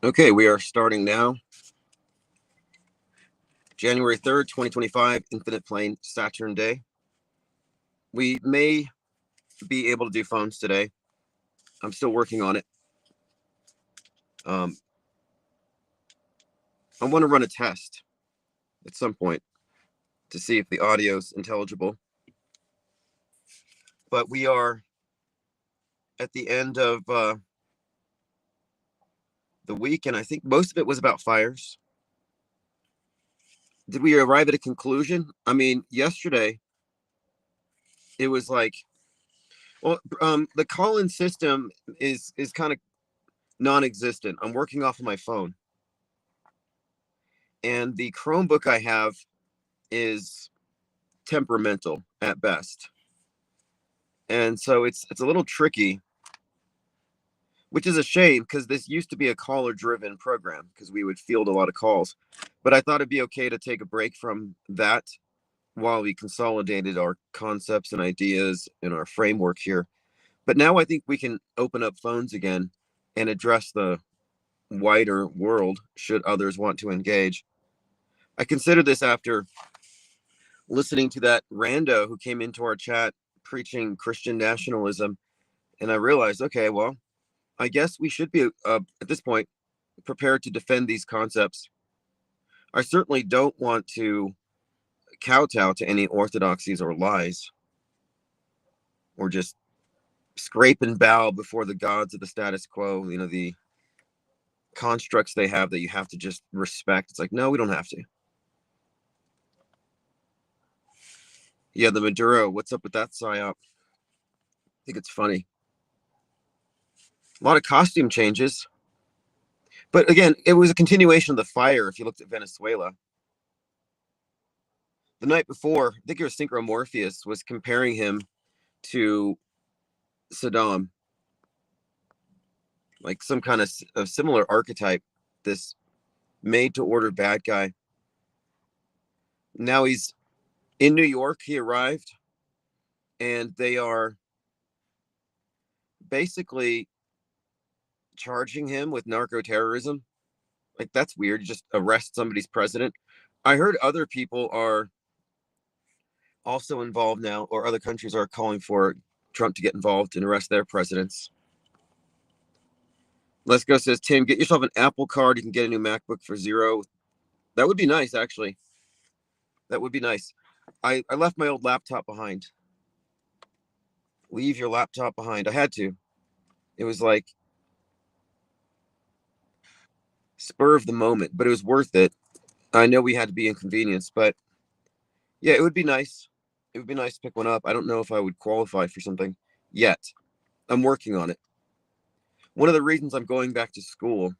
Okay, we are starting now. January 3rd, 2025, Infinite Plane Saturn Day. We may be able to do phones today. I'm still working on it. I want to run a test at some point to see if the audio is intelligible. But we are at the end of the week, and I think most of it was about fires. Did we arrive at a conclusion? I mean, yesterday, it was like, well, the call-in system is kind of non-existent. I'm working off of my phone. And the Chromebook I have is temperamental at best. And so it's a little tricky, which is a shame because this used to be a caller driven program because we would field a lot of calls. But I thought it'd be okay to take a break from that while we consolidated our concepts and ideas in our framework here. But now I think we can open up phones again and address the wider world should others want to engage. I consider this after listening to that rando who came into our chat preaching Christian nationalism. And I realized, okay, well, I guess we should be, at this point, prepared to defend these concepts. I certainly don't want to kowtow to any orthodoxies or lies, or just scrape and bow before the gods of the status quo, the constructs they have that you have to just respect. It's like, no, we don't have to. Yeah, the Maduro, what's up with that psyop? I think it's funny. A lot of costume changes. But again, it was a continuation of the fire if you looked at Venezuela. The night before, I think it was Synchromorpheus was comparing him to Saddam. Like some kind of similar archetype, this made-to-order bad guy. Now he's in New York. He arrived, and they are basically charging him with narco-terrorism. Like, that's weird. You just arrest somebody's president. I heard other people are also involved now, or other countries are calling for Trump to get involved and arrest their presidents. Let's Go says, Tim, get yourself an Apple Card. You can get a new MacBook for $0. That would be nice, actually. That would be nice. I left my old laptop behind. Leave your laptop behind. I had to. It was like spur of the moment, but it was worth it. I know we had to be inconvenienced, but yeah, it would be nice. It would be nice to pick one up. I don't know if I would qualify for something yet. I'm working on it. One of the reasons I'm going back to school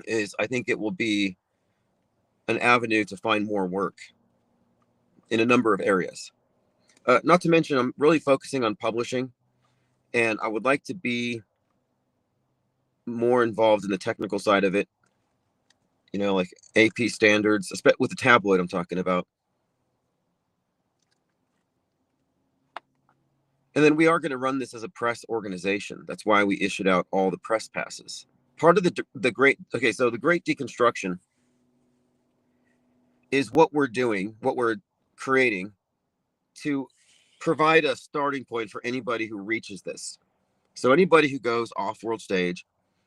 is I think it will be an avenue to find more work in a number of areas. Not to mention, I'm really focusing on publishing, and I would like to be more involved in the technical side of it, like AP standards, with the tabloid I'm talking about. And then we are going to run this as a press organization. That's why we issued out all the press passes. Part of the great deconstruction is what we're doing, what we're creating to provide a starting point for anybody who reaches this. So anybody who goes off world stage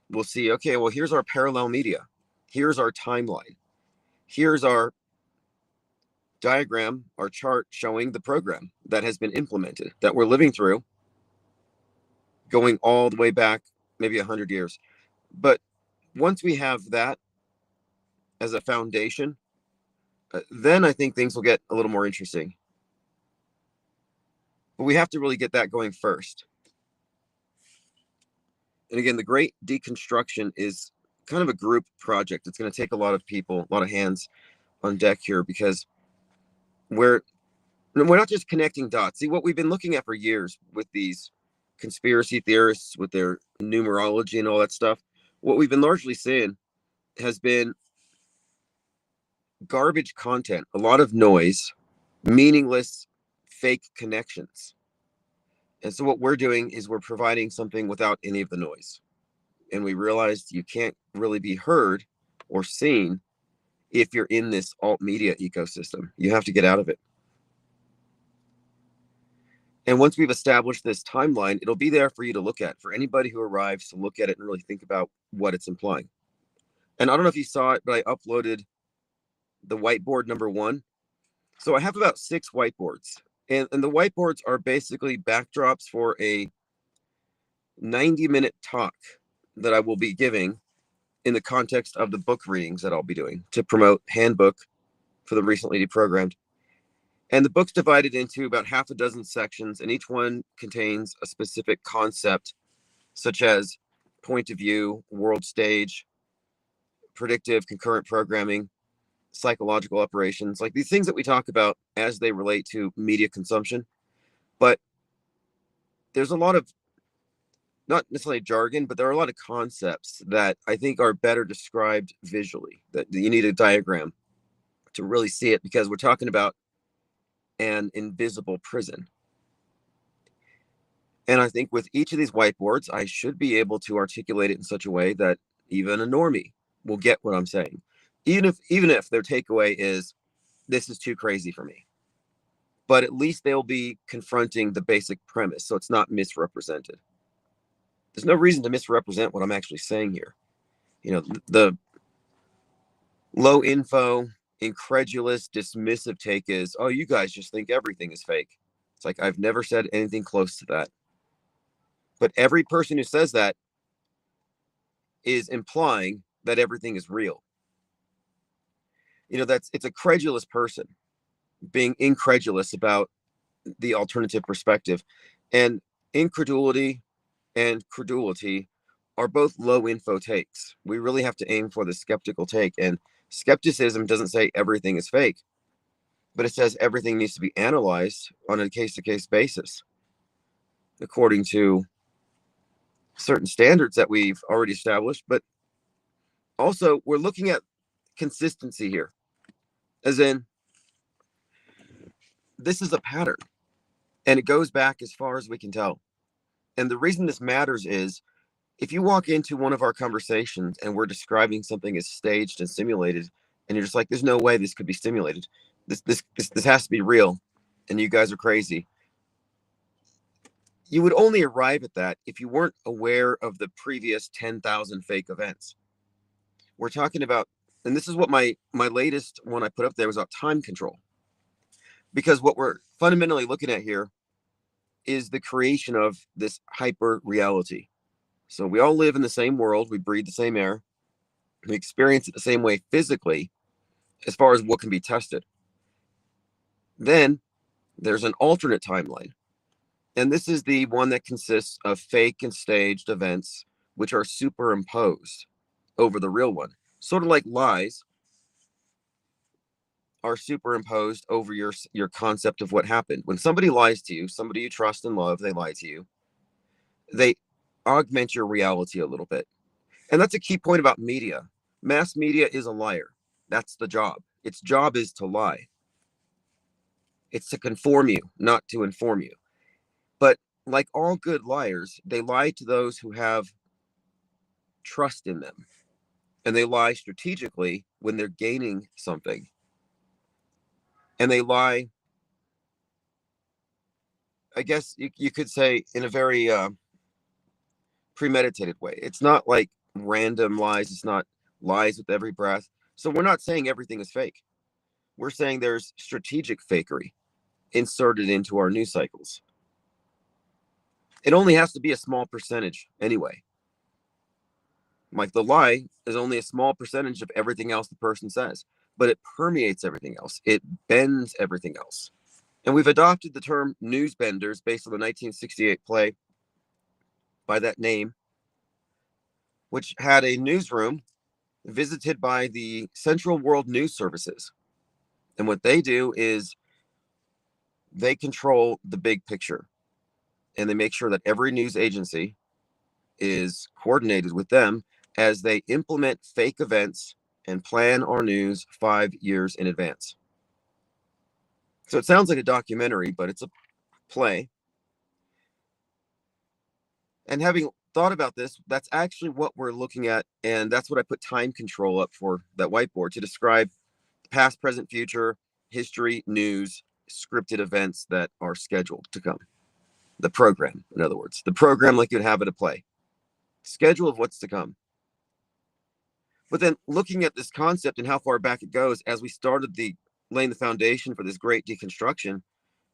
will see, okay, well, here's our parallel media. Here's our timeline. Here's our diagram, our chart showing the program that has been implemented, that we're living through, going all the way back, maybe 100 years. But once we have that as a foundation, then I think things will get a little more interesting. But we have to really get that going first. And again, the great deconstruction is kind of a group project. It's going to take a lot of people, a lot of hands on deck here, because we're not just connecting dots. See, what we've been looking at for years with these conspiracy theorists, with their numerology and all that stuff, what we've been largely seeing has been garbage content, a lot of noise, meaningless, fake connections. And so what we're doing is we're providing something without any of the noise. And we realized you can't really be heard or seen if you're in this alt media ecosystem. You have to get out of it. And once we've established this timeline, it'll be there for you to look at, for anybody who arrives to look at it and really think about what it's implying. And I don't know if you saw it, but I uploaded the whiteboard number 1. So I have about 6 whiteboards. And the whiteboards are basically backdrops for a 90-minute talk that I will be giving in the context of the book readings that I'll be doing to promote Handbook for the Recently Deprogrammed. And the book's divided into about half a dozen sections, and each one contains a specific concept, such as point of view, world stage, predictive concurrent programming, psychological operations, like these things that we talk about as they relate to media consumption. But there's a lot of, not necessarily jargon, but there are a lot of concepts that I think are better described visually, that you need a diagram to really see it, because we're talking about an invisible prison. And I think with each of these whiteboards, I should be able to articulate it in such a way that even a normie will get what I'm saying. Even if their takeaway is, this is too crazy for me. But at least they'll be confronting the basic premise, so it's not misrepresented. There's no reason to misrepresent what I'm actually saying here. You know, the low info, incredulous, dismissive take is, oh, you guys just think everything is fake. It's like, I've never said anything close to that. But every person who says that is implying that everything is real. You know, it's a credulous person being incredulous about the alternative perspective. And incredulity and credulity are both low info takes. We really have to aim for the skeptical take. And skepticism doesn't say everything is fake, but it says everything needs to be analyzed on a case-to-case basis according to certain standards that we've already established. But also, we're looking at consistency here, as in, this is a pattern, and it goes back as far as we can tell. And the reason this matters is, if you walk into one of our conversations and we're describing something as staged and simulated, and you're just like, there's no way this could be simulated. This has to be real, and you guys are crazy. You would only arrive at that if you weren't aware of the previous 10,000 fake events. We're talking about, and this is what my latest one I put up there was about time control. Because what we're fundamentally looking at here is the creation of this hyper reality. So we all live in the same world, we breathe the same air, we experience it the same way physically as far as what can be tested. Then there's an alternate timeline. And this is the one that consists of fake and staged events which are superimposed over the real one. Sort of like lies are superimposed over your concept of what happened. When somebody lies to you, somebody you trust and love, they lie to you, they augment your reality a little bit. And that's a key point about media. Mass media is a liar. That's the job. Its job is to lie. It's to conform you, not to inform you. But like all good liars, they lie to those who have trust in them. And they lie strategically when they're gaining something. And they lie, I guess you could say, in a very premeditated way. It's not like random lies. It's not lies with every breath. So we're not saying everything is fake. We're saying there's strategic fakery inserted into our news cycles. It only has to be a small percentage anyway. Like, the lie is only a small percentage of everything else the person says, but it permeates everything else. It bends everything else. And we've adopted the term news benders based on the 1968 play by that name, which had a newsroom visited by the Central World News Services. And what they do is they control the big picture, and they make sure that every news agency is coordinated with them as they implement fake events and plan our news 5 years in advance. So it sounds like a documentary, but it's a play. And having thought about this, that's actually what we're looking at. And that's what I put time control up for that whiteboard to describe past, present, future, history, news, scripted events that are scheduled to come. The program, in other words, the program like you'd have at a play, schedule of what's to come. But then looking at this concept and how far back it goes, as we started laying the foundation for this great deconstruction,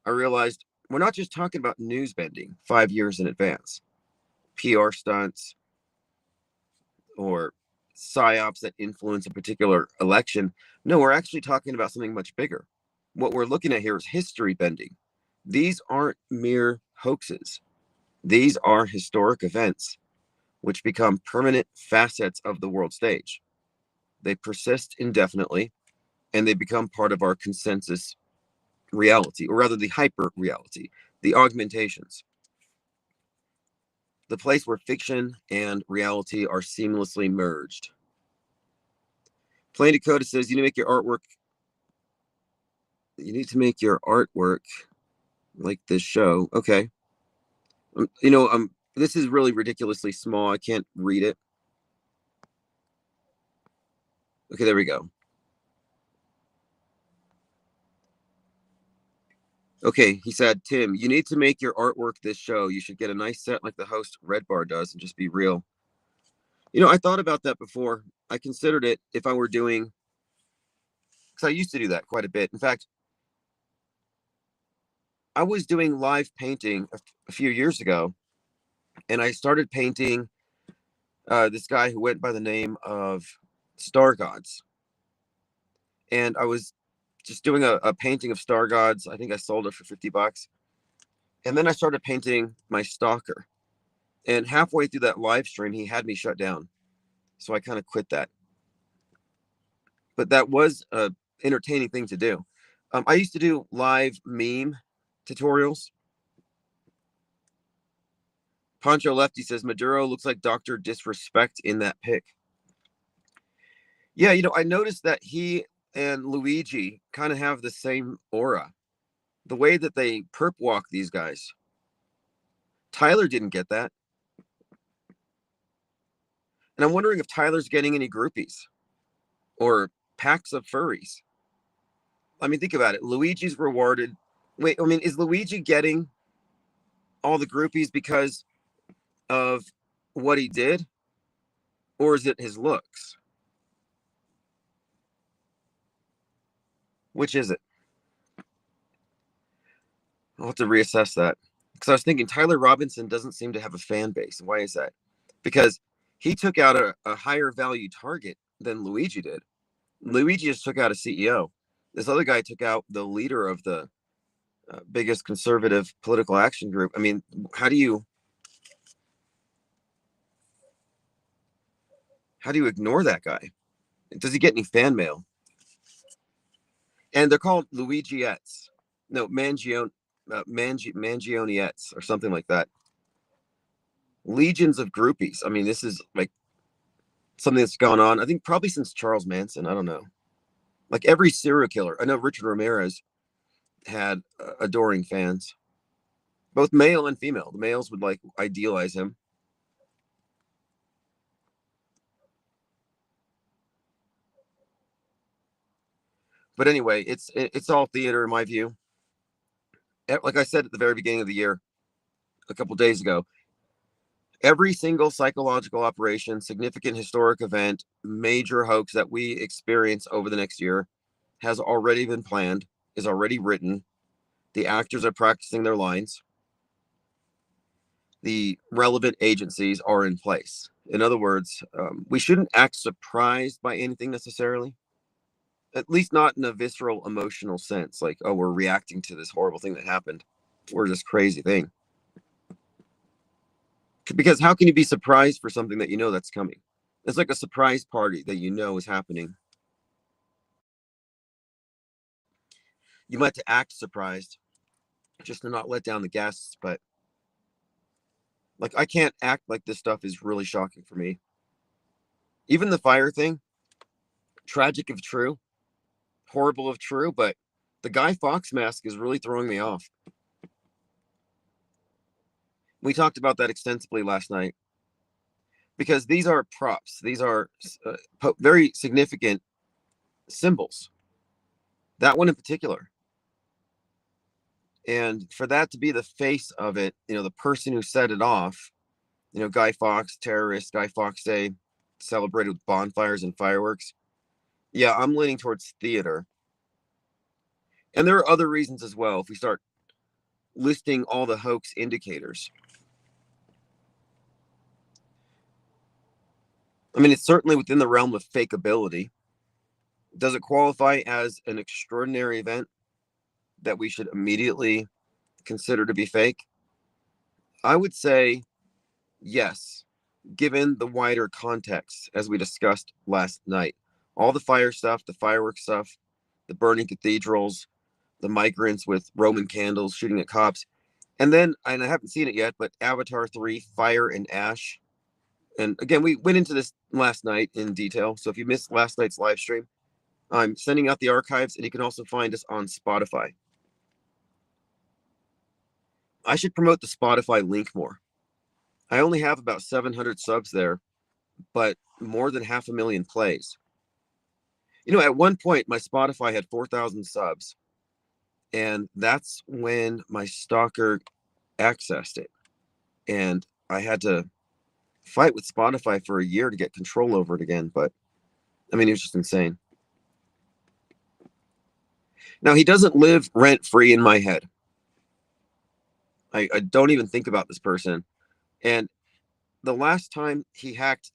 I realized we're not just talking about news bending 5 years in advance, PR stunts, or psyops that influence a particular election. No, we're actually talking about something much bigger. What we're looking at here is history bending. These aren't mere hoaxes. These are historic events which become permanent facets of the world stage. They persist indefinitely, and they become part of our consensus reality, or rather the hyper reality, the augmentations, the place where fiction and reality are seamlessly merged. Plain Dakota says you need to make your artwork like this show. Okay. This is really ridiculously small. I can't read it. Okay, there we go. Okay, he said, Tim, you need to make your artwork this show. You should get a nice set like the host Red Bar does and just be real. I thought about that before. I considered it if I were doing, because I used to do that quite a bit. In fact, I was doing live painting a few years ago, and I started painting this guy who went by the name of Star Gods. And I was just doing a painting of Star Gods. I think I sold it for $50. And then I started painting my stalker. And halfway through that live stream, he had me shut down. So I kind of quit that. But that was a entertaining thing to do. I used to do live meme tutorials. Poncho Lefty says Maduro looks like Dr. Disrespect in that pic. Yeah, I noticed that he and Luigi kind of have the same aura. The way that they perp walk these guys. Tyler didn't get that. And I'm wondering if Tyler's getting any groupies or packs of furries. I mean, think about it. Luigi's rewarded. Wait, I mean, is Luigi getting all the groupies because of what he did? Or is it his looks? Which is it? I'll have to reassess that. Because I was thinking Tyler Robinson doesn't seem to have a fan base. Why is that? Because he took out a higher value target than Luigi did. Luigi just took out a CEO. This other guy took out the leader of the biggest conservative political action group. I mean, how do you ignore that guy? Does he get any fan mail? And they're called Luigiettes. No, Mangioniettes or something like that. Legions of groupies. I mean, this is like something that's gone on, I think probably since Charles Manson. I don't know. Like every serial killer. I know Richard Ramirez had adoring fans, both male and female. The males would like idealize him. But anyway, it's all theater in my view. Like I said at the very beginning of the year, a couple days ago, every single psychological operation, significant historic event, major hoax that we experience over the next year has already been planned, is already written. The actors are practicing their lines. The relevant agencies are in place. In other words, we shouldn't act surprised by anything necessarily, at least not in a visceral emotional sense, like, oh, we're reacting to this horrible thing that happened or this crazy thing. Because how can you be surprised for something that you know that's coming? It's like a surprise party that you know is happening. You might have to act surprised just to not let down the guests, but like I can't act like this stuff is really shocking for me. Even the fire thing, tragic if true, horrible if true, but the Guy Fawkes mask is really throwing me off. We talked about that extensively last night. because these are props. These are very significant symbols. That one in particular. And for that to be the face of it, the person who set it off, Guy Fawkes, terrorist, Guy Fawkes Day, celebrated with bonfires and fireworks. Yeah, I'm leaning towards theater. And there are other reasons as well if we start listing all the hoax indicators. I mean, it's certainly within the realm of fakeability. Does it qualify as an extraordinary event that we should immediately consider to be fake? I would say yes, given the wider context, as we discussed last night. All the fire stuff, the fireworks stuff, the burning cathedrals, the migrants with Roman candles shooting at cops. And then, and I haven't seen it yet, but Avatar 3, Fire and Ash. And again, we went into this last night in detail. So if you missed last night's live stream, I'm sending out the archives, and you can also find us on Spotify. I should promote the Spotify link more. I only have about 700 subs there, but more than 500,000 plays. At one point, my Spotify had 4,000 subs, and that's when my stalker accessed it. And I had to fight with Spotify for a year to get control over it again. But I mean, it was just insane. Now, he doesn't live rent-free in my head. I don't even think about this person. And the last time he hacked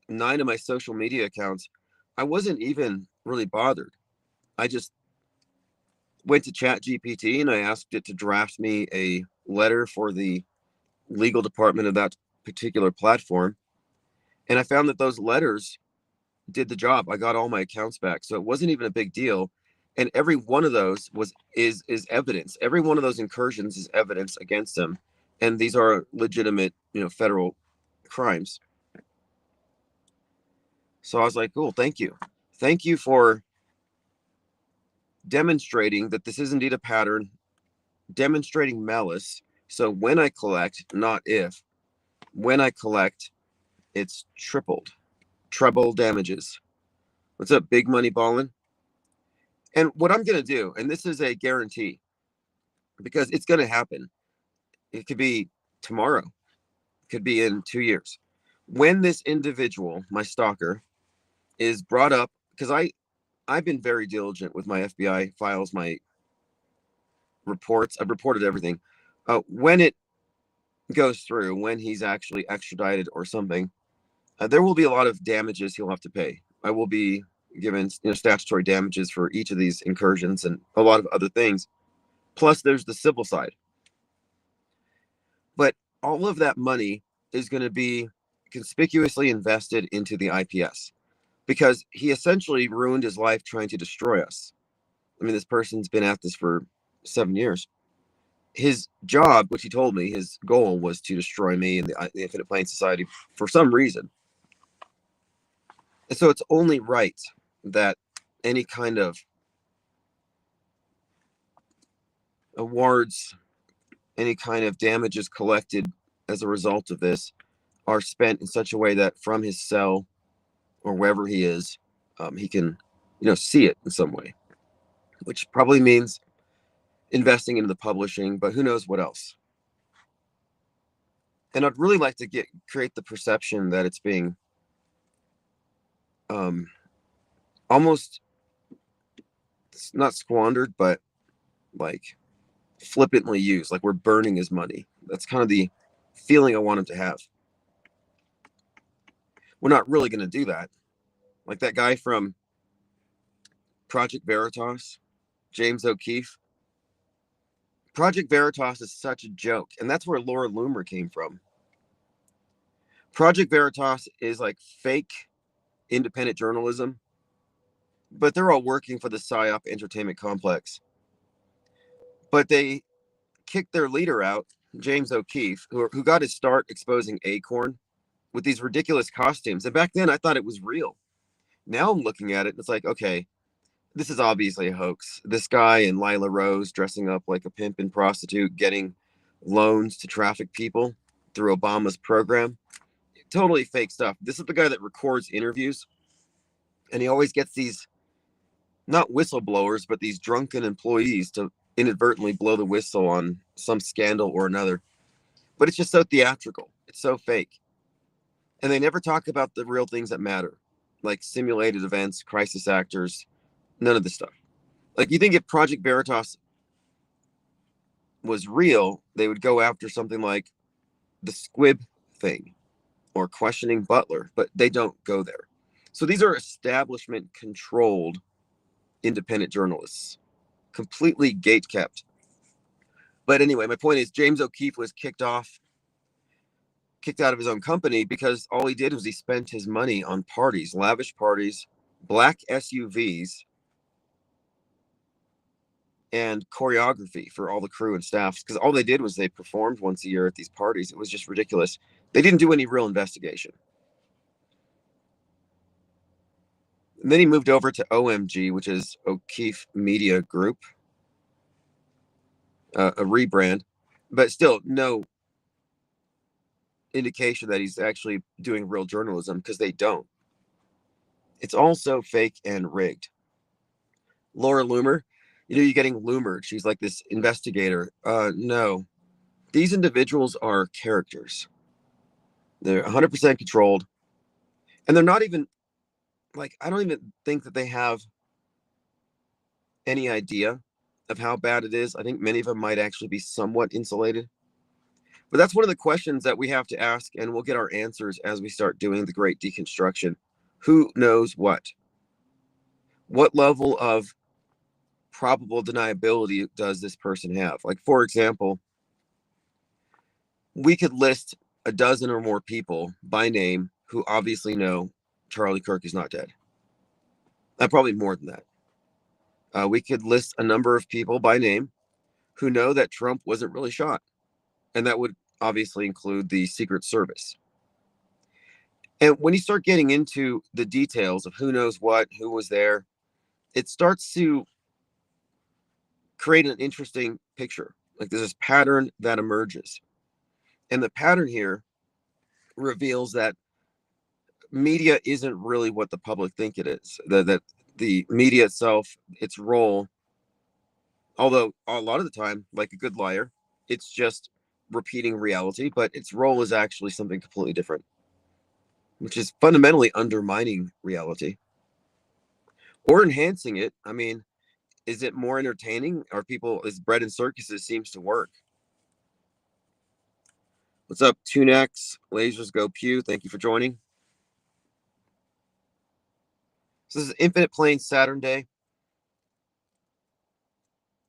9 of my social media accounts, I wasn't even really bothered. I just went to ChatGPT and I asked it to draft me a letter for the legal department of that particular platform. And I found that those letters did the job. I got all my accounts back. So it wasn't even a big deal. And every one of those is evidence. Every one of those incursions is evidence against him. And these are legitimate, federal crimes. So I was like, cool, thank you. Thank you for demonstrating that this is indeed a pattern, demonstrating malice. So when I collect, not if, when I collect, it's treble damages. What's up, big money ballin'? And what I'm going to do, and this is a guarantee, because it's going to happen. It could be tomorrow. It could be in 2 years. When this individual, my stalker, is brought up, because I've been very diligent with my FBI files, my reports. I've reported everything. When it goes through, when he's actually extradited or something, there will be a lot of damages he'll have to pay. I will be given statutory damages for each of these incursions and a lot of other things. Plus, there's the civil side. But all of that money is going to be conspicuously invested into the IPS, because he essentially ruined his life trying to destroy us. I mean, this person's been at this for 7 years. His job, which he told me, his goal was to destroy me and the Infinite Plane Society for some reason. And so it's only right that any kind of awards, any kind of damages collected as a result of this are spent in such a way that from his cell or wherever he is, he can, see it in some way, which probably means investing into the publishing, but who knows what else. And I'd really like to create the perception that it's being almost not squandered, but like flippantly used, like we're burning his money. That's kind of the feeling I want him to have. We're not really going to do that. Like that guy from Project Veritas, James O'Keefe. Project Veritas is such a joke, and that's where Laura Loomer came from. Project Veritas is like fake independent journalism, but they're all working for the PSYOP entertainment complex. But they kicked their leader out, James O'Keefe, who got his start exposing Acorn with these ridiculous costumes. And back then, I thought it was real. Now I'm looking at it, and it's like, okay, this is obviously a hoax. This guy and Lila Rose dressing up like a pimp and prostitute, getting loans to traffic people through Obama's program. totally fake stuff. This is the guy that records interviews, and he always gets these not whistleblowers, but these drunken employees to inadvertently blow the whistle on some scandal or another. But it's just so theatrical. It's so fake. And they never talk about the real things that matter, like simulated events, crisis actors, none of this stuff. Like, you think if Project Veritas was real, they would go after something like the Squib thing or questioning Butler, but they don't go there. So these are establishment controlled independent journalists, completely gate kept. But anyway, my point is James O'Keefe was kicked out of his own company because all he did was he spent his money on parties, lavish parties, black SUVs, and choreography for all the crew and staff. Because all they did was they performed once a year at these parties. It was just ridiculous. They didn't do any real investigation. And then he moved over to OMG, which is O'Keefe Media Group, a rebrand, but still no indication that he's actually doing real journalism, because they don't. It's all so fake and rigged. Laura Loomer, you're getting Loomered. She's like this investigator. No, these individuals are characters. They're 100% controlled, and they're not even like, I don't even think that they have any idea of how bad it is. I think many of them might actually be somewhat insulated. But that's one of the questions that we have to ask, and we'll get our answers as we start doing the great deconstruction. Who knows what? What level of probable deniability does this person have? Like, for example, we could list a dozen or more people by name who obviously know Charlie Kirk is not dead. Probably more than that. We could list a number of people by name who know that Trump wasn't really shot. And that would obviously include the Secret Service. And when you start getting into the details of who knows what, who was there, it starts to create an interesting picture. Like, there's this pattern that emerges. And the pattern here reveals that media isn't really what the public think it is. That the media itself, its role, although a lot of the time, like a good liar, it's just repeating reality, but its role is actually something completely different, which is fundamentally undermining reality or enhancing it. I mean, is it more entertaining? Is bread and circuses seems to work? What's up, Tunex? Lasers Go Pew. Thank you for joining. So this is Infinite Planes Saturn Day.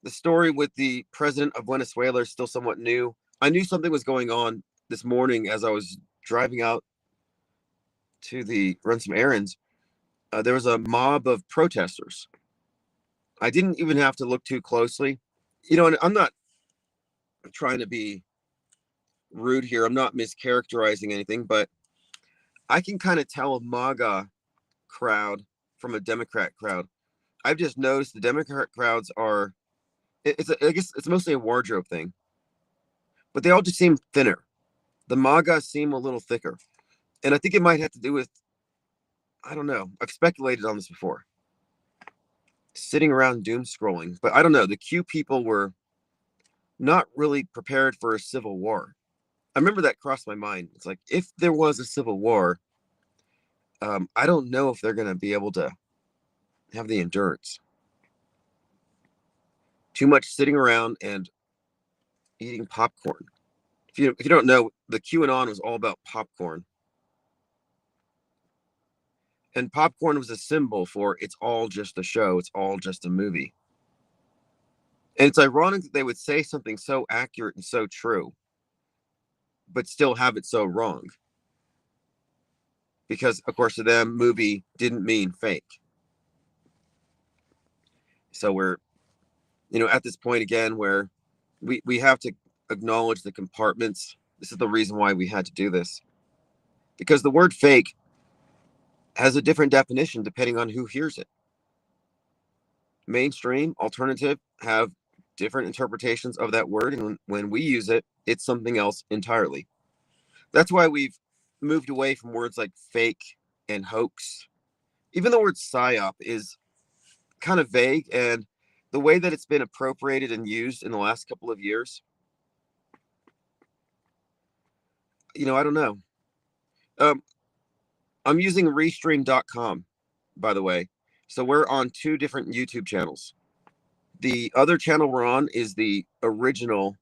The story with the president of Venezuela is still somewhat new. I knew something was going on this morning as I was driving out to run some errands. There was a mob of protesters. I didn't even have to look too closely. And I'm not trying to be rude here. I'm not mischaracterizing anything, but I can kind of tell a MAGA crowd from a Democrat crowd. I've just noticed the Democrat crowds are, I guess it's mostly a wardrobe thing, but they all just seem thinner. The MAGA seem a little thicker. And I think it might have to do with, I don't know, I've speculated on this before, sitting around doom scrolling, but I don't know. The Q people were not really prepared for a civil war. I remember that crossed my mind. It's like, if there was a civil war, I don't know if they're going to be able to have the endurance. Too much sitting around and eating popcorn. If you don't know, the QAnon was all about popcorn. And popcorn was a symbol for it's all just a show. It's all just a movie. And it's ironic that they would say something so accurate and so true, but still have it so wrong. Because, of course, to them, movie didn't mean fake. So we're, at this point again where we have to acknowledge the compartments. This is the reason why we had to do this. Because the word fake has a different definition depending on who hears it. Mainstream, alternative have different interpretations of that word. And when we use it, it's something else entirely. That's why we've moved away from words like fake and hoax. Even the word psyop is kind of vague, and the way that it's been appropriated and used in the last couple of years, I don't know. Um, I'm using restream.com, by the way. So we're on two different YouTube channels. The other channel we're on is the original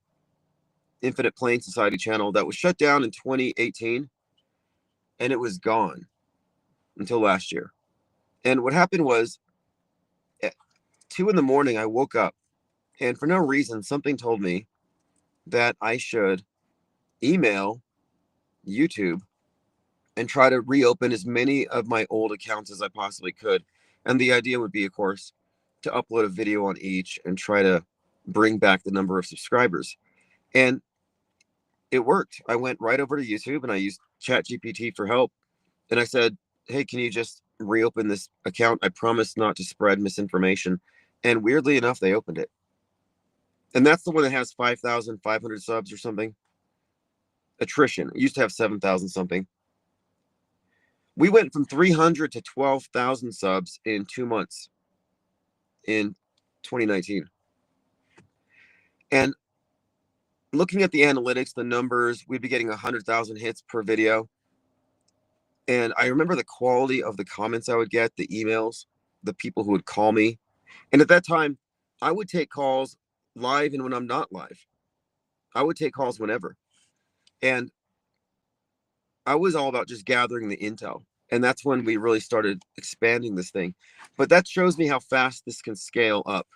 Infinite Plane Society channel that was shut down in 2018, and it was gone until last year. And what happened was at 2 in the morning, I woke up, and for no reason, something told me that I should email YouTube and try to reopen as many of my old accounts as I possibly could. And the idea would be, of course, to upload a video on each and try to bring back the number of subscribers. And it worked. I went right over to YouTube and I used ChatGPT for help. And I said, hey, can you just reopen this account? I promise not to spread misinformation. And weirdly enough, they opened it. And that's the one that has 5,500 subs or something. Attrition. It used to have 7,000 something. We went from 300 to 12,000 subs in 2 months in 2019. And looking at the analytics, the numbers, we'd be getting 100,000 hits per video. And I remember the quality of the comments I would get, the emails, the people who would call me. And at that time, I would take calls live and when I'm not live. I would take calls whenever. And I was all about just gathering the intel. And that's when we really started expanding this thing. But that shows me how fast this can scale up.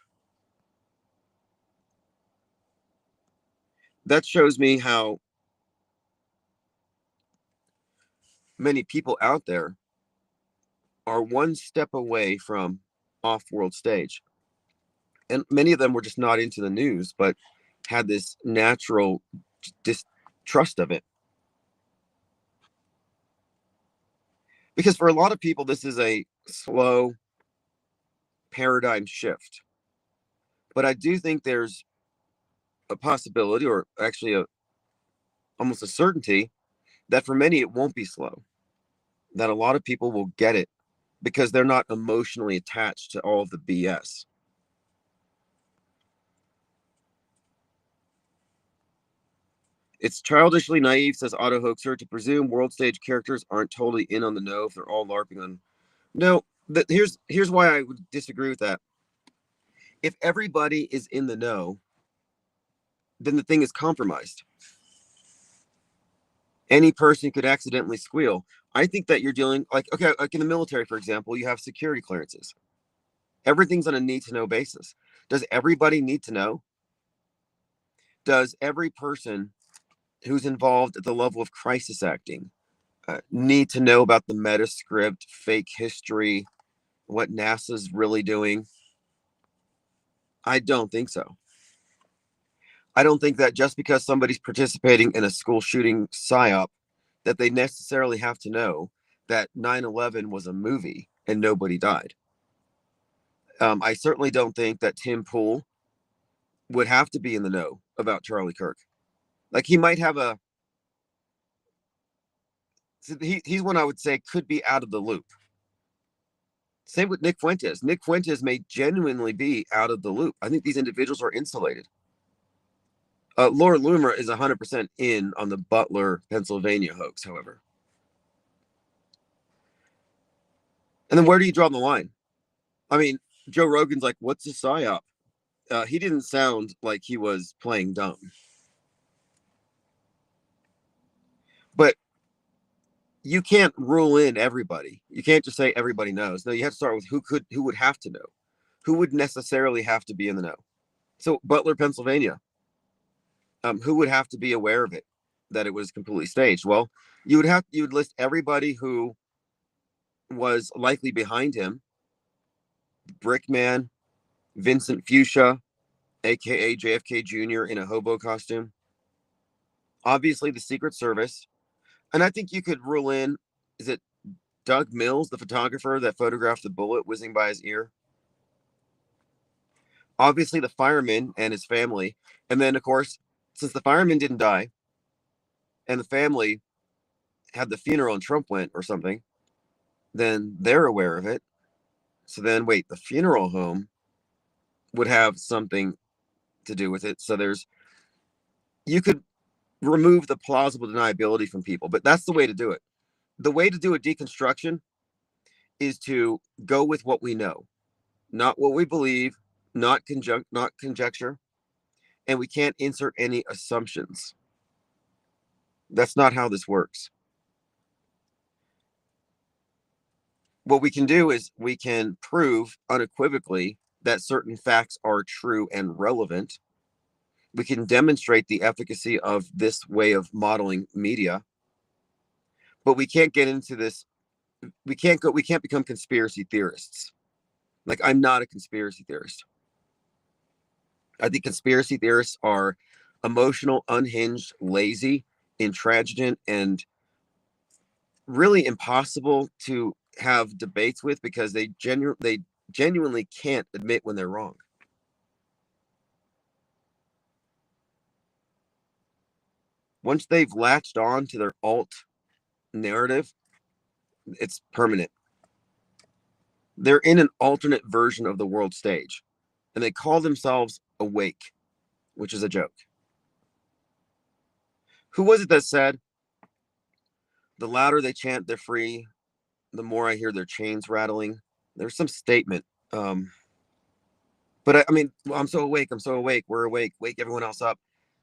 That shows me how many people out there are one step away from off-world stage. And many of them were just not into the news, but had this natural distrust of it. Because for a lot of people, this is a slow paradigm shift. But I do think there's a possibility, or actually almost a certainty, that for many it won't be slow. That a lot of people will get it because they're not emotionally attached to all of the BS. It's childishly naive, says Auto Hoaxer, to presume world stage characters aren't totally in on the know if they're all LARPing on. No, here's why I would disagree with that. If everybody is in the know, then the thing is compromised. Any person could accidentally squeal. I think that you're dealing like in the military, for example, you have security clearances. Everything's on a need to know basis. Does everybody need to know? Does every person who's involved at the level of crisis acting need to know about the meta script, fake history, what NASA's really doing? I don't think so. I don't think that just because somebody's participating in a school shooting psyop, that they necessarily have to know that 9/11 was a movie and nobody died. I certainly don't think that Tim Pool would have to be in the know about Charlie Kirk. Like he might have he's one I would say could be out of the loop. Same with Nick Fuentes. Nick Fuentes may genuinely be out of the loop. I think these individuals are insulated. Laura Loomer is 100% in on the Butler, Pennsylvania hoax, however. And then where do you draw the line? I mean, Joe Rogan's like, what's a psyop? He didn't sound like he was playing dumb. But you can't rule in everybody. You can't just say everybody knows. No, you have to start with who would have to know. Who would necessarily have to be in the know? So Butler, Pennsylvania. Who would have to be aware of it, that it was completely staged? Well, you would list everybody who was likely behind him. Brickman, Vincent Fuchsia, aka JFK Jr. in a hobo costume. Obviously the Secret Service. And I think you could rule in, is it Doug Mills, the photographer that photographed the bullet whizzing by his ear? Obviously the fireman and his family. And then, of course, since the fireman didn't die and the family had the funeral and Trump went or something, then they're aware of it. So then, wait, the funeral home would have something to do with it. So you could remove the plausible deniability from people, but that's the way to do it. The way to do a deconstruction is to go with what we know, not what we believe, not conjecture, and we can't insert any assumptions. That's not how this works. What we can do is we can prove unequivocally that certain facts are true and relevant. We can demonstrate the efficacy of this way of modeling media, but we can't get into this. We can't become conspiracy theorists. Like, I'm not a conspiracy theorist. I think conspiracy theorists are emotional, unhinged, lazy, intransigent, and really impossible to have debates with because they genuinely can't admit when they're wrong. Once they've latched on to their alt narrative, it's permanent. They're in an alternate version of the world stage, and they call themselves awake, which is a joke. Who was it that said, the louder they chant they're free, the more I hear their chains rattling? There's some statement. But I mean, I'm so awake. I'm so awake. We're awake. Wake everyone else up.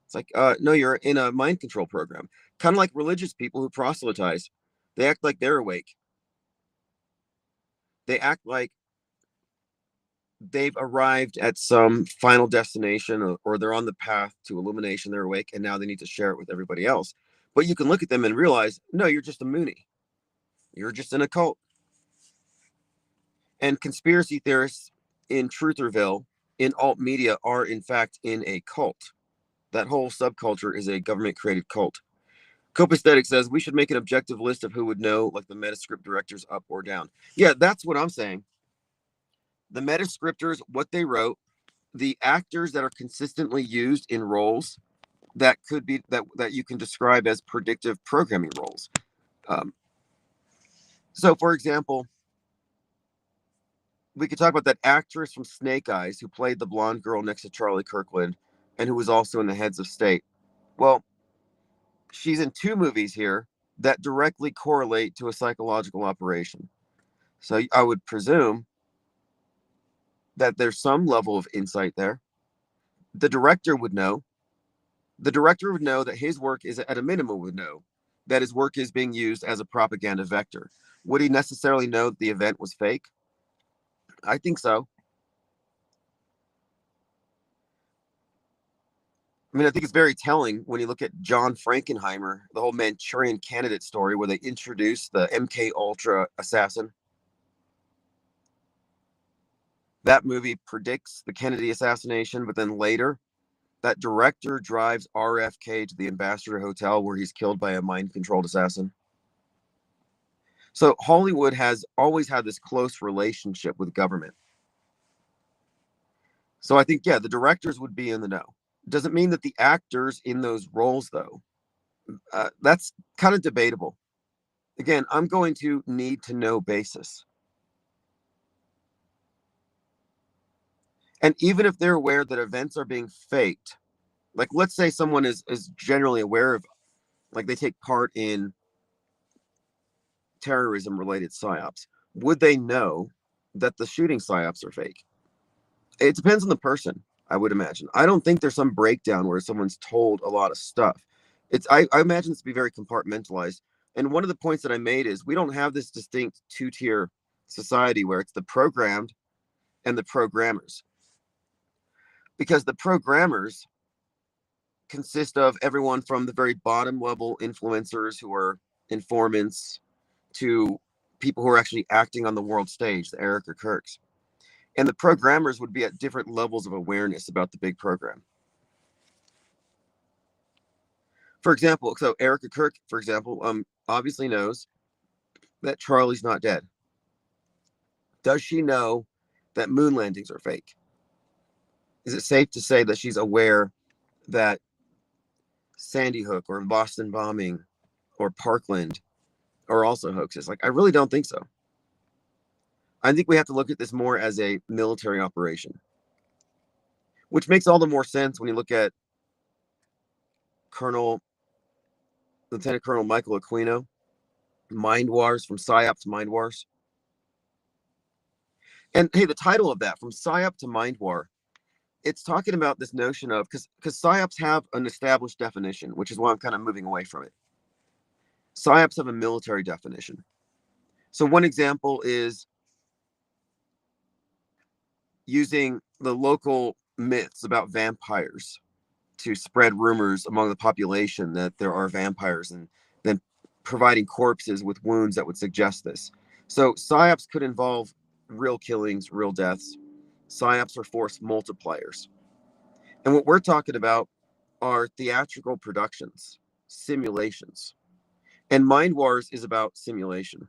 It's like, no, you're in a mind control program. Kind of like religious people who proselytize. They act like they're awake. They act like they've arrived at some final destination, or they're on the path to illumination. They're awake, and now they need to share it with everybody else. But you can look at them and realize, no, you're just a Mooney. You're just in a cult. And conspiracy theorists in Trutherville, in alt media, are in fact in a cult. That whole subculture is a government-created cult. Copaesthetic says we should make an objective list of who would know, like the Metascript directors, up or down. Yeah, that's what I'm saying. The Metascriptors, what they wrote, the actors that are consistently used in roles that could be that you can describe as predictive programming roles. So, for example, we could talk about that actress from Snake Eyes who played the blonde girl next to Charlie Kirkland and who was also in The Heads of State. Well, she's in 2 movies here that directly correlate to a psychological operation. So I would presume that there's some level of insight there. The director would know. The director would know that his work is, at a minimum, would know that his work is being used as a propaganda vector. Would he necessarily know that the event was fake? I think so. I mean, I think it's very telling when you look at John Frankenheimer, the whole Manchurian Candidate story, where they introduce the MK Ultra assassin. That movie predicts the Kennedy assassination, but then later, that director drives RFK to the Ambassador Hotel where he's killed by a mind-controlled assassin. So Hollywood has always had this close relationship with government. So I think, yeah, the directors would be in the know. Doesn't mean that the actors in those roles, though. That's kind of debatable. Again, I'm going to need to know basis. And even if they're aware that events are being faked, like let's say someone is generally aware of, like they take part in terrorism related psyops, would they know that the shooting psyops are fake? It depends on the person, I would imagine. I don't think there's some breakdown where someone's told a lot of stuff. I imagine this to be very compartmentalized. And one of the points that I made is we don't have this distinct 2-tier society where it's the programmed and the programmers. Because the programmers consist of everyone from the very bottom level influencers who are informants to people who are actually acting on the world stage, the Erica Kirks. And the programmers would be at different levels of awareness about the big program. For example, so Erica Kirk, for example, obviously knows that Charlie's not dead. Does she know that moon landings are fake? Is it safe to say that she's aware that Sandy Hook or Boston bombing or Parkland are also hoaxes. Like, I really don't think so. I think we have to look at this more as a military operation, which makes all the more sense when you look at Lieutenant Colonel Michael Aquino, Mind Wars, from PSYOP to Mind Wars. And hey, the title of that, from PSYOP to Mind War, it's talking about this notion of, because PSYOPs have an established definition, which is why I'm kind of moving away from it. PSYOPs have a military definition. So one example is using the local myths about vampires to spread rumors among the population that there are vampires, and then providing corpses with wounds that would suggest this. So PSYOPs could involve real killings, real deaths. PSYOPs are force multipliers. And what we're talking about are theatrical productions, simulations. And Mind Wars is about simulation.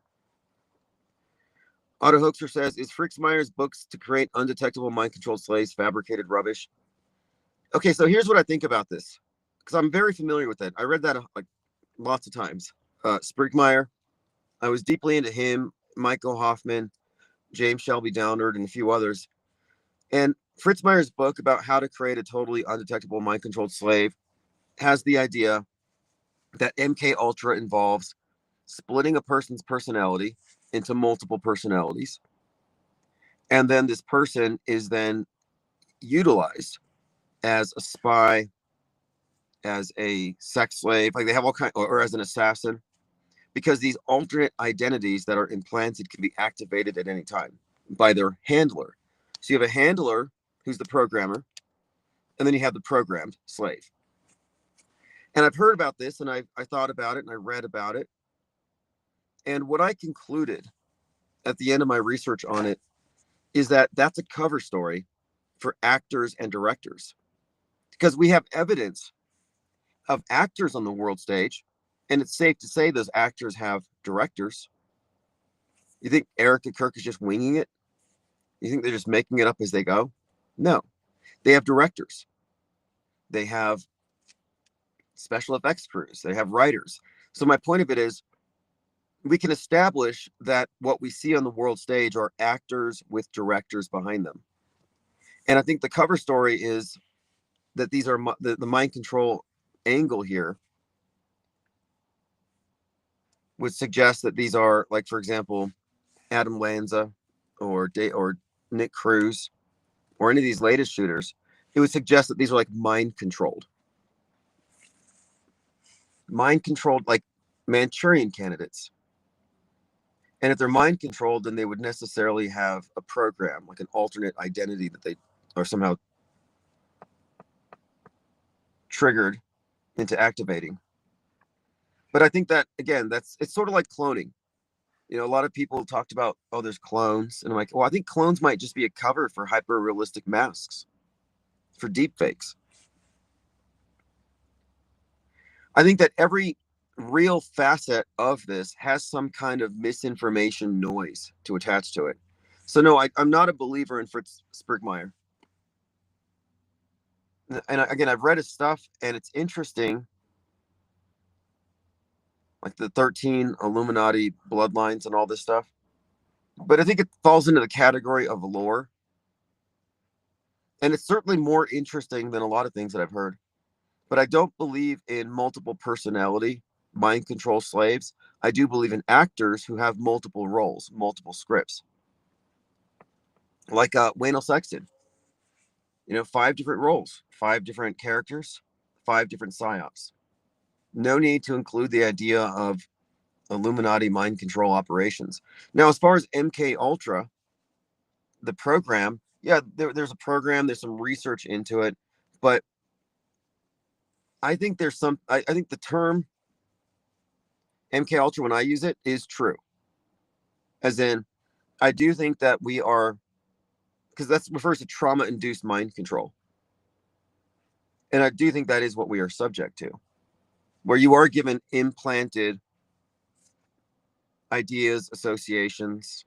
Otto Hoaxer says, is Fritzmeyer's books to create undetectable mind-controlled slaves fabricated rubbish? Okay, so here's what I think about this, because I'm very familiar with it. I read that like lots of times. Sprigmeyer, I was deeply into him, Michael Hoffman, James Shelby Downard, and a few others. And Fritzmeyer's book about how to create a totally undetectable mind-controlled slave has the idea that MK Ultra involves splitting a person's personality into multiple personalities. And then this person is then utilized as a spy, as a sex slave, like they have all kinds, or as an assassin, because these alternate identities that are implanted can be activated at any time by their handler. So you have a handler who's the programmer, and then you have the programmed slave. And I've heard about this, and I thought about it, and I read about it. And what I concluded at the end of my research on it is that that's a cover story for actors and directors, because we have evidence of actors on the world stage, and it's safe to say those actors have directors. You think Erica Kirk is just winging it? You think they're just making it up as they go? No, they have directors. They have special effects crews. They have writers. So my point of it is, we can establish that what we see on the world stage are actors with directors behind them. And I think the cover story is that these are the mind control angle here would suggest that these are, like, for example, Adam Lanza or Nick Cruz or any of these latest shooters. It would suggest that these are like mind controlled, like Manchurian candidates. And if they're mind controlled, then they would necessarily have a program, like an alternate identity that they are somehow triggered into activating. But I think that, again, it's sort of like cloning. You know, a lot of people talked about, oh, there's clones. And I'm like, well, I think clones might just be a cover for hyper realistic masks, for deep fakes. I think that every real facet of this has some kind of misinformation noise to attach to it. So no, I'm not a believer in Fritz Sprigmeyer. And again, I've read his stuff, and it's interesting, like the 13 Illuminati bloodlines and all this stuff. But I think it falls into the category of lore. And it's certainly more interesting than a lot of things that I've heard. But I don't believe in multiple personality mind control slaves. I do believe in actors who have multiple roles, multiple scripts. Like Wayne L. Sexton. You know, 5 different roles, 5 different characters, 5 different psyops. No need to include the idea of Illuminati mind control operations. Now, as far as MK Ultra, the program, yeah, there's a program, there's some research into it, but I think there's some, I think the term MK Ultra, when I use it, is true. As in, I do think that we are, because that refers to trauma-induced mind control. And I do think that is what we are subject to, where you are given implanted ideas, associations,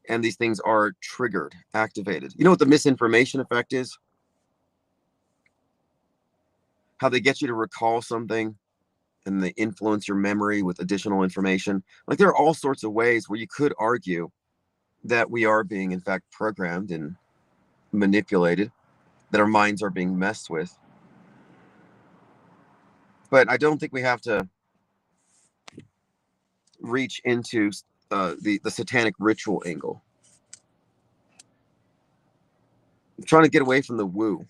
and these things are triggered, activated. You know what the misinformation effect is? How they get you to recall something and they influence your memory with additional information. Like there are all sorts of ways where you could argue that we are being in fact programmed and manipulated, that our minds are being messed with. But I don't think we have to reach into the satanic ritual angle. I'm trying to get away from the woo.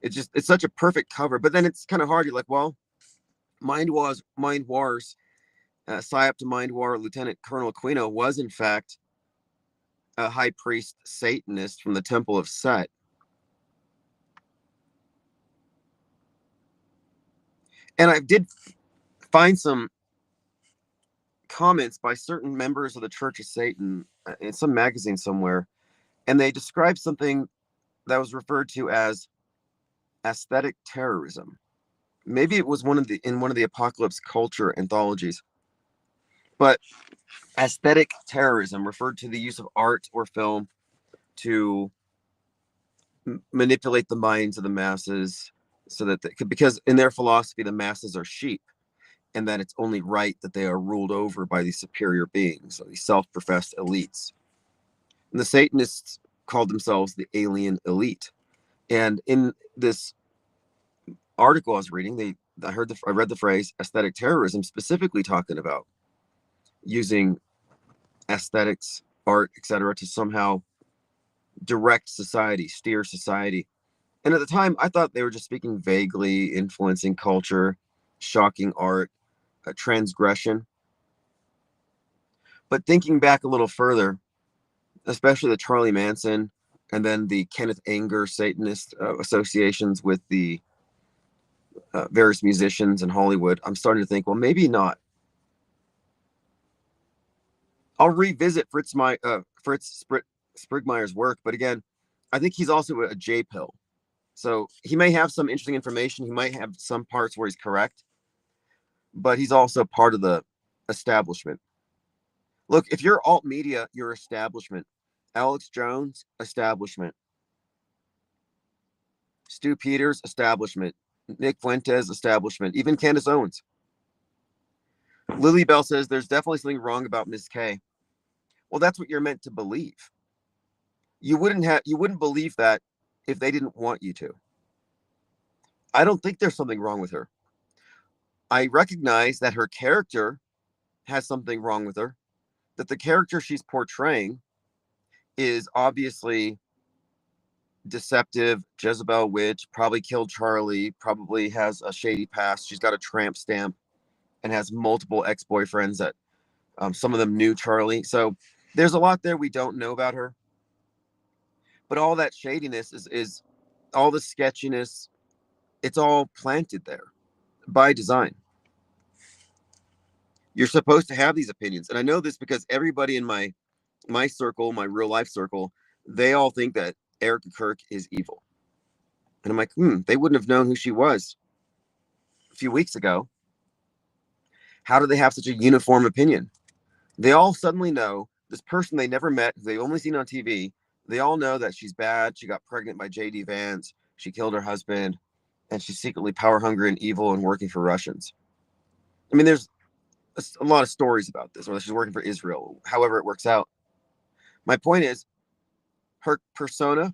It's such a perfect cover, but then it's kind of hard. You're like, well, Mind Wars, PSYOP to Mind War, Lieutenant Colonel Aquino was in fact a high priest Satanist from the Temple of Set. And I did find some comments by certain members of the Church of Satan in some magazine somewhere, and they described something that was referred to as aesthetic terrorism. Maybe it was one of the Apocalypse Culture anthologies, but aesthetic terrorism referred to the use of art or film to manipulate the minds of the masses, so that because in their philosophy the masses are sheep, and that it's only right that they are ruled over by these superior beings, so these self-professed elites. And the Satanists called themselves the alien elite. And in this article I was reading, I read the phrase aesthetic terrorism, specifically talking about using aesthetics, art, etc., to somehow direct society, steer society. And at the time, I thought they were just speaking vaguely, influencing culture, shocking art, transgression. But thinking back a little further, especially the Charlie Manson and then the Kenneth Anger Satanist associations with the various musicians in Hollywood, I'm starting to think, well, maybe not. I'll revisit Fritz Sprigmeyer's work, but again, I think he's also a J pill. So he may have some interesting information. He might have some parts where he's correct, but he's also part of the establishment. Look, if you're alt media, you're establishment. Alex Jones, establishment. Stu Peters, establishment. Nick Fuentes, establishment. Even Candace Owens. Lily Bell says there's definitely something wrong about Miss K. Well, that's what you're meant to believe. You wouldn't believe that if they didn't want you to. I don't think there's something wrong with her. I recognize that her character has something wrong with her, that the character she's portraying is obviously deceptive, Jezebel witch, probably killed Charlie, probably has a shady past. She's got a tramp stamp and has multiple ex-boyfriends that some of them knew Charlie. So there's a lot there we don't know about her. But all that shadiness is all the sketchiness, it's all planted there by design. You're supposed to have these opinions. And I know this because everybody in my circle, my real life circle, they all think that Erica Kirk is evil. And I'm like, they wouldn't have known who she was a few weeks ago. How do they have such a uniform opinion? They all suddenly know this person they never met, who they've only seen on TV. They all know that she's bad. She got pregnant by J.D. Vance. She killed her husband. And she's secretly power hungry and evil and working for Russians. I mean, there's a lot of stories about this, or she's working for Israel, however it works out. My point is, her persona,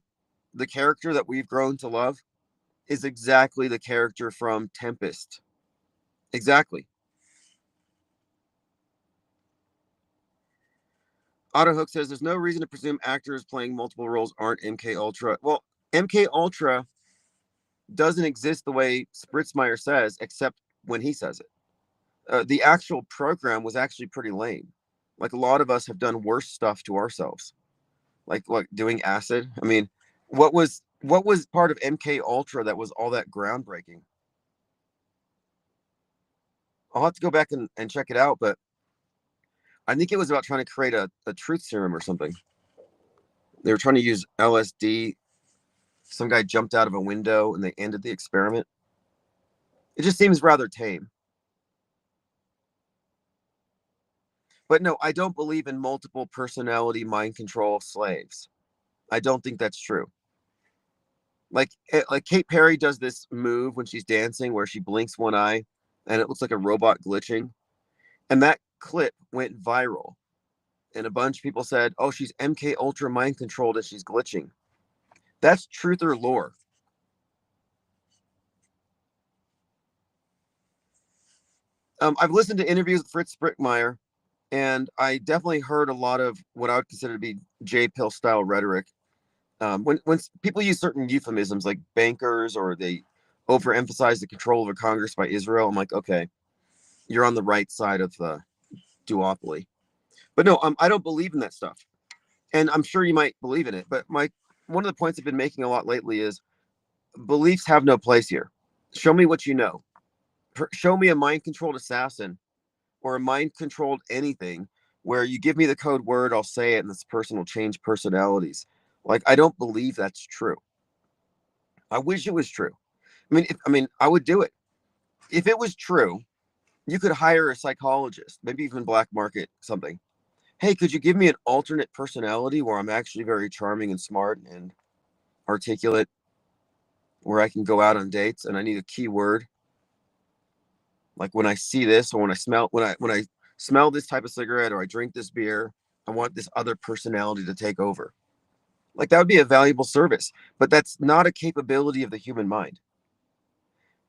the character that we've grown to love, is exactly the character from Tempest. Exactly. Autohook says there's no reason to presume actors playing multiple roles aren't MK Ultra. Well, MK Ultra doesn't exist the way Spritzmeyer says, except when he says it. The actual program was actually pretty lame. Like a lot of us have done worse stuff to ourselves, like doing acid. I mean, what was part of MK Ultra that was all that groundbreaking? I'll have to go back and check it out, but I think it was about trying to create a truth serum or something. They were trying to use LSD. Some guy jumped out of a window and they ended the experiment. It just seems rather tame. But no, I don't believe in multiple personality mind control slaves. I don't think that's true. Like Kate Perry does this move when she's dancing where she blinks one eye and it looks like a robot glitching. And that clip went viral. And a bunch of people said, oh, she's MK Ultra mind controlled and she's glitching. That's truth or lore. I've listened to interviews with Fritz Brickmeyer, and I definitely heard a lot of what I would consider to be J Pill style rhetoric. When people use certain euphemisms like bankers, or they overemphasize the control of a Congress by Israel, I'm like, okay, you're on the right side of the duopoly. But no, I don't believe in that stuff, and I'm sure you might believe in it. But one of the points I've been making a lot lately is beliefs have no place here. Show me what you know. Show me a mind controlled assassin or a mind controlled anything where you give me the code word, I'll say it, and this person will change personalities. Like, I don't believe that's true. I wish it was true. I would do it. If it was true, you could hire a psychologist, maybe even black market something. Hey, could you give me an alternate personality where I'm actually very charming and smart and articulate, where I can go out on dates and I need a keyword? Like when I see this, or when I smell this type of cigarette, or I drink this beer, I want this other personality to take over. Like, that would be a valuable service, but that's not a capability of the human mind.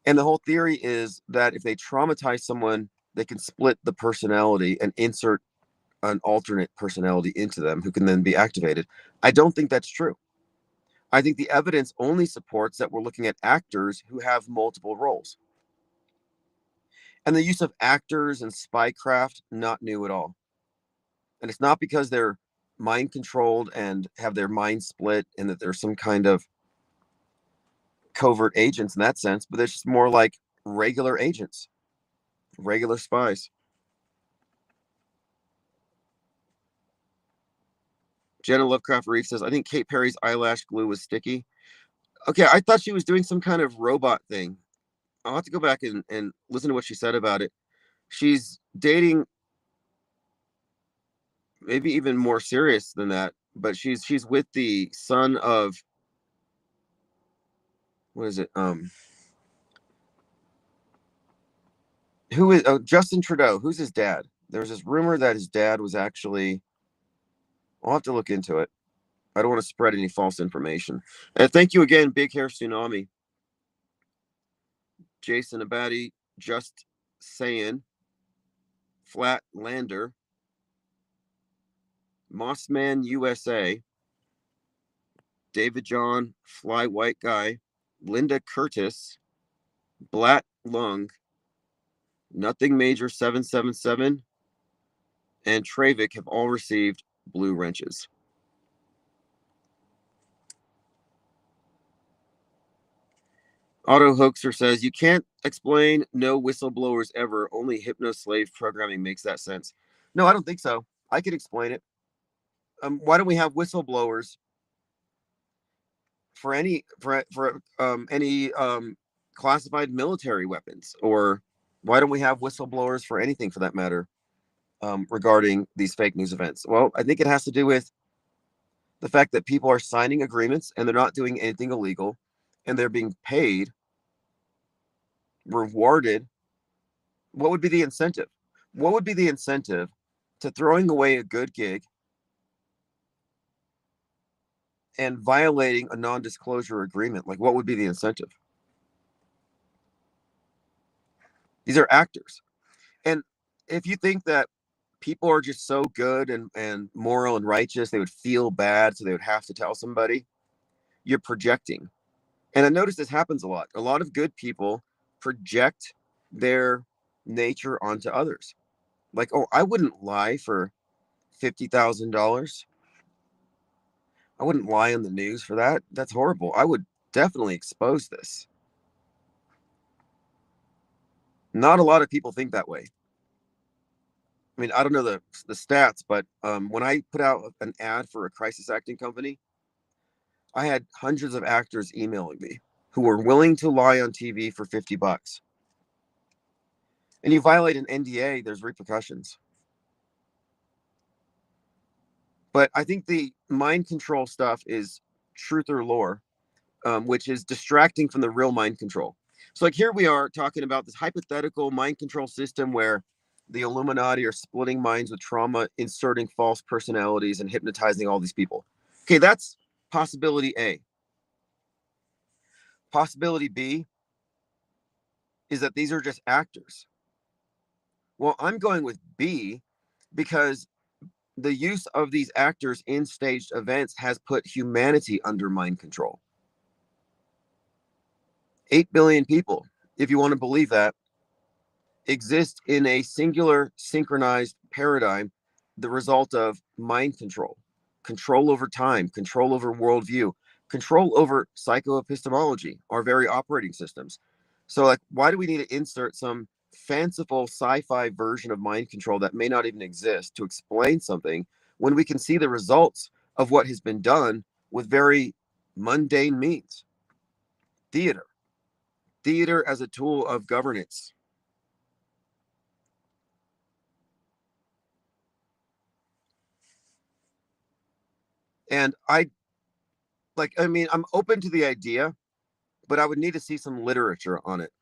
And the whole theory is that if they traumatize someone, they can split the personality and insert an alternate personality into them who can then be activated. I don't think that's true. I think the evidence only supports that we're looking at actors who have multiple roles. And the use of actors and spycraft, not new at all. And it's not because they're mind controlled and have their mind split and that there's some kind of covert agents in that sense, but it's just more like regular agents, regular spies. Jenna Lovecraft Reef says, I think Kate Perry's eyelash glue was sticky. Okay, I thought she was doing some kind of robot thing. I'll have to go back and listen to what she said about it. She's dating, maybe even more serious than that, but she's with the son of, what is it? Who is Justin Trudeau? Who's his dad? There's this rumor that his dad was actually. I'll have to look into it. I don't want to spread any false information. Thank you again, Big Hair Tsunami, Jason Abadi, Just Saying, Flat Lander, Mossman USA, David John, Fly White Guy, Linda Curtis, Blatt Lung, Nothing Major 777, and Travak have all received blue wrenches. Auto Hoaxer says, you can't explain no whistleblowers ever. Only hypno-slave programming makes that sense. No, I don't think so. I could explain it. Why don't we have whistleblowers for any classified military weapons? Or why don't we have whistleblowers for anything for that matter, regarding these fake news events? Well, I think it has to do with the fact that people are signing agreements and they're not doing anything illegal, and they're being paid, rewarded. What would be the incentive? What would be the incentive to throwing away a good gig and violating a non-disclosure agreement? Like, what would be the incentive? These are actors. And if you think that people are just so good and moral and righteous, they would feel bad, so they would have to tell somebody, you're projecting. And I notice this happens a lot. A lot of good people project their nature onto others. Like, oh, I wouldn't lie for $50,000. I wouldn't lie on the news for that. That's horrible. I would definitely expose this. Not a lot of people think that way. I mean, I don't know the stats, but when I put out an ad for a crisis acting company, I had hundreds of actors emailing me who were willing to lie on TV for $50. And you violate an NDA, there's repercussions. But I think the mind control stuff is truth or lore, which is distracting from the real mind control. So like here we are talking about this hypothetical mind control system where the Illuminati are splitting minds with trauma, inserting false personalities, and hypnotizing all these people. Okay, that's possibility A. Possibility B is that these are just actors. Well, I'm going with B because the use of these actors in staged events has put humanity under mind control. 8 billion people, if you want to believe that, exist in a singular synchronized paradigm, the result of mind control, control over time, control over worldview, control over psychoepistemology, our very operating systems. So, like, why do we need to insert some fanciful sci-fi version of mind control that may not even exist to explain something when we can see the results of what has been done with very mundane means? Theater. Theater as a tool of governance. And I'm open to the idea, but I would need to see some literature on it.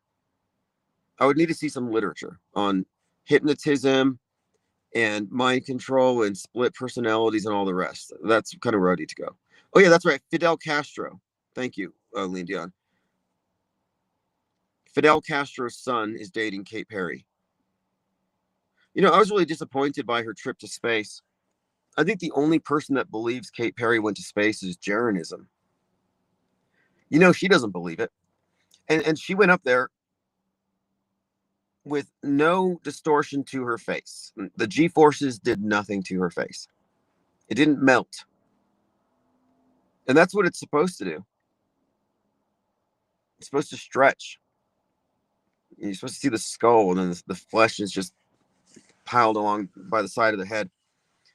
I would need to see some literature on hypnotism and mind control and split personalities and all the rest. That's kind of where I need to go. Oh yeah, that's right. Fidel Castro. Thank you, Lean Dion. Fidel Castro's son is dating Kate Perry. You know, I was really disappointed by her trip to space. I think the only person that believes Kate Perry went to space is Jeranism. You know, she doesn't believe it. And she went up there with no distortion to her face. The G forces did nothing to her face. It didn't melt. And that's what it's supposed to do. It's supposed to stretch. You're supposed to see the skull, and then the flesh is just piled along by the side of the head.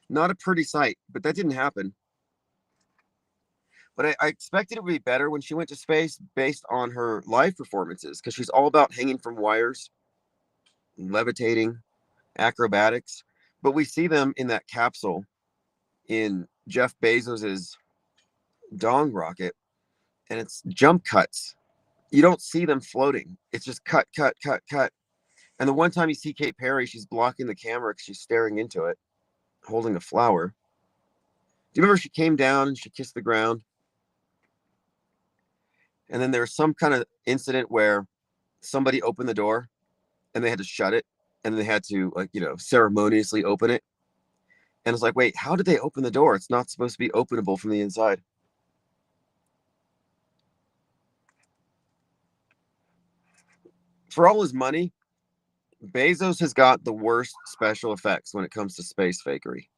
Not a pretty sight, but that didn't happen. But I expected it would be better when she went to space based on her live performances, because she's all about hanging from wires, levitating, acrobatics. But we see them in that capsule in Jeff Bezos's dong rocket, and it's jump cuts. You don't see them floating. It's just cut, cut, cut, cut. And the one time you see Kate Perry, she's blocking the camera because she's staring into it, holding a flower. Do you remember she came down and she kissed the ground? And then there was some kind of incident where somebody opened the door and they had to shut it, and they had to, like, ceremoniously open it. And it's like, wait, how did they open the door? It's not supposed to be openable from the inside. For all his money, Bezos has got the worst special effects when it comes to space fakery.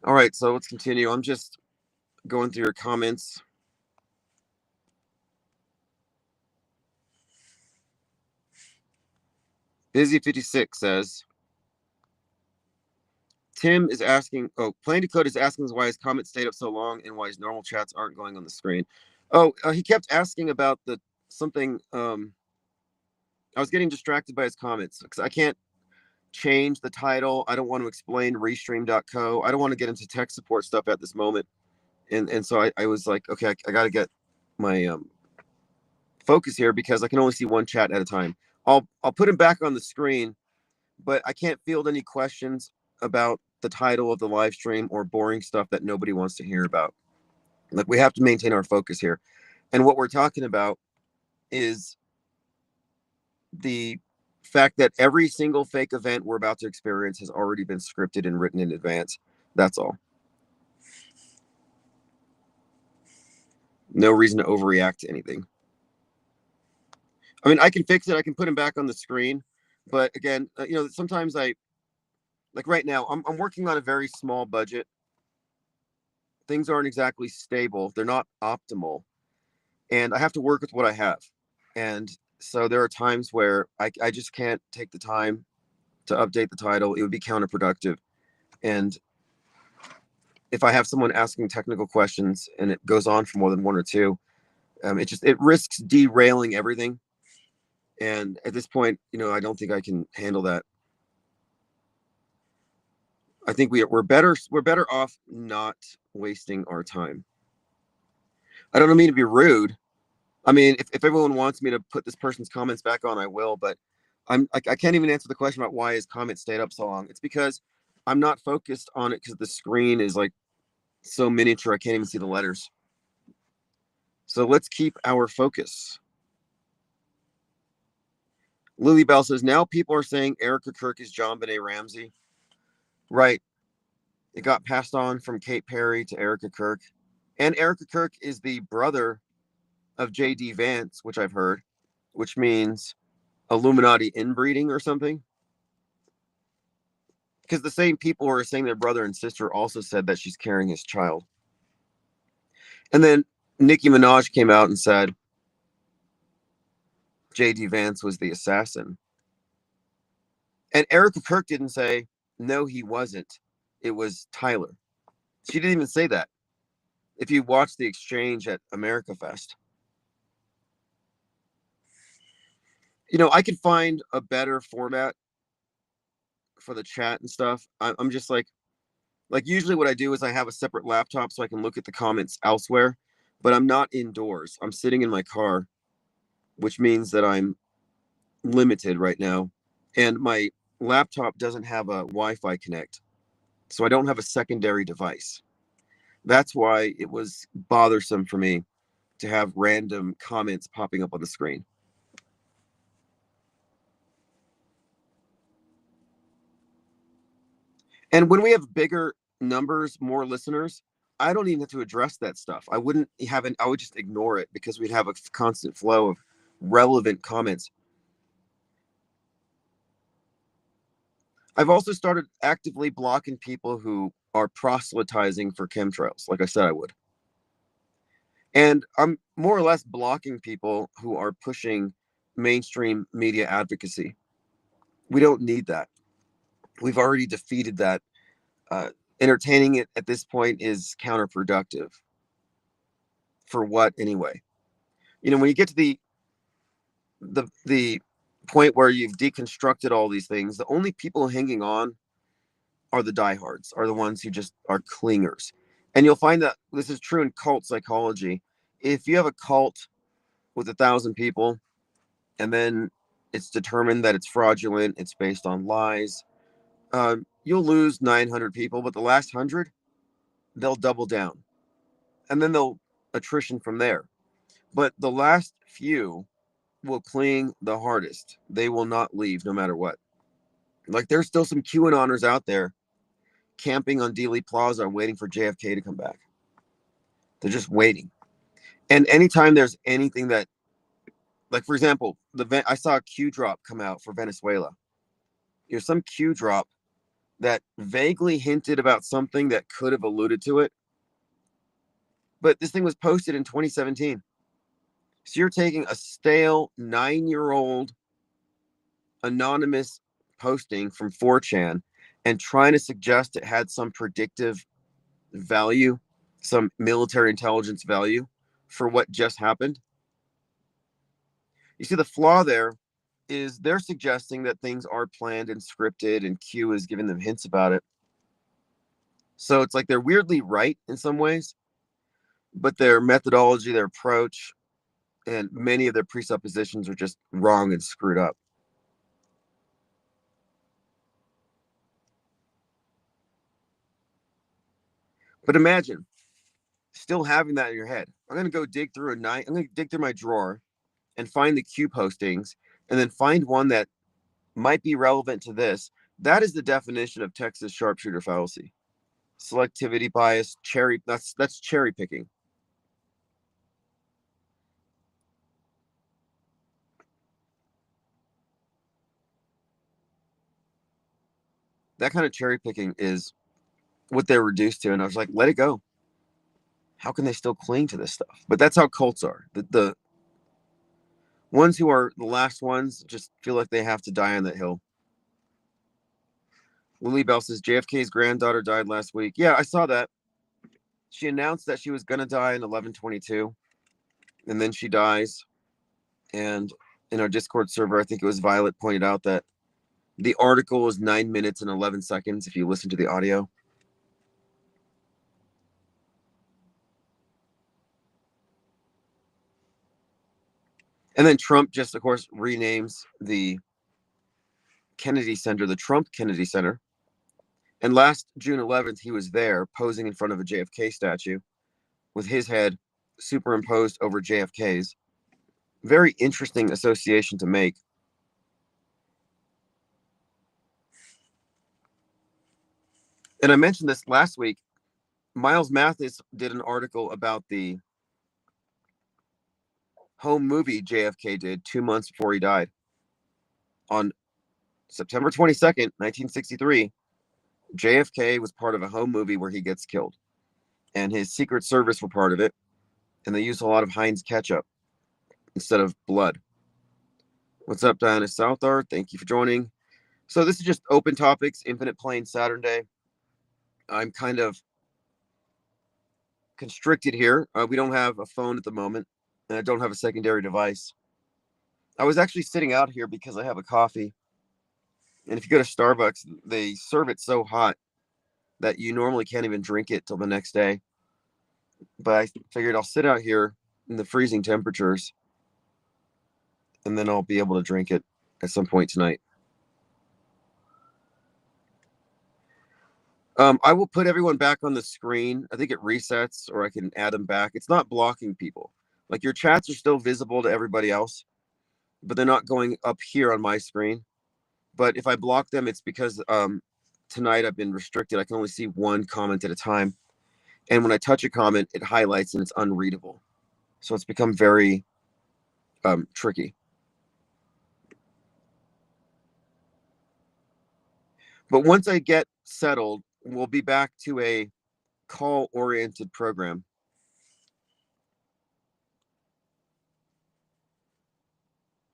All right, so let's continue. I'm just going through your comments. Busy56 says, Tim is asking, Plain Decode is asking why his comments stayed up so long and why his normal chats aren't going on the screen. He kept asking about something. I was getting distracted by his comments because I can't change the title. I don't want to explain restream.co. I don't want to get into tech support stuff at this moment. And so I was like, okay, I got to get my focus here because I can only see one chat at a time. I'll put him back on the screen, but I can't field any questions about the title of the live stream or boring stuff that nobody wants to hear about. Like, we have to maintain our focus here. And what we're talking about is the fact that every single fake event we're about to experience has already been scripted and written in advance. That's all. No reason to overreact to anything. I mean, I can fix it. I can put him back on the screen. But again, sometimes like right now, I'm working on a very small budget. Things aren't exactly stable. They're not optimal. And I have to work with what I have. And so there are times where I just can't take the time to update the title. It would be counterproductive. And if I have someone asking technical questions and it goes on for more than one or two, it risks derailing everything. And at this point, I don't think I can handle that. I think we're better off not wasting our time. I don't mean to be rude. I mean, if everyone wants me to put this person's comments back on, I will, but I can't even answer the question about why his comment stayed up so long. It's because I'm not focused on it because the screen is like so miniature I can't even see the letters. So let's keep our focus. Lily Bell says, now people are saying Erica Kirk is John Benet Ramsey. Right. It got passed on from Kate Perry to Erica Kirk. And Erica Kirk is the brother of J.D. Vance, which I've heard, which means Illuminati inbreeding or something. Because the same people who are saying their brother and sister also said that she's carrying his child. And then Nicki Minaj came out and said J.D. Vance was the assassin. And Erica Kirk didn't say, no, he wasn't. It was Tyler. She didn't even say that. If you watch the exchange at America Fest. You know, I could find a better format for the chat and stuff. I'm just like usually what I do is I have a separate laptop so I can look at the comments elsewhere, but I'm not indoors. I'm sitting in my car, which means that I'm limited right now. And my laptop doesn't have a Wi-Fi connect, so I don't have a secondary device. That's why it was bothersome for me to have random comments popping up on the screen. And when we have bigger numbers, more listeners, I don't even have to address that stuff. I would just ignore it because we'd have a constant flow of relevant comments. I've also started actively blocking people who are proselytizing for chemtrails, like I said I would. And I'm more or less blocking people who are pushing mainstream media advocacy. We don't need that. We've already defeated that. Entertaining it at this point is counterproductive. For what anyway? You know, when you get to the point where you've deconstructed all these things, the only people hanging on are the diehards, are the ones who just are clingers. And you'll find that this is true in cult psychology. If you have a cult with 1,000 people, and then it's determined that it's fraudulent, it's based on lies, you'll lose 900 people, but the last 100, they'll double down. And then they'll attrition from there. But the last few will cling the hardest. They will not leave no matter what. Like there's still some QAnoners out there camping on Dealey Plaza waiting for JFK to come back. They're just waiting. And anytime there's anything that, like for example, I saw a Q drop come out for Venezuela. There's some Q drop that vaguely hinted about something that could have alluded to it. But this thing was posted in 2017. So you're taking a stale 9-year-old anonymous posting from 4chan and trying to suggest it had some predictive value, some military intelligence value for what just happened. You see, the flaw there is they're suggesting that things are planned and scripted, and Q is giving them hints about it. So it's like they're weirdly right in some ways, but their methodology, their approach, and many of their presuppositions are just wrong and screwed up. But imagine still having that in your head. I'm going to go dig through I'm going to dig through my drawer and find the Q postings and then find one that might be relevant to this. That is the definition of Texas sharpshooter fallacy. Selectivity bias, that's cherry picking. That kind of cherry picking is what they're reduced to. And I was like, let it go. How can they still cling to this stuff? But that's how cults are. The ones who are the last ones just feel like they have to die on that hill. Lily Bell says JFK's granddaughter died last week. Yeah, I saw that. She announced that she was going to die in 11/22, and then she dies. And in our Discord server, I think it was Violet pointed out that The article is 9 minutes and 11 seconds if you listen to the audio. And then Trump just, of course, renames the Kennedy Center the Trump Kennedy Center. And last June 11th, he was there posing in front of a JFK statue with his head superimposed over JFK's. Very interesting association to make. And I mentioned this last week. Miles Mathis did an article about the home movie JFK did 2 months before he died. On September 22nd, 1963, JFK was part of a home movie where he gets killed. And his Secret Service were part of it. And they used a lot of Heinz ketchup instead of blood. What's up, Diana Southard? Thank you for joining. So this is just open topics, Infinite Plane Saturday. I'm kind of constricted here. We don't have a phone at the moment, and I don't have a secondary device. I was actually sitting out here because I have a coffee. And if you go to Starbucks, they serve it so hot that you normally can't even drink it till the next day. But I figured I'll sit out here in the freezing temperatures, and then I'll be able to drink it at some point tonight. I will put everyone back on the screen. I think it resets, or I can add them back. It's not blocking people. Like, your chats are still visible to everybody else, but they're not going up here on my screen. But if I block them, it's because tonight I've been restricted. I can only see one comment at a time. And when I touch a comment, it highlights and it's unreadable. So it's become very tricky. But once I get settled, we'll be back to a call-oriented program.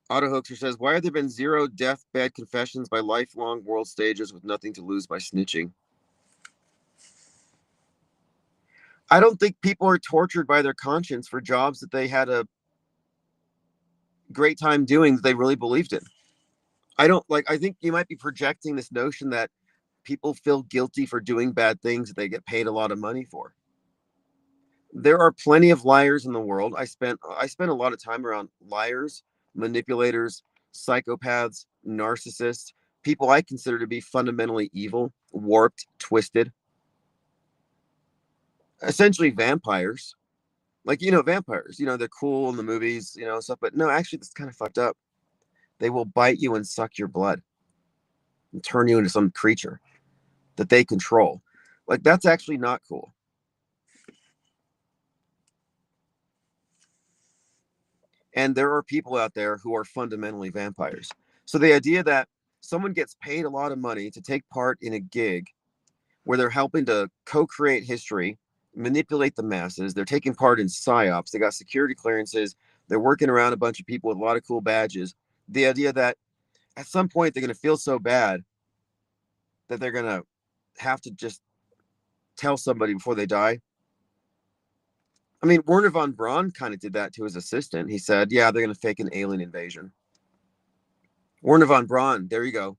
Otto Hoaxer says, why have there been 0 deathbed confessions by lifelong world stagers with nothing to lose by snitching? I don't think people are tortured by their conscience for jobs that they had a great time doing that they really believed in. I think you might be projecting this notion that people feel guilty for doing bad things that they get paid a lot of money for. There are plenty of liars in the world. I spent a lot of time around liars, manipulators, psychopaths, narcissists, people I consider to be fundamentally evil, warped, twisted. Essentially vampires. Like, vampires, they're cool in the movies, stuff, but no, actually that's kind of fucked up. They will bite you and suck your blood and turn you into some creature that they control. Like, that's actually not cool. And there are people out there who are fundamentally vampires. So the idea that someone gets paid a lot of money to take part in a gig where they're helping to co-create history, manipulate the masses, they're taking part in psyops, they got security clearances, they're working around a bunch of people with a lot of cool badges. The idea that at some point they're going to feel so bad that they're going to have to just tell somebody before they die. I mean, Werner von Braun kind of did that to his assistant. He said, yeah, they're going to fake an alien invasion. Werner von Braun, there you go.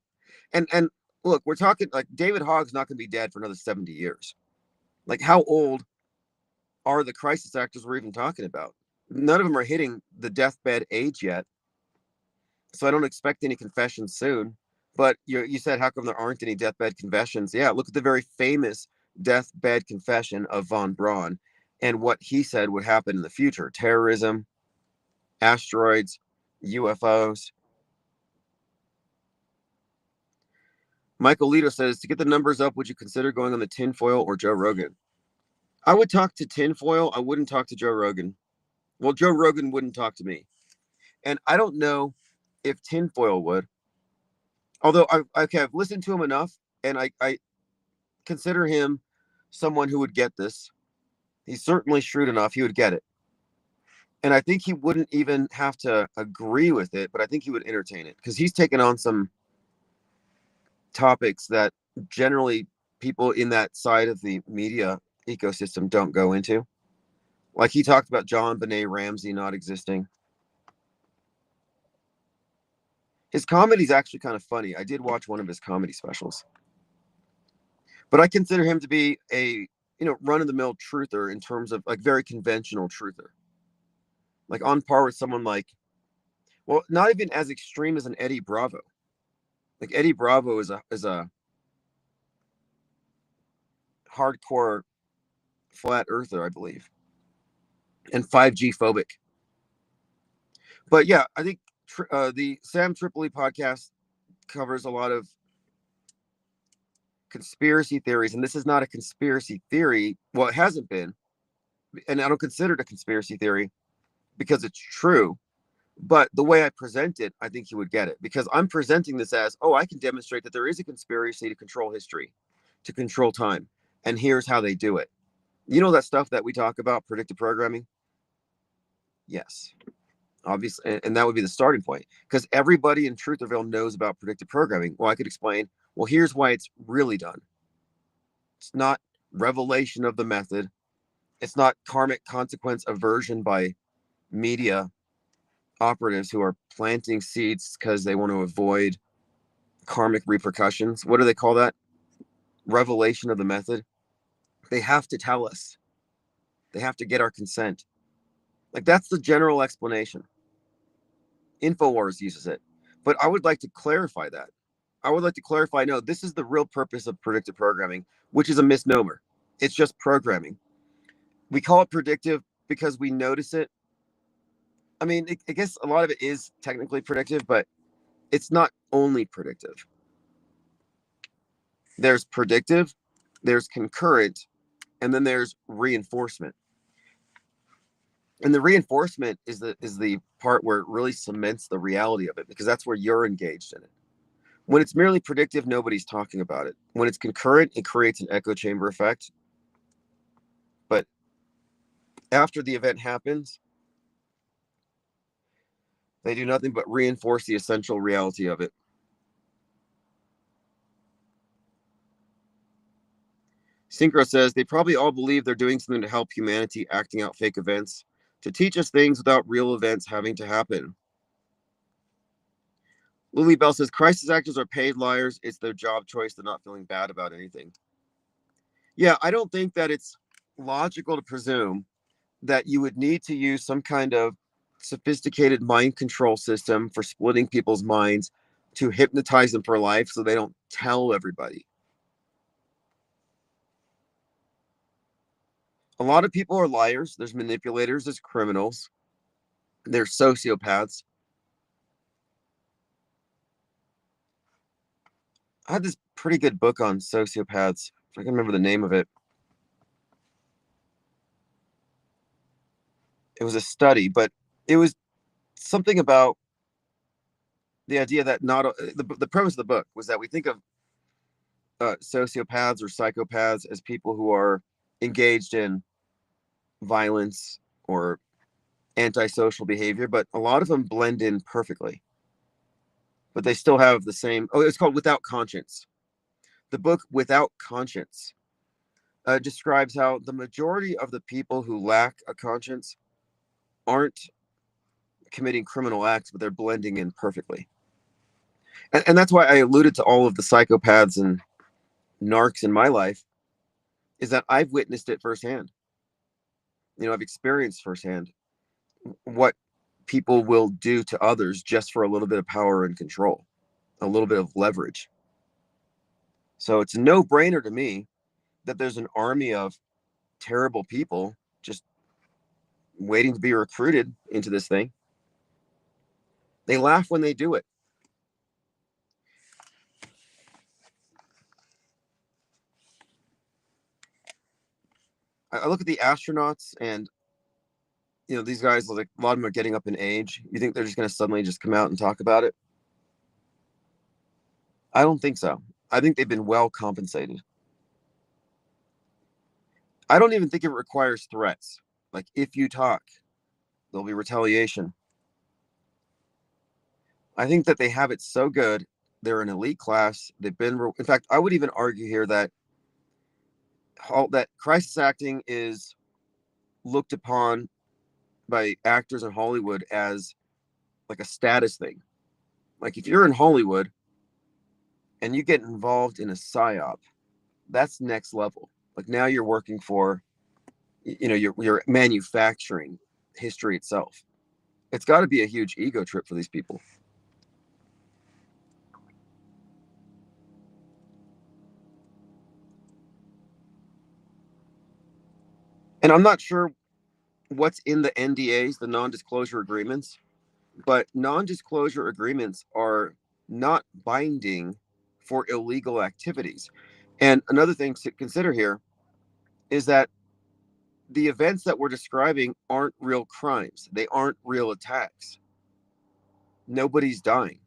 And look, we're talking like David Hogg's not going to be dead for another 70 years. Like, how old are the crisis actors we're even talking about? None of them are hitting the deathbed age yet. So I don't expect any confessions soon. But you said, how come there aren't any deathbed confessions? Yeah, look at the very famous deathbed confession of von Braun and what he said would happen in the future. Terrorism, asteroids, UFOs. Michael Lito says, to get the numbers up, would you consider going on the tinfoil or Joe Rogan? I would talk to tinfoil. I wouldn't talk to Joe Rogan. Well, Joe Rogan wouldn't talk to me. And I don't know if tinfoil would. Although I've listened to him enough, and I consider him someone who would get this. He's certainly shrewd enough. He would get it. And I think he wouldn't even have to agree with it, but I think he would entertain it because he's taken on some topics that generally people in that side of the media ecosystem don't go into. Like, he talked about John Benet Ramsey not existing. His comedy is actually kind of funny. I did watch one of his comedy specials, but I consider him to be a run of the mill truther in terms of like very conventional truther, like on par with someone like, well, not even as extreme as an Eddie Bravo. Like Eddie Bravo is a hardcore flat earther, I believe, and 5G phobic. But yeah, I think the Sam Tripoli podcast covers a lot of conspiracy theories, and this is not a conspiracy theory. Well, it hasn't been, and I don't consider it a conspiracy theory because it's true. But the way I present it, I think you would get it, because I'm presenting this as, oh, I can demonstrate that there is a conspiracy to control history, to control time, and here's how they do it. You know that stuff that we talk about, predictive programming? Yes, obviously, and that would be the starting point, because everybody in Trutherville knows about predictive programming. Well, I could explain, well, here's why it's really done. It's not revelation of the method. It's not karmic consequence aversion by media operatives who are planting seeds because they want to avoid karmic repercussions. What do they call that? Revelation of the method. They have to tell us. They have to get our consent. Like, that's the general explanation. InfoWars uses it. But I would like to clarify that. I would like to clarify, no, this is the real purpose of predictive programming, which is a misnomer. It's just programming. We call it predictive because we notice it. I mean, I guess a lot of it is technically predictive, but it's not only predictive. There's predictive, there's concurrent, and then there's reinforcement. And the reinforcement is the part where it really cements the reality of it, because that's where you're engaged in it. When it's merely predictive, nobody's talking about it. When it's concurrent, it creates an echo chamber effect. But after the event happens, they do nothing but reinforce the essential reality of it. Synchro says they probably all believe they're doing something to help humanity, acting out fake events to teach us things without real events having to happen. Lily Bell says crisis actors are paid liars. It's their job choice. They're not feeling bad about anything. Yeah, I don't think that it's logical to presume that you would need to use some kind of sophisticated mind control system for splitting people's minds to hypnotize them for life so they don't tell everybody. A lot of people are liars. There's manipulators, there's criminals, there's sociopaths. I had this pretty good book on sociopaths. I can remember the name of it. It was a study, but it was something about the idea that not the premise of the book was that we think of sociopaths or psychopaths as people who are engaged in violence or antisocial behavior, but a lot of them blend in perfectly. But they still have the same. Oh, it's called Without Conscience. The book Without Conscience describes how the majority of the people who lack a conscience aren't committing criminal acts, but they're blending in perfectly. And that's why I alluded to all of the psychopaths and narcs in my life, is that I've witnessed it firsthand. I've experienced firsthand what people will do to others just for a little bit of power and control, a little bit of leverage. So it's a no-brainer to me that there's an army of terrible people just waiting to be recruited into this thing. They laugh when they do it. I look at the astronauts, and these guys, like a lot of them are getting up in age. You think they're just going to suddenly just come out and talk about it? I don't think so. I think they've been well compensated. I don't even think it requires threats. Like, if you talk, there'll be retaliation. I think that they have it so good. They're an elite class. They've been, in fact, I would even argue here that crisis acting is looked upon by actors in Hollywood as like a status thing. Like if you're in Hollywood and you get involved in a psyop, that's next level. Like now you're working for, you're manufacturing history itself. It's got to be a huge ego trip for these people. And I'm not sure what's in the NDAs, the non-disclosure agreements, but non-disclosure agreements are not binding for illegal activities. And another thing to consider here is that the events that we're describing aren't real crimes. They aren't real attacks. Nobody's dying.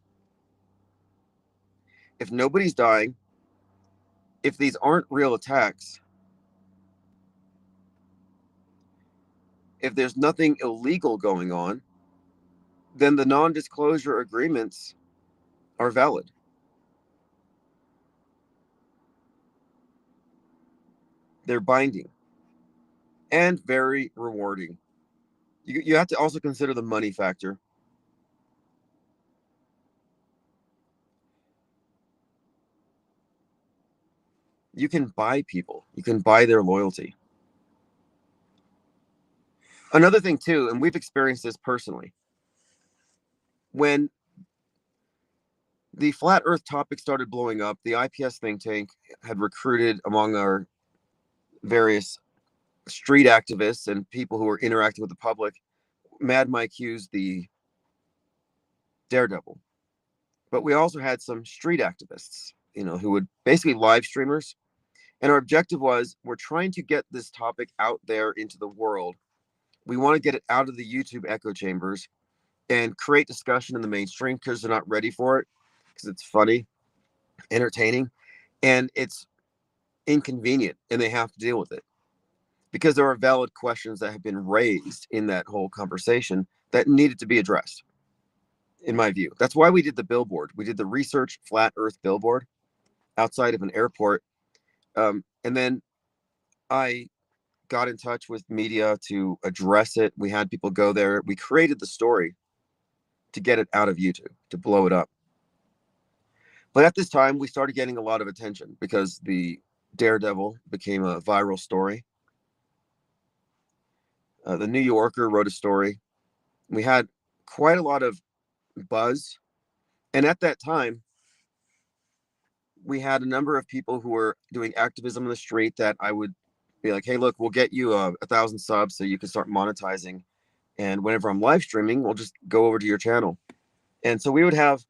If nobody's dying, if these aren't real attacks, if there's nothing illegal going on, then the non-disclosure agreements are valid they're binding and very rewarding. You have to also consider the money factor. You can buy people, you can buy their loyalty. Another thing too, and we've experienced this personally, when the flat earth topic started blowing up, the IPS think tank had recruited among our various street activists and people who were interacting with the public, Mad Mike Hughes, the daredevil. But we also had some street activists, who would basically live streamers. And our objective was we're trying to get this topic out there into the world. We want to get it out of the YouTube echo chambers and create discussion in the mainstream because they're not ready for it, because it's funny, entertaining, and it's inconvenient, and they have to deal with it because there are valid questions that have been raised in that whole conversation that needed to be addressed, in my view. That's why we did the billboard. We did the research flat earth billboard outside of an airport. And then I got in touch with media to address it. We had people go there. We created the story to get it out of YouTube, to blow it up. But at this time, we started getting a lot of attention because the Daredevil became a viral story. The New Yorker wrote a story. We had quite a lot of buzz. And at that time, we had a number of people who were doing activism in the street that I would be like, hey, look, we'll get you 1,000 subs so you can start monetizing. And whenever I'm live streaming, we'll just go over to your channel. And so we would have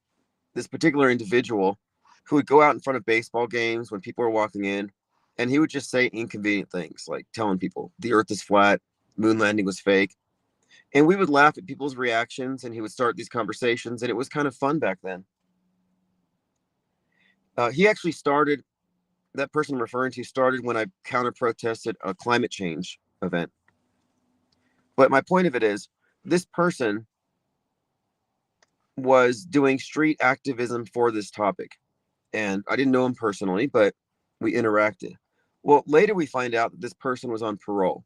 this particular individual who would go out in front of baseball games when people were walking in, and he would just say inconvenient things like telling people the earth is flat, moon landing was fake. And we would laugh at people's reactions, and he would start these conversations, and it was kind of fun back then. He actually started, that person I'm referring to started when I counter protested a climate change event. But my point of it is, this person was doing street activism for this topic. And I didn't know him personally, but we interacted. Well, later we find out that this person was on parole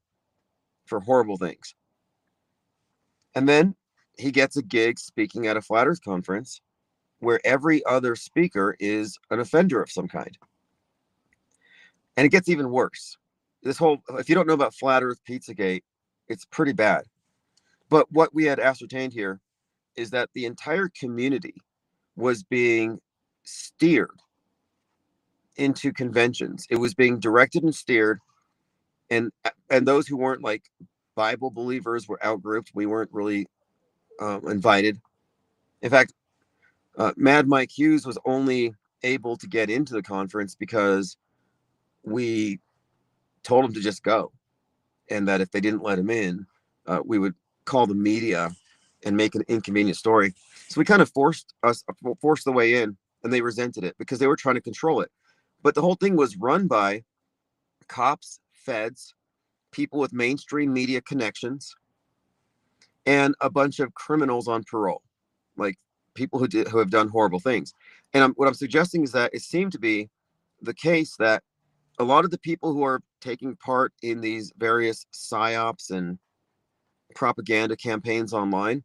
for horrible things. And then he gets a gig speaking at a flat earth conference where every other speaker is an offender of some kind. And it gets even worse. If you don't know about Flat Earth Pizzagate, it's pretty bad. But what we had ascertained here is that the entire community was being steered into conventions. It was being directed and steered, and those who weren't like Bible believers were outgrouped. We weren't really invited. In fact, Mad Mike Hughes was only able to get into the conference because we told him to just go, and that if they didn't let him in, we would call the media and make an inconvenient story. So we kind of forced the way in, and they resented it because they were trying to control it. But the whole thing was run by cops, feds, people with mainstream media connections, and a bunch of criminals on parole, like people who have done horrible things. And what I'm suggesting is that it seemed to be the case that a lot of the people who are taking part in these various psyops and propaganda campaigns online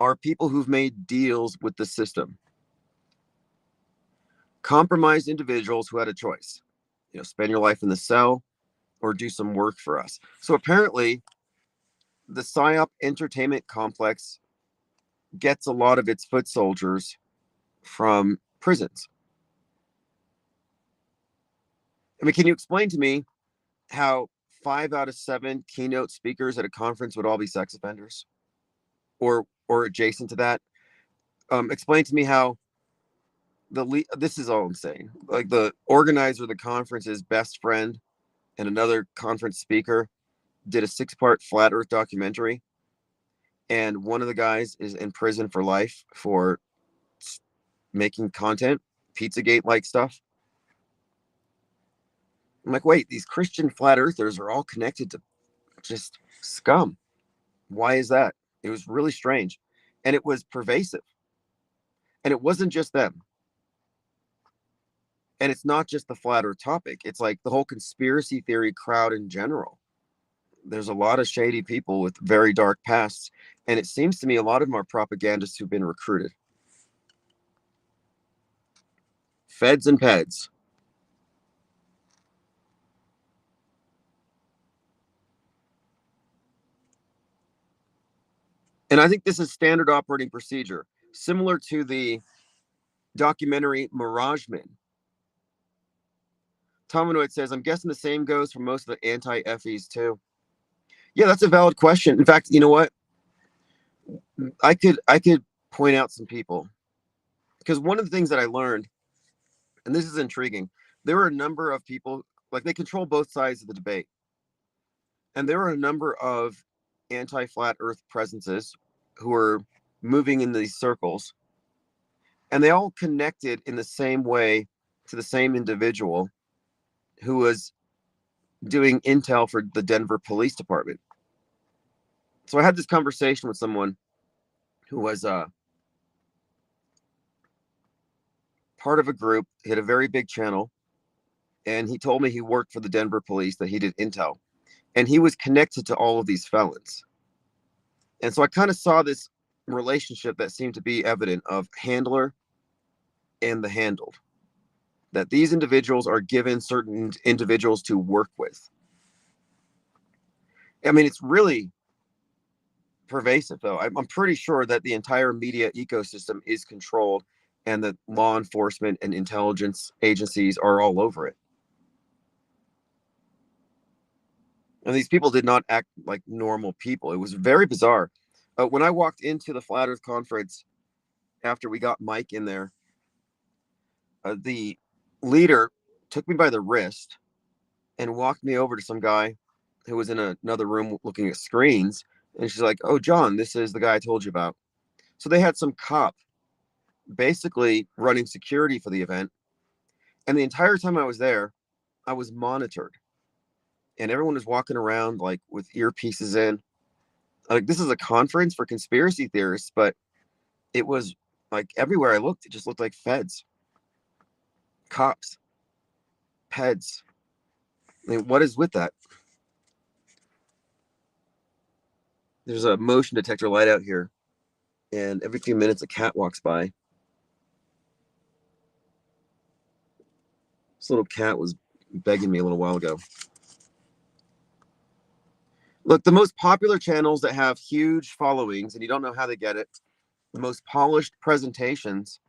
are people who've made deals with the system, compromised individuals who had a choice, spend your life in the cell or do some work for us. So apparently, the PSYOP entertainment complex gets a lot of its foot soldiers from prisons. I mean, can you explain to me how 5 out of 7 keynote speakers at a conference would all be sex offenders or adjacent to that? Explain to me how this is all insane. Like the organizer of the conference's best friend and another conference speaker did a 6-part flat Earth documentary, and one of the guys is in prison for life for making content, Pizzagate like stuff. I'm like, wait, these Christian flat earthers are all connected to just scum. Why is that? It was really strange. And it was pervasive. And it wasn't just them. And it's not just the flat earth topic. It's like the whole conspiracy theory crowd in general. There's a lot of shady people with very dark pasts. And it seems to me a lot of them are propagandists who've been recruited. Feds and peds. And I think this is standard operating procedure, similar to the documentary Mirage Men. Tominoid says, I'm guessing the same goes for most of the anti-FEs too. Yeah, that's a valid question. In fact, you know what? I could point out some people, because one of the things that I learned, and this is intriguing, there were a number of people, like they control both sides of the debate. And there were a number of anti-flat earth presences who were moving in these circles, and they all connected in the same way to the same individual who was doing intel for the Denver Police Department. So I had this conversation with someone who was part of a group. He had a very big channel, and he told me he worked for the Denver police, that he did intel, and he was connected to all of these felons. And so I kind of saw this relationship that seemed to be evident of handler and the handled, that these individuals are given certain individuals to work with. I mean, it's really pervasive, though. I'm pretty sure that the entire media ecosystem is controlled and that law enforcement and intelligence agencies are all over it. And these people did not act like normal people. It was very bizarre. When I walked into the Flat Earth conference after we got Mike in there, the leader took me by the wrist and walked me over to some guy who was in another room looking at screens. And she's like, "Oh, John, this is the guy I told you about." So they had some cop basically running security for the event. And the entire time I was there, I was monitored. And everyone was walking around like with earpieces in. Like, this is a conference for conspiracy theorists, but it was like everywhere I looked, it just looked like feds, cops, peds. I mean, what is with that? There's a motion detector light out here, and every few minutes a cat walks by. This little cat was begging me a little while ago. Look, the most popular channels that have huge followings, and you don't know how they get it, the most polished presentations,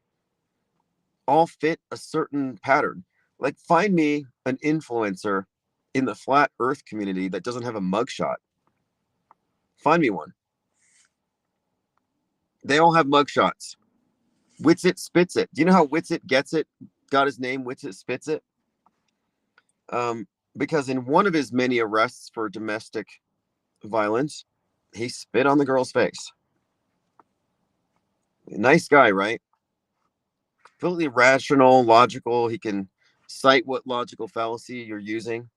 all fit a certain pattern. Like, find me an influencer in the flat earth community that doesn't have a mugshot. Find me one. They all have mugshots. Witsit spits it. Do you know how Witsit gets it? Got his name, Witsit spits it? Because in one of his many arrests for domestic violence, he spit on the girl's face. Nice guy, right? Completely rational, logical. He can cite what logical fallacy you're using.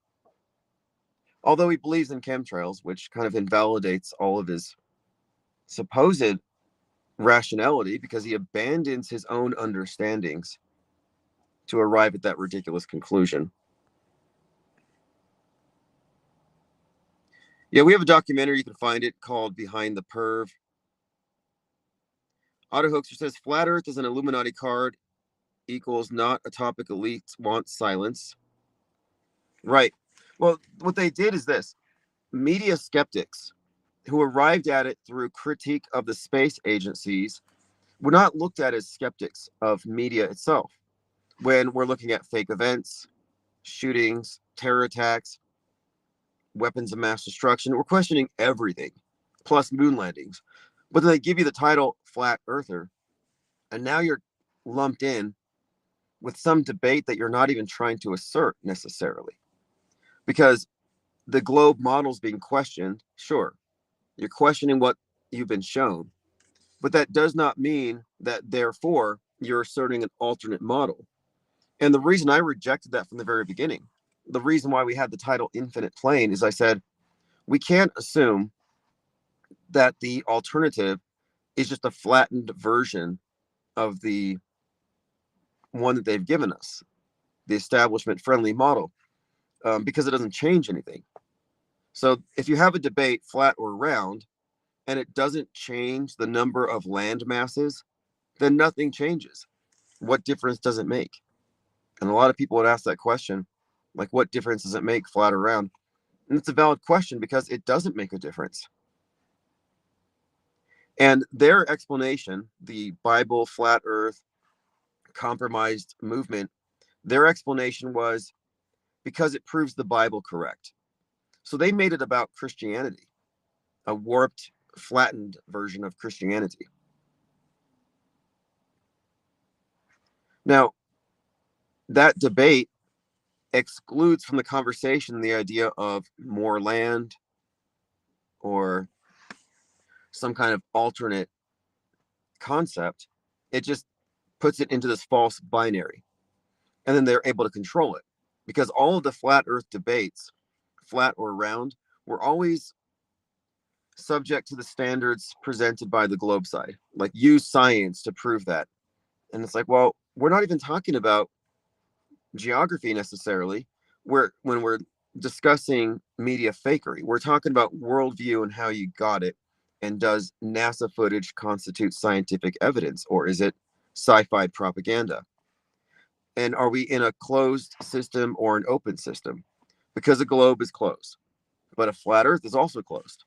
Although he believes in chemtrails, which kind of invalidates all of his supposed rationality, because he abandons his own understandings to arrive at that ridiculous conclusion. Yeah, we have a documentary, you can find it, called Behind the Perv. Otto Hoaxer says flat Earth is an Illuminati card equals not a topic elites want silence. Right. Well, what they did is this: media skeptics who arrived at it through critique of the space agencies were not looked at as skeptics of media itself. When we're looking at fake events, shootings, terror attacks, weapons of mass destruction, we're questioning everything, plus moon landings. But then they give you the title Flat Earther, and now you're lumped in with some debate that you're not even trying to assert necessarily. Because the globe model's being questioned, sure, you're questioning what you've been shown, but that does not mean that therefore you're asserting an alternate model. And the reason I rejected that from the very beginning, the reason why we had the title Infinite Plane is I said, we can't assume that the alternative is just a flattened version of the one that they've given us, the establishment friendly model, because it doesn't change anything. So if you have a debate, flat or round, and it doesn't change the number of land masses, then nothing changes. What difference does it make? And a lot of people would ask that question, like, what difference does it make, flat or round? And it's a valid question because it doesn't make a difference. And their explanation, the Bible, flat earth, compromised movement, their explanation was because it proves the Bible correct. So they made it about Christianity, a warped, flattened version of Christianity. Now, that debate excludes from the conversation the idea of more land or some kind of alternate concept. It just puts it into this false binary. And then they're able to control it because all of the flat earth debates, flat or round, were always subject to the standards presented by the globe side, like use science to prove that. And it's like, well, we're not even talking about geography necessarily. When we're discussing media fakery, we're talking about worldview and how you got it. And does NASA footage constitute scientific evidence, or is it sci-fi propaganda? And are we in a closed system or an open system? Because a globe is closed, but a flat earth is also closed.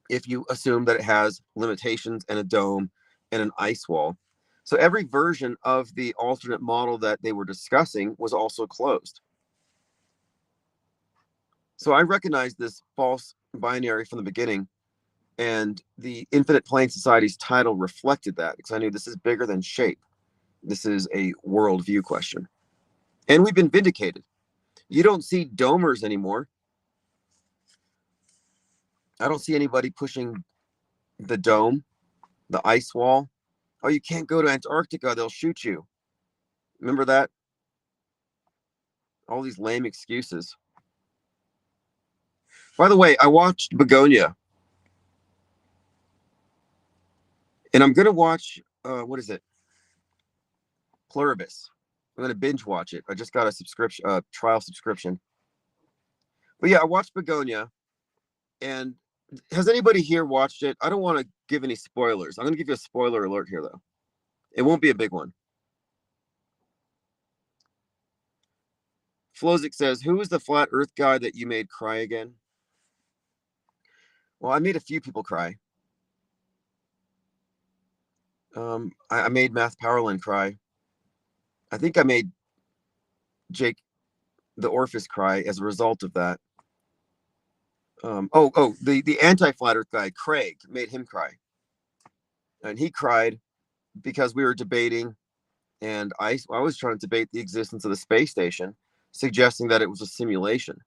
If you assume that it has limitations and a dome and an ice wall. So every version of the alternate model that they were discussing was also closed. So I recognized this false binary from the beginning, and the Infinite Plane Society's title reflected that because I knew this is bigger than shape. This is a worldview question. And we've been vindicated. You don't see domers anymore. I don't see anybody pushing the dome, the ice wall. Oh, you can't go to Antarctica, they'll shoot you. Remember that? All these lame excuses. By the way, I watched Begonia. And I'm going to watch, what is it? Pluribus. I'm going to binge watch it. I just got a subscription, trial subscription. But yeah, I watched Begonia. And has anybody here watched it? I don't want to give any spoilers. I'm going to give you a spoiler alert here, though. It won't be a big one. Flozik says, who is the flat earth guy that you made cry again? Well, I made a few people cry. I made Math Powerland cry. I think I made Jake the Orphis cry as a result of that. The anti-flat earth guy, Craig, made him cry. And he cried because we were debating, and I was trying to debate the existence of the space station, suggesting that it was a simulation.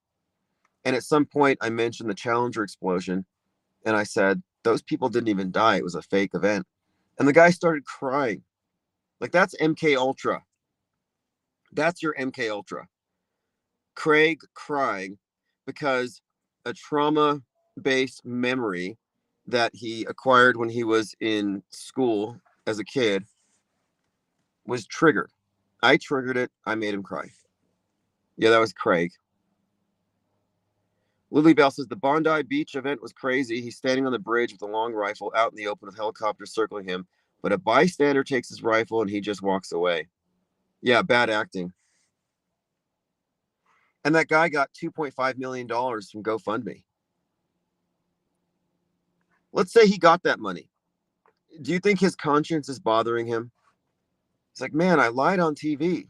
And at some point, I mentioned the Challenger explosion, and I said, those people didn't even die. It was a fake event. And the guy started crying. Like, that's MK Ultra. That's your MK Ultra. Craig crying because a trauma-based memory that he acquired when he was in school as a kid was triggered. I triggered it. I made him cry. Yeah, that was Craig. Lily Bell says the Bondi Beach event was crazy. He's standing on the bridge with a long rifle out in the open with helicopters circling him. But a bystander takes his rifle and he just walks away. Yeah, bad acting. And that guy got $2.5 million from GoFundMe. Let's say he got that money. Do you think his conscience is bothering him? It's like, man, I lied on TV.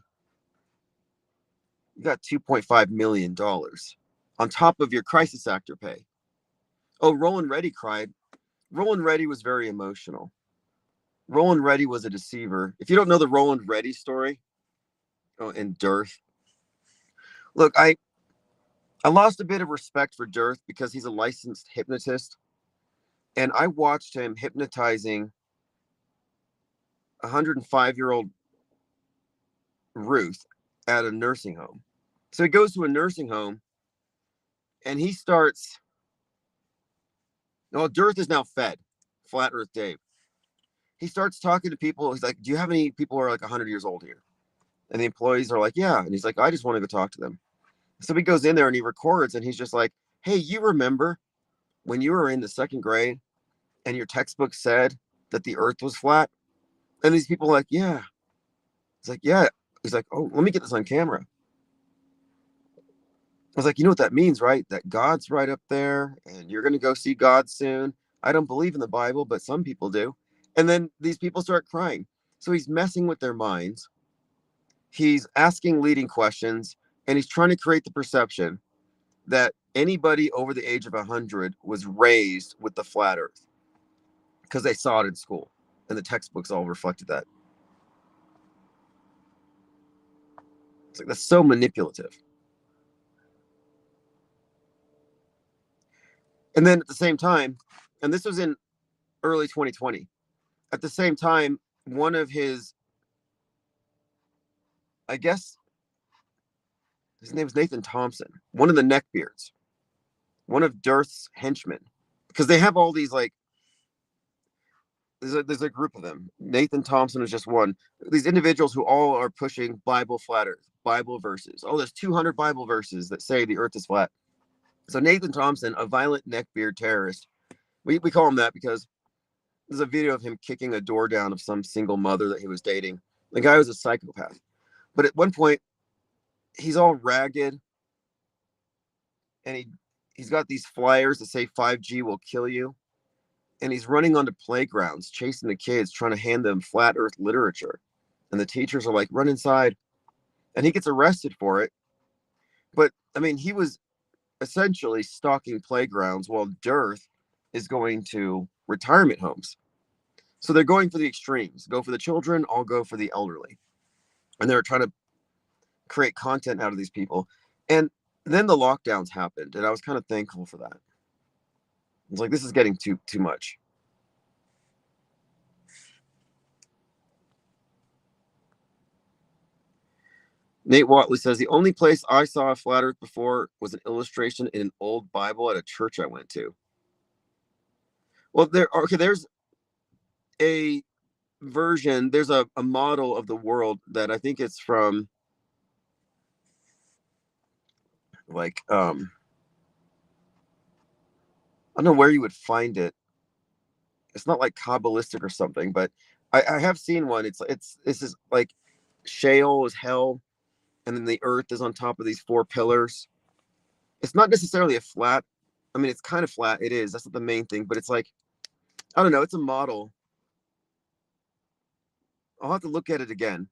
You got $2.5 million on top of your crisis actor pay. Oh, Roland Reddy cried. Roland Reddy was very emotional. Roland Reddy was a deceiver. If you don't know the Roland Reddy story, in Dearth, look, I lost a bit of respect for Dearth because he's a licensed hypnotist, and I watched him hypnotizing 105-year-old Ruth at a nursing home. So he goes to a nursing home, and he starts. No, Dearth is now fed. Flat Earth Dave. He starts talking to people. He's like, "Do you have any people who are like 100 years old here?" And the employees are like, "Yeah." And he's like, "I just want to go talk to them." So he goes in there and he records, and he's just like, "Hey, you remember when you were in the second grade and your textbook said that the earth was flat?" And these people are like, "Yeah." It's like, "Yeah." He's like, "Oh, let me get this on camera." I was like, "You know what that means, right? That God's right up there and you're going to go see God soon." I don't believe in the Bible, but some people do. And then these people start crying. So he's messing with their minds. He's asking leading questions, and he's trying to create the perception that anybody over the age of 100 was raised with the flat earth because they saw it in school and the textbooks all reflected that. It's like, that's so manipulative. And then at the same time, and this was in early 2020, at the same time, one of his, I guess his name was Nathan Thompson, one of the neckbeards, one of Dearth's henchmen, because they have all these like, there's a group of them. Nathan Thompson is just one. These individuals who all are pushing Bible flat earth, Bible verses. Oh, there's 200 Bible verses that say the earth is flat. So Nathan Thompson, a violent neckbeard terrorist, we call him that because there's a video of him kicking a door down of some single mother that he was dating. The guy was a psychopath. But at one point, he's all ragged and he's got these flyers that say 5G will kill you. And he's running onto playgrounds, chasing the kids, trying to hand them flat earth literature. And the teachers are like, run inside. And he gets arrested for it. But I mean, he was essentially stalking playgrounds while Dearth is going to retirement homes. So they're going for the extremes. Go for the children, I'll go for the elderly. And they're trying to create content out of these people. And then the lockdowns happened, and I was kind of thankful for that. It's like, this is getting too much. Nate Watley says, the only place I saw a flat earth before was an illustration in an old Bible at a church I went to. Well, there's a version, there's a model of the world that I think it's from like I don't know where you would find it. It's not like Kabbalistic or something, but I have seen one. It's this is like shale is hell, and then the earth is on top of these four pillars. It's not necessarily a flat. I mean, it's kind of flat. It is. That's not the main thing, but it's like, I don't know. It's a model. I'll have to look at it again.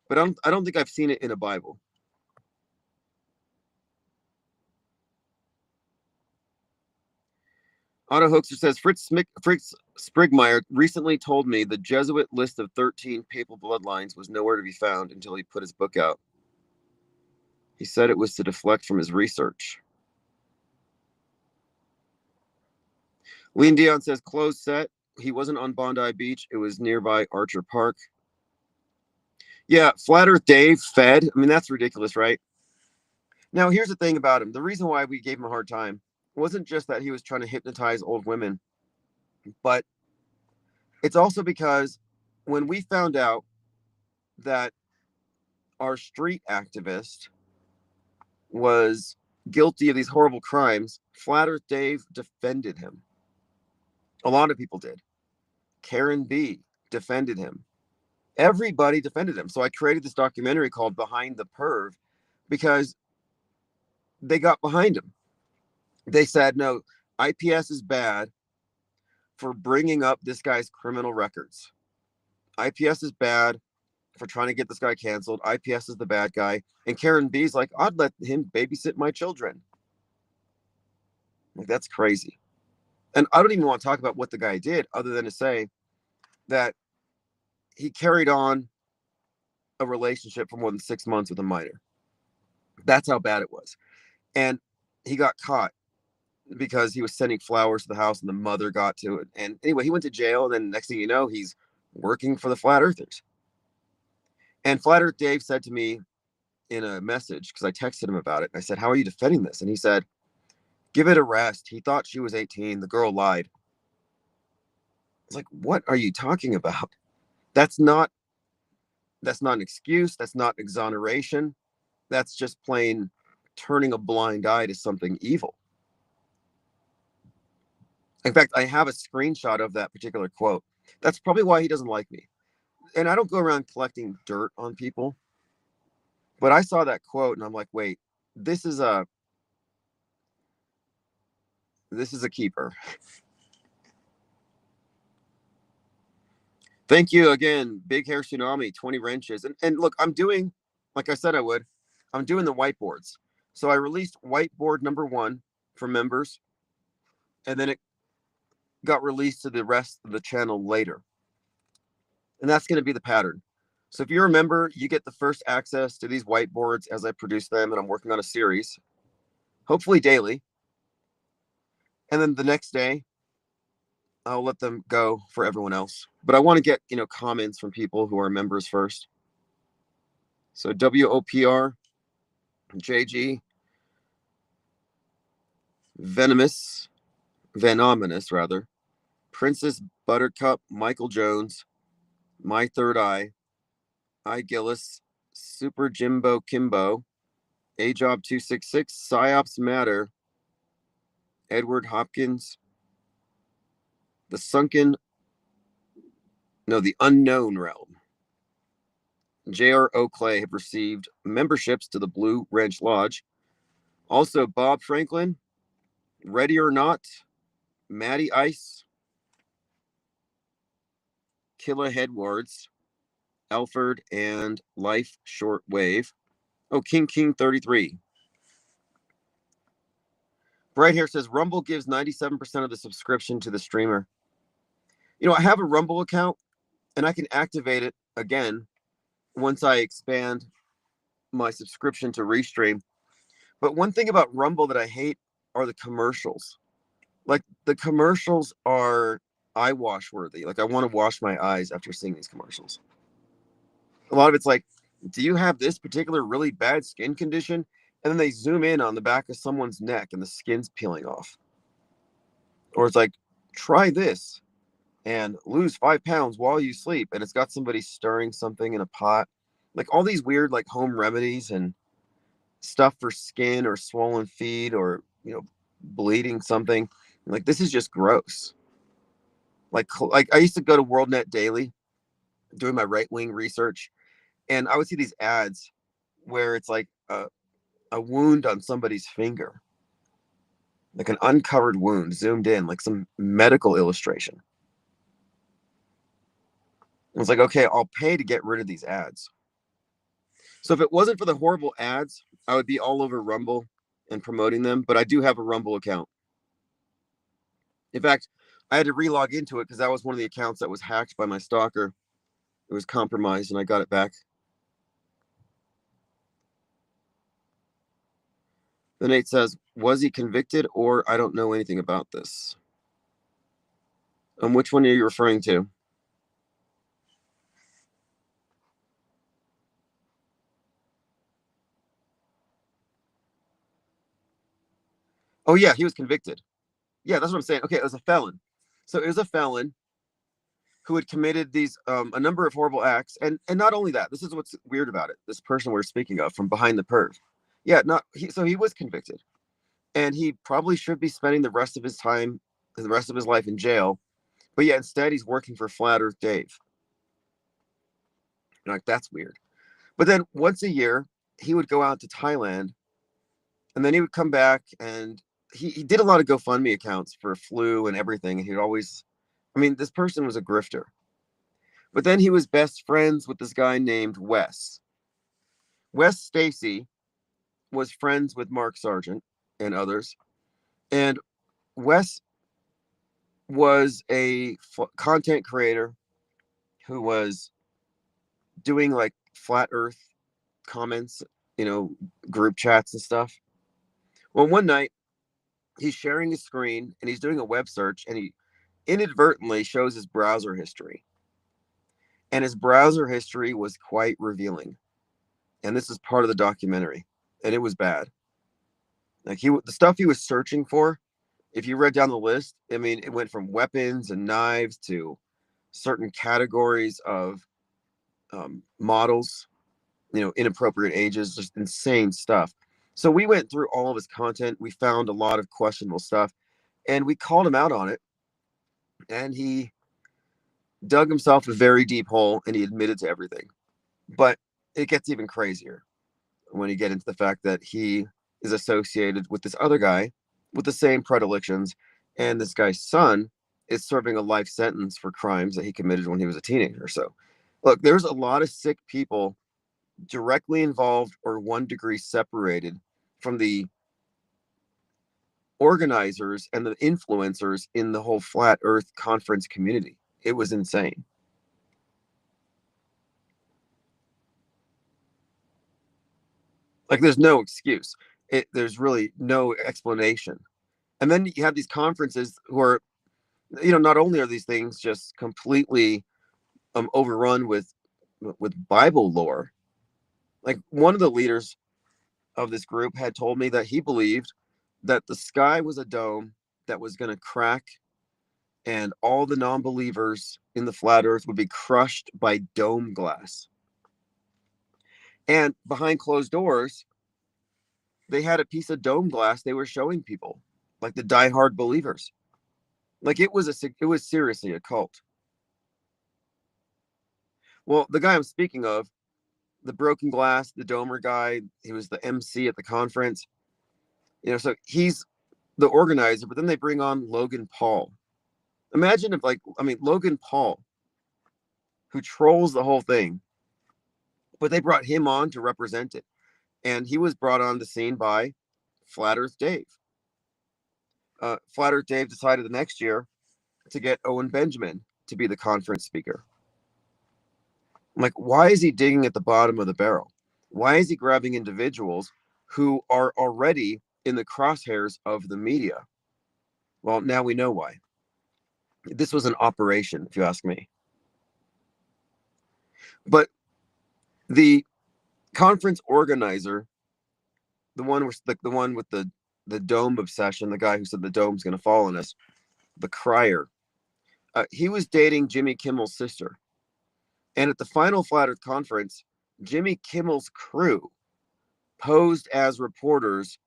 But I don't think I've seen it in a Bible. Otto Hoaxer says, Fritz Sprigmeyer recently told me the Jesuit list of 13 papal bloodlines was nowhere to be found until he put his book out. He said it was to deflect from his research. Lean Dion says, closed set. He wasn't on Bondi Beach. It was nearby Archer Park. Yeah, Flat Earth Dave fed. I mean, that's ridiculous, right? Now, here's the thing about him. The reason why we gave him a hard time wasn't just that he was trying to hypnotize old women, but it's also because when we found out that our street activist was guilty of these horrible crimes, Flat Earth Dave defended him. A lot of people did. Karen B defended him. Everybody defended him. So I created this documentary called Behind the Perv because they got behind him. They said, no, IPS is bad for bringing up this guy's criminal records. IPS is bad for trying to get this guy canceled. IPS is the bad guy. And Karen B's like, I'd let him babysit my children. Like, that's crazy. And I don't even want to talk about what the guy did other than to say that he carried on a relationship for more than 6 months with a minor. That's how bad it was. And he got caught because he was sending flowers to the house and the mother got to it. And anyway, he went to jail. And then next thing you know, he's working for the Flat Earthers. And Flat Earth Dave said to me in a message, because I texted him about it, I said, how are you defending this? And he said, give it a rest. He thought she was 18. The girl lied. I was like, what are you talking about? That's not an excuse. That's not exoneration. That's just plain turning a blind eye to something evil. In fact, I have a screenshot of that particular quote. That's probably why he doesn't like me. And I don't go around collecting dirt on people. But I saw that quote and I'm like, wait, this is a keeper. Thank you again, Big Hair Tsunami, 20 wrenches. And look, I'm doing, like I said I would, I'm doing the whiteboards. So I released whiteboard number 1 for members, and then it got released to the rest of the channel later. And that's going to be the pattern. So if you're a member, you get the first access to these whiteboards as I produce them, and I'm working on a series, hopefully daily. And then the next day, I'll let them go for everyone else. But I want to get, comments from people who are members first. So WOPR, JG, Venomous rather, Princess Buttercup, Michael Jones, My Third Eye, I Gillis, Super Jimbo Kimbo, AJob 266, Psyops Matter, Edward Hopkins, the Unknown Realm, J.R. Oakley have received memberships to the Blue Wrench Lodge. Also, Bob Franklin, Ready or Not, Matty Ice, Killa Headwards, Alfred, and Life Shortwave. Oh, King 33. Bright Hair says Rumble gives 97% of the subscription to the streamer. I have a Rumble account and I can activate it again once I expand my subscription to Restream. But one thing about Rumble that I hate are the commercials. Like, the commercials are eyewash worthy. Like, I want to wash my eyes after seeing these commercials. A lot of it's like, do you have this particular really bad skin condition? And then they zoom in on the back of someone's neck and the skin's peeling off. Or it's like, try this and lose 5 pounds while you sleep. And it's got somebody stirring something in a pot. Like, all these weird, like, home remedies and stuff for skin or swollen feet or, bleeding something. Like, this is just gross. Like I used to go to WorldNet Daily doing my right-wing research, and I would see these ads where it's like a wound on somebody's finger, like an uncovered wound zoomed in, like some medical illustration. I was like, okay, I'll pay to get rid of these ads. So if it wasn't for the horrible ads, I would be all over Rumble and promoting them, but I do have a Rumble account. In fact, I had to relog into it because that was one of the accounts that was hacked by my stalker. It was compromised and I got it back. Then Nate says, was he convicted or I don't know anything about this? Which one are you referring to? Oh, yeah, he was convicted. Yeah, that's what I'm saying. Okay, it was a felon. So it was a felon who had committed these a number of horrible acts. And not only that, this is what's weird about it. This person we're speaking of from Behind the Perv. Yeah, so he was convicted. And he probably should be spending the rest of his time, the rest of his life in jail. But yeah, instead he's working for Flat Earth Dave. And like, that's weird. But then once a year, he would go out to Thailand, and then he would come back, and he did a lot of GoFundMe accounts for flu and everything. And he'd always, I mean, this person was a grifter. But then he was best friends with this guy named Wes. Wes Stacy was friends with Mark Sargent and others. And Wes was a content creator who was doing like flat earth comments, group chats and stuff. Well, one night he's sharing his screen and he's doing a web search, and he inadvertently shows his browser history. And his browser history was quite revealing. And this is part of the documentary. And it was bad. Like the stuff he was searching for, if you read down the list, I mean, it went from weapons and knives to certain categories of models, inappropriate ages, just insane stuff. So we went through all of his content. We found a lot of questionable stuff, and we called him out on it. And he dug himself a very deep hole, and he admitted to everything. But it gets even crazier when you get into the fact that he is associated with this other guy with the same predilections, and this guy's son is serving a life sentence for crimes that he committed when he was a teenager. So, look, there's a lot of sick people directly involved or 1 degree separated from the organizers and the influencers in the whole flat earth conference community. It was insane. Like, there's no excuse. There's really no explanation. And then you have these conferences who are, not only are these things just completely overrun with Bible lore. Like, one of the leaders of this group had told me that he believed that the sky was a dome that was going to crack, and all the non-believers in the flat earth would be crushed by dome glass. And behind closed doors, they had a piece of dome glass they were showing people, like the diehard believers. Like, it was seriously a cult. Well, the guy I'm speaking of, the broken glass, the domer guy, he was the MC at the conference. So he's the organizer, but then they bring on Logan Paul. Imagine if, Logan Paul, who trolls the whole thing, but they brought him on to represent it. And he was brought on the scene by Flat Earth Dave. Flat Earth Dave decided the next year to get Owen Benjamin to be the conference speaker. I'm like, why is he digging at the bottom of the barrel? Why is he grabbing individuals who are already in the crosshairs of the media? Well, now we know why. This was an operation, if you ask me. But the conference organizer, the one with the dome obsession, the guy who said the dome's going to fall on us, the crier, he was dating Jimmy Kimmel's sister. And at the final Flat Earth conference, Jimmy Kimmel's crew posed as reporters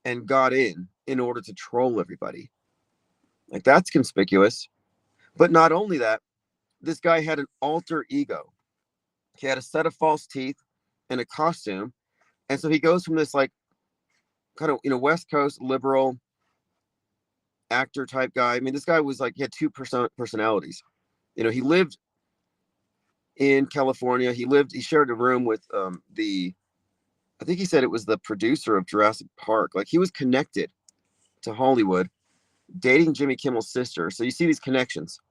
and got in order to troll everybody. Like, that's conspicuous. But not only that, this guy had an alter ego. He had a set of false teeth and a costume. And so he goes from this, like, kind of, West Coast liberal actor type guy. I mean, this guy was like, he had two personalities. He lived in California. He shared a room with I think he said it was the producer of Jurassic Park. Like, he was connected to Hollywood, dating Jimmy Kimmel's sister. So you see these connections.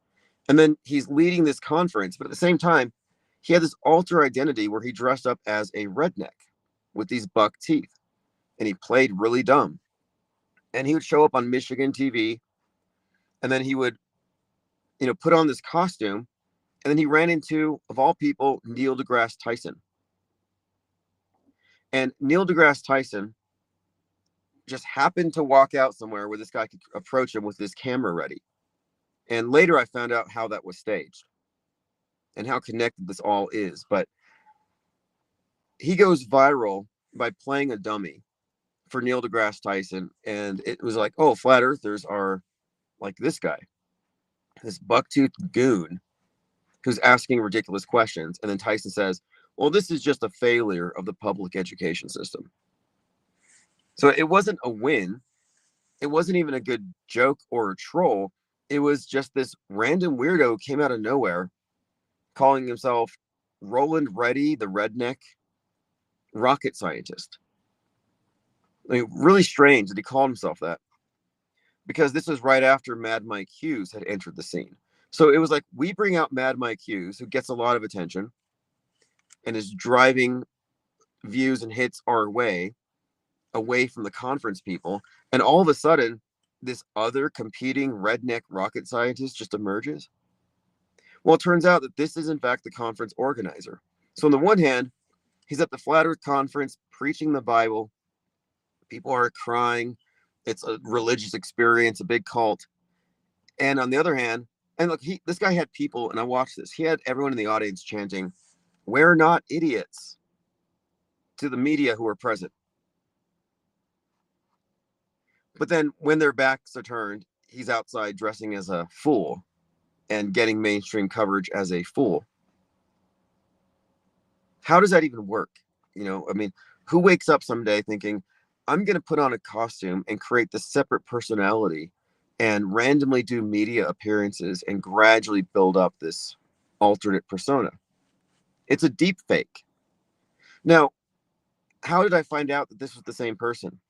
And then he's leading this conference, but at the same time, he had this alter identity where he dressed up as a redneck with these buck teeth, and he played really dumb. And he would show up on Michigan TV, and then he would, put on this costume, and then he ran into, of all people, Neil deGrasse Tyson. And Neil deGrasse Tyson just happened to walk out somewhere where this guy could approach him with this camera ready. And later I found out how that was staged and how connected this all is. But he goes viral by playing a dummy for Neil deGrasse Tyson. And it was like, oh, flat earthers are like this guy. this buck-toothed goon who's asking ridiculous questions. And then Tyson says, well, this is just a failure of the public education system. So it wasn't a win. It wasn't even a good joke or a troll. It was just this random weirdo who came out of nowhere calling himself Roland Reddy, the redneck rocket scientist. I mean, really strange that he called himself that, because this was right after Mad Mike Hughes had entered the scene. So it was like, we bring out Mad Mike Hughes, who gets a lot of attention and is driving views and hits our way, away from the conference people. And all of a sudden, this other competing redneck rocket scientist just emerges. Well, it turns out that this is, in fact, the conference organizer. So on the one hand, he's at the Flat Earth Conference preaching the Bible. People are crying. It's a religious experience, a big cult. And on the other hand, and look, this guy had people, and I watched this, he had everyone in the audience chanting, "We're not idiots," to the media who were present. But then when their backs are turned, he's outside dressing as a fool and getting mainstream coverage as a fool. How does that even work? I mean, who wakes up someday thinking, I'm going to put on a costume and create this separate personality and randomly do media appearances and gradually build up this alternate persona? It's a deep fake. Now, how did I find out that this was the same person?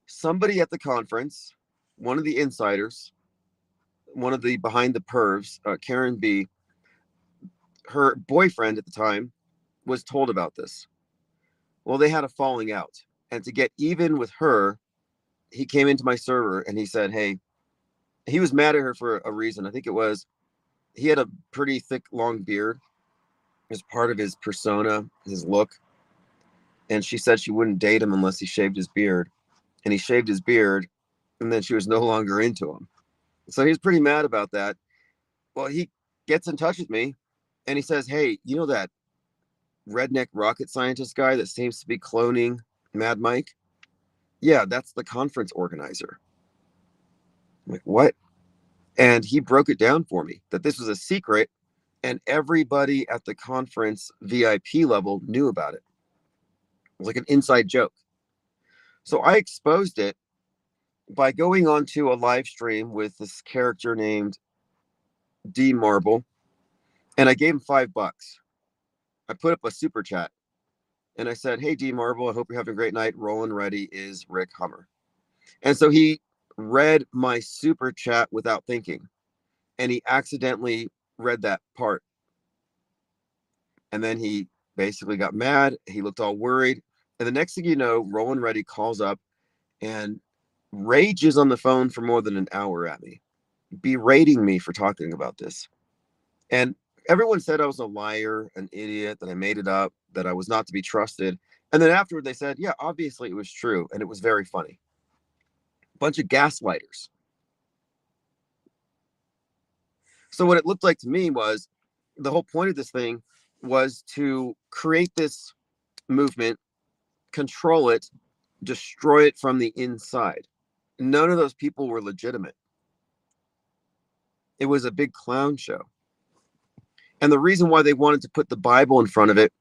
Somebody at the conference, one of the insiders, one of the behind the pervs, Karen B., her boyfriend at the time was told about this. Well, they had a falling out. And to get even with her, he came into my server and he said, hey, he was mad at her for a reason. I think it was, he had a pretty thick, long beard as part of his persona, his look. And she said she wouldn't date him unless he shaved his beard. And he shaved his beard, and then she was no longer into him. So he was pretty mad about that. Well, he gets in touch with me and he says, hey, you know that redneck rocket scientist guy that seems to be cloning Mad Mike? Yeah, that's the conference organizer. I'm like, what? And he broke it down for me that this was a secret and everybody at the conference VIP level knew about it. It was like an inside joke. So I exposed it by going onto a live stream with this character named D Marble, and I gave him $5. I put up a super chat and I said, hey, D Marble, I hope you're having a great night. Roland Reddy is Rick Hummer. And so he read my super chat without thinking, and he accidentally read that part. And then he basically got mad. He looked all worried. And the next thing you know, Roland Reddy calls up and rages on the phone for more than an hour at me, berating me for talking about this. And everyone said I was a liar, an idiot, that I made it up, that I was not to be trusted. And then afterward, they said, yeah, obviously it was true. And it was very funny. Bunch of gaslighters. So what it looked like to me was the whole point of this thing was to create this movement, control it, destroy it from the inside. None of those people were legitimate. It was a big clown show. And the reason why they wanted to put the Bible in front of it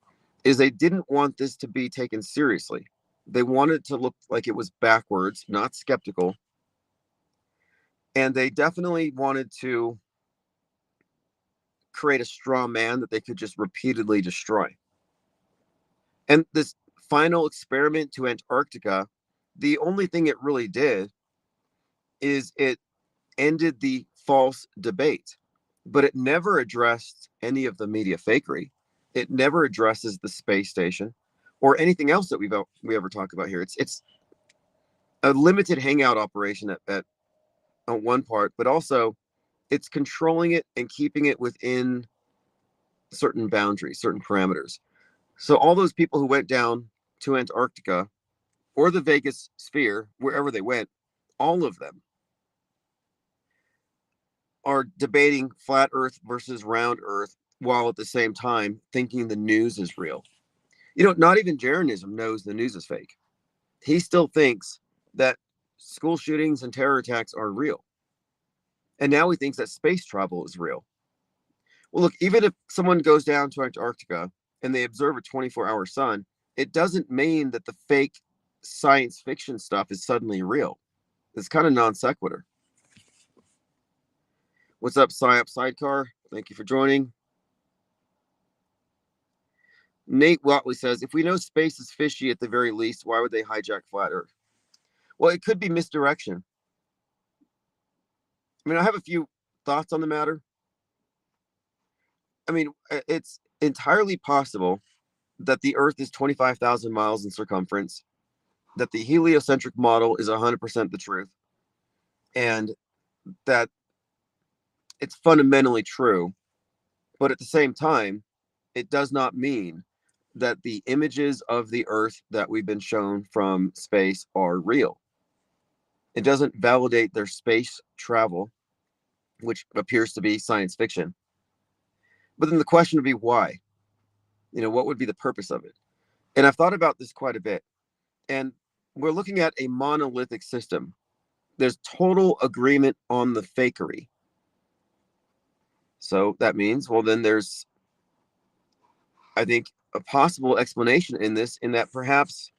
is they didn't want this to be taken seriously. They wanted it to look like it was backwards, not skeptical. And they definitely wanted to create a straw man that they could just repeatedly destroy. And this final experiment to Antarctica, the only thing it really did is it ended the false debate, but it never addressed any of the media fakery. It never addresses the space station or anything else that we ever talk about here. It's a limited hangout operation at on one part, but also it's controlling it and keeping it within certain boundaries, certain parameters. So all those people who went down to Antarctica or the Vegas sphere, wherever they went, all of them are debating flat Earth versus round Earth while at the same time thinking the news is real. Not even Jeranism knows the news is fake. He still thinks that school shootings and terror attacks are real. And now he thinks that space travel is real. Well, look, even if someone goes down to Antarctica and they observe a 24-hour sun, it doesn't mean that the fake science fiction stuff is suddenly real. It's kind of non sequitur. What's up, PsyOp Sidecar? Thank you for joining. Nate Watley says, if we know space is fishy at the very least, why would they hijack flat Earth? Well, it could be misdirection. I mean, I have a few thoughts on the matter. I mean, it's entirely possible that the Earth is 25,000 miles in circumference, that the heliocentric model is 100% the truth, and that it's fundamentally true. But at the same time, it does not mean that the images of the Earth that we've been shown from space are real. It doesn't validate their space travel, which appears to be science fiction. But then the question would be why? What would be the purpose of it? And I've thought about this quite a bit. And we're looking at a monolithic system. There's total agreement on the fakery. So that means, well, then there's, I think, a possible explanation in this, in that perhaps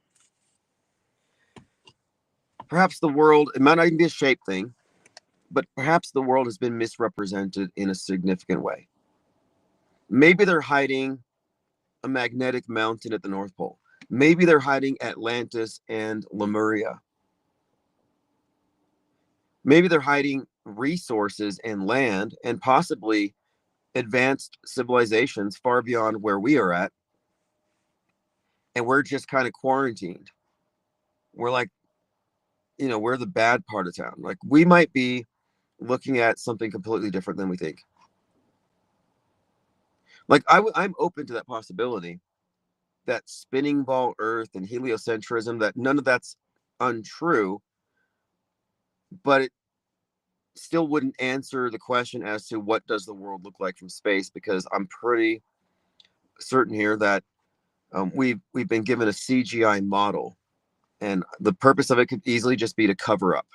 the world, it might not even be a shape thing, but perhaps the world has been misrepresented in a significant way. Maybe they're hiding a magnetic mountain at the North Pole. Maybe they're hiding Atlantis and Lemuria. Maybe they're hiding resources and land and possibly advanced civilizations far beyond where we are at. And we're just kind of quarantined. We're like, we're the bad part of town. Like, we might be looking at something completely different than we think. Like, I'm open to that possibility, that spinning ball Earth and heliocentrism, that none of that's untrue, but it still wouldn't answer the question as to what does the world look like from space, because I'm pretty certain here that we've been given a CGI model, and the purpose of it could easily just be to cover up,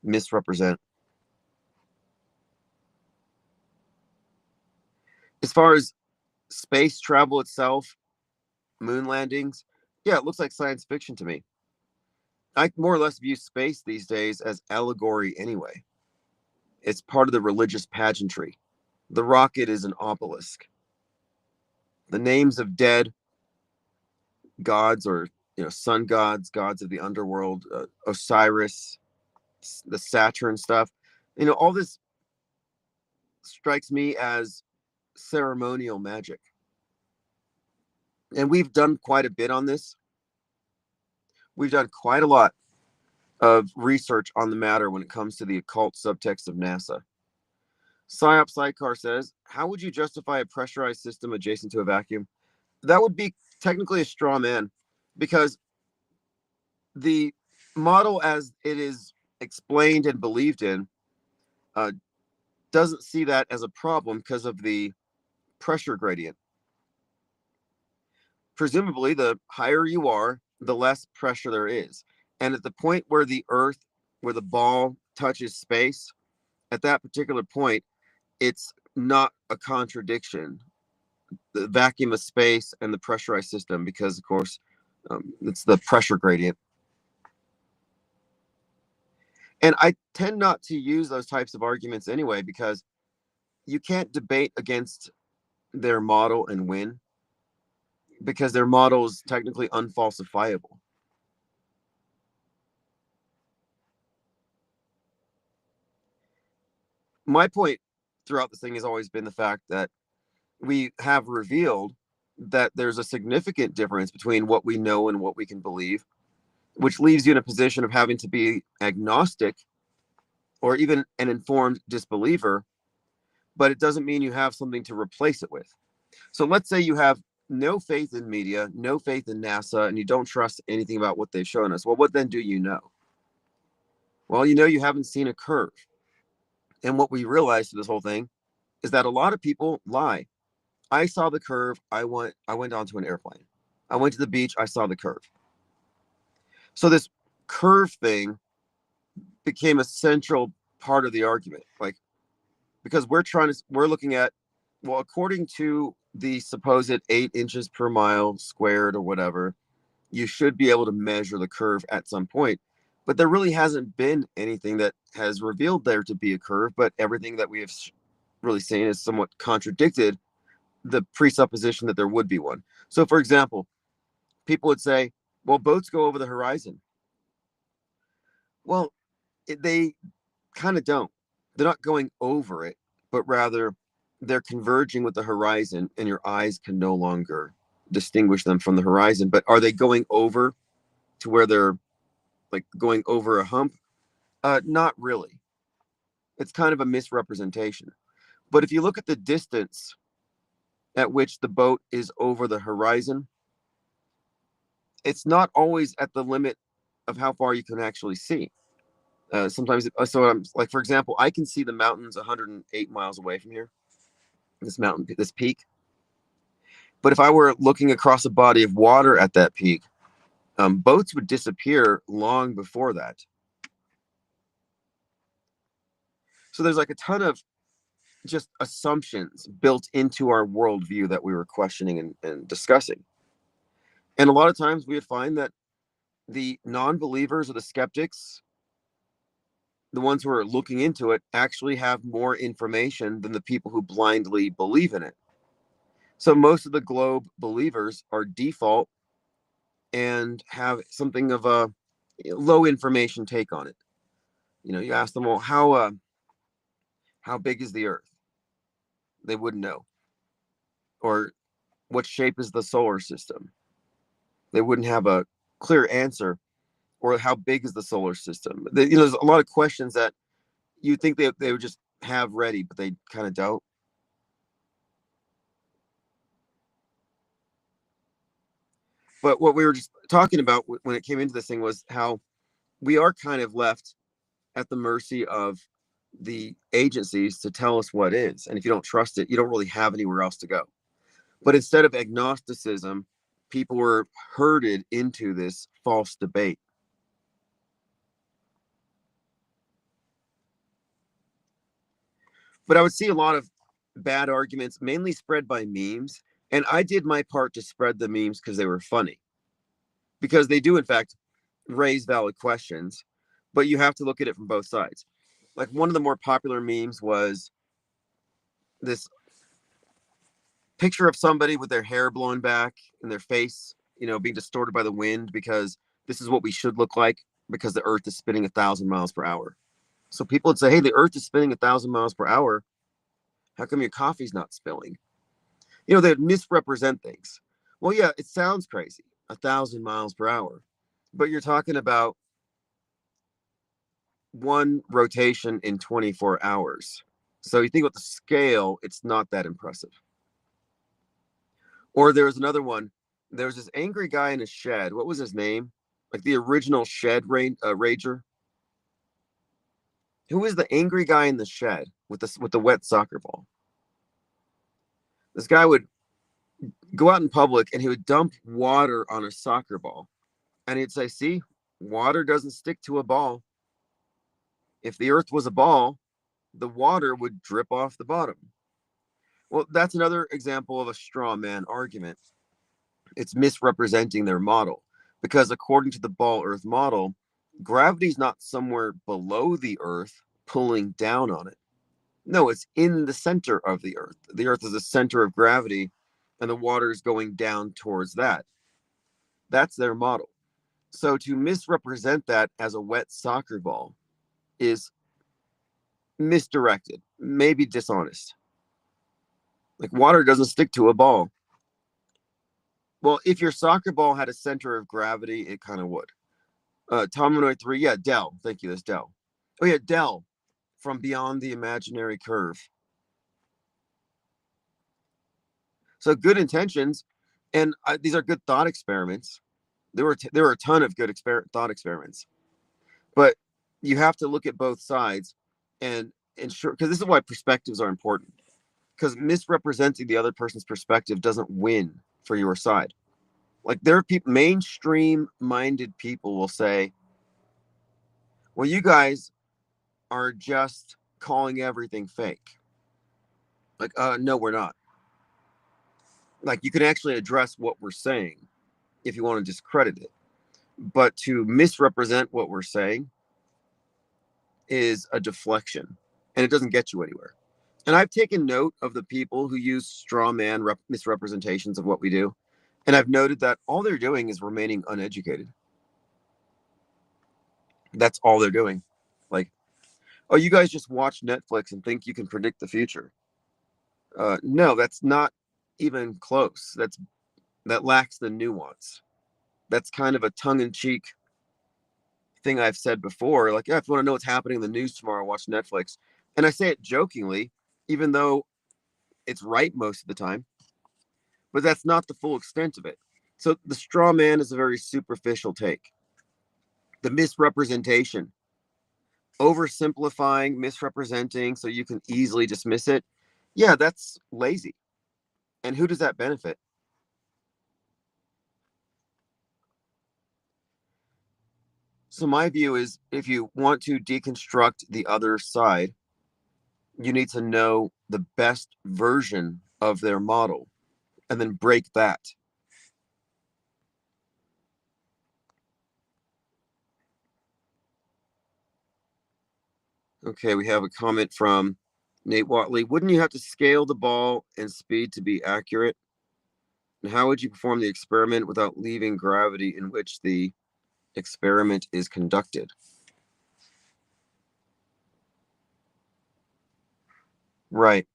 misrepresent. As far as space travel itself, moon landings, yeah, it looks like science fiction to me. I more or less view space these days as allegory anyway. It's part of the religious pageantry. The rocket is an obelisk. The names of dead gods, or sun gods, gods of the underworld, Osiris, the Saturn stuff, all this strikes me as ceremonial magic. And we've done quite a bit on this. We've done quite a lot of research on the matter when it comes to the occult subtext of NASA. PsyOp Sidecar says, how would you justify a pressurized system adjacent to a vacuum? That would be technically a straw man, because the model as it is explained and believed in doesn't see that as a problem because of the pressure gradient. Presumably, the higher you are, the less pressure there is. And at the point where the Earth, where the ball touches space, at that particular point, it's not a contradiction, the vacuum of space and the pressurized system, because, of course, it's the pressure gradient. And I tend not to use those types of arguments anyway, because you can't debate against their model and win, because their model is technically unfalsifiable. My point throughout this thing has always been the fact that we have revealed that there's a significant difference between what we know and what we can believe, which leaves you in a position of having to be agnostic or even an informed disbeliever, but it doesn't mean you have something to replace it with. So let's say you have no faith in media, no faith in NASA, and you don't trust anything about what they've shown us. Well, what then do you know? Well, you haven't seen a curve. And what we realized through this whole thing is that a lot of people lie. I saw the curve. I went onto an airplane. I went to the beach. I saw the curve. So this curve thing became a central part of the argument. Like, because we're looking at, well, according to the supposed 8 inches per mile squared or whatever, you should be able to measure the curve at some point. But there really hasn't been anything that has revealed there to be a curve, but everything that we have really seen is somewhat contradicted the presupposition that there would be one. So, for example, people would say, well, boats go over the horizon. Well, they kind of don't. They're not going over it, but rather they're converging with the horizon, and your eyes can no longer distinguish them from the horizon. But are they going over to where they're like going over a hump? Not really. It's kind of a misrepresentation. But if you look at the distance at which the boat is over the horizon, it's not always at the limit of how far you can actually see. Sometimes, so I'm like, for example, I can see the mountains 108 miles away from here, this peak. But if I were looking across a body of water at that peak, boats would disappear long before that. So there's like a ton of just assumptions built into our worldview that we were questioning and discussing. And a lot of times we would find that the non-believers or the skeptics, the ones who are looking into it, actually have more information than the people who blindly believe in it. So most of the globe believers are default and have something of a low information take on it. You ask them, well, how big is the Earth? They wouldn't know. Or what shape is the solar system? They wouldn't have a clear answer. Or how big is the solar system? There's a lot of questions that you think they would just have ready, but they kind of don't. But what we were just talking about when it came into this thing was how we are kind of left at the mercy of the agencies to tell us what is. And if you don't trust it, you don't really have anywhere else to go. But instead of agnosticism, people were herded into this false debate. But I would see a lot of bad arguments, mainly spread by memes. And I did my part to spread the memes because they were funny. Because they do, in fact, raise valid questions, but you have to look at it from both sides. Like one of the more popular memes was this picture of somebody with their hair blown back and their face, being distorted by the wind because this is what we should look like because the earth is spinning 1,000 miles per hour. So people would say, hey, the earth is spinning 1,000 miles per hour. How come your coffee's not spilling? They'd misrepresent things. Well, yeah, it sounds crazy, 1,000 miles per hour, but you're talking about one rotation in 24 hours. So you think about the scale, it's not that impressive. Or there was another one. There was this angry guy in a shed. What was his name? Like the original shed rager. Who is the angry guy in the shed with the wet soccer ball? This guy would go out in public and he would dump water on a soccer ball. And he'd say, see, water doesn't stick to a ball. If the earth was a ball, the water would drip off the bottom. Well, that's another example of a straw man argument. It's misrepresenting their model because according to the ball earth model, gravity's not somewhere below the earth pulling down on it. No, it's in the center of the earth. The earth is the center of gravity and the water is going down towards that. That's their model. So to misrepresent that as a wet soccer ball is misdirected, maybe dishonest. Like water doesn't stick to a ball. Well, if your soccer ball had a center of gravity, it kind of would. Tominoid 3, yeah, Dell. Thank you, that's Dell. Oh, yeah, Dell from Beyond the Imaginary Curve. So good intentions, and these are good thought experiments. There were a ton of good thought experiments, but you have to look at both sides and ensure, because this is why perspectives are important. Because misrepresenting the other person's perspective doesn't win for your side. Like there are people, mainstream minded people will say, well, you guys are just calling everything fake. Like, no, we're not. Like, you can actually address what we're saying if you want to discredit it. But to misrepresent what we're saying is a deflection, and it doesn't get you anywhere. And I've taken note of the people who use straw man misrepresentations of what we do. And I've noted that all they're doing is remaining uneducated. That's all they're doing. Like, oh, you guys just watch Netflix and think you can predict the future. No, that's not even close. That lacks the nuance. That's kind of a tongue-in-cheek thing I've said before. Like, yeah, if you want to know what's happening in the news tomorrow, watch Netflix. And I say it jokingly, even though it's right most of the time. But that's not the full extent of it. So the straw man is a very superficial take. The misrepresentation, oversimplifying, misrepresenting so you can easily dismiss it. Yeah, that's lazy. And who does that benefit? So my view is if you want to deconstruct the other side, you need to know the best version of their model and then break that. Okay, we have a comment from Nate Watley. Wouldn't you have to scale the ball and speed to be accurate? And how would you perform the experiment without leaving gravity in which the experiment is conducted? Right.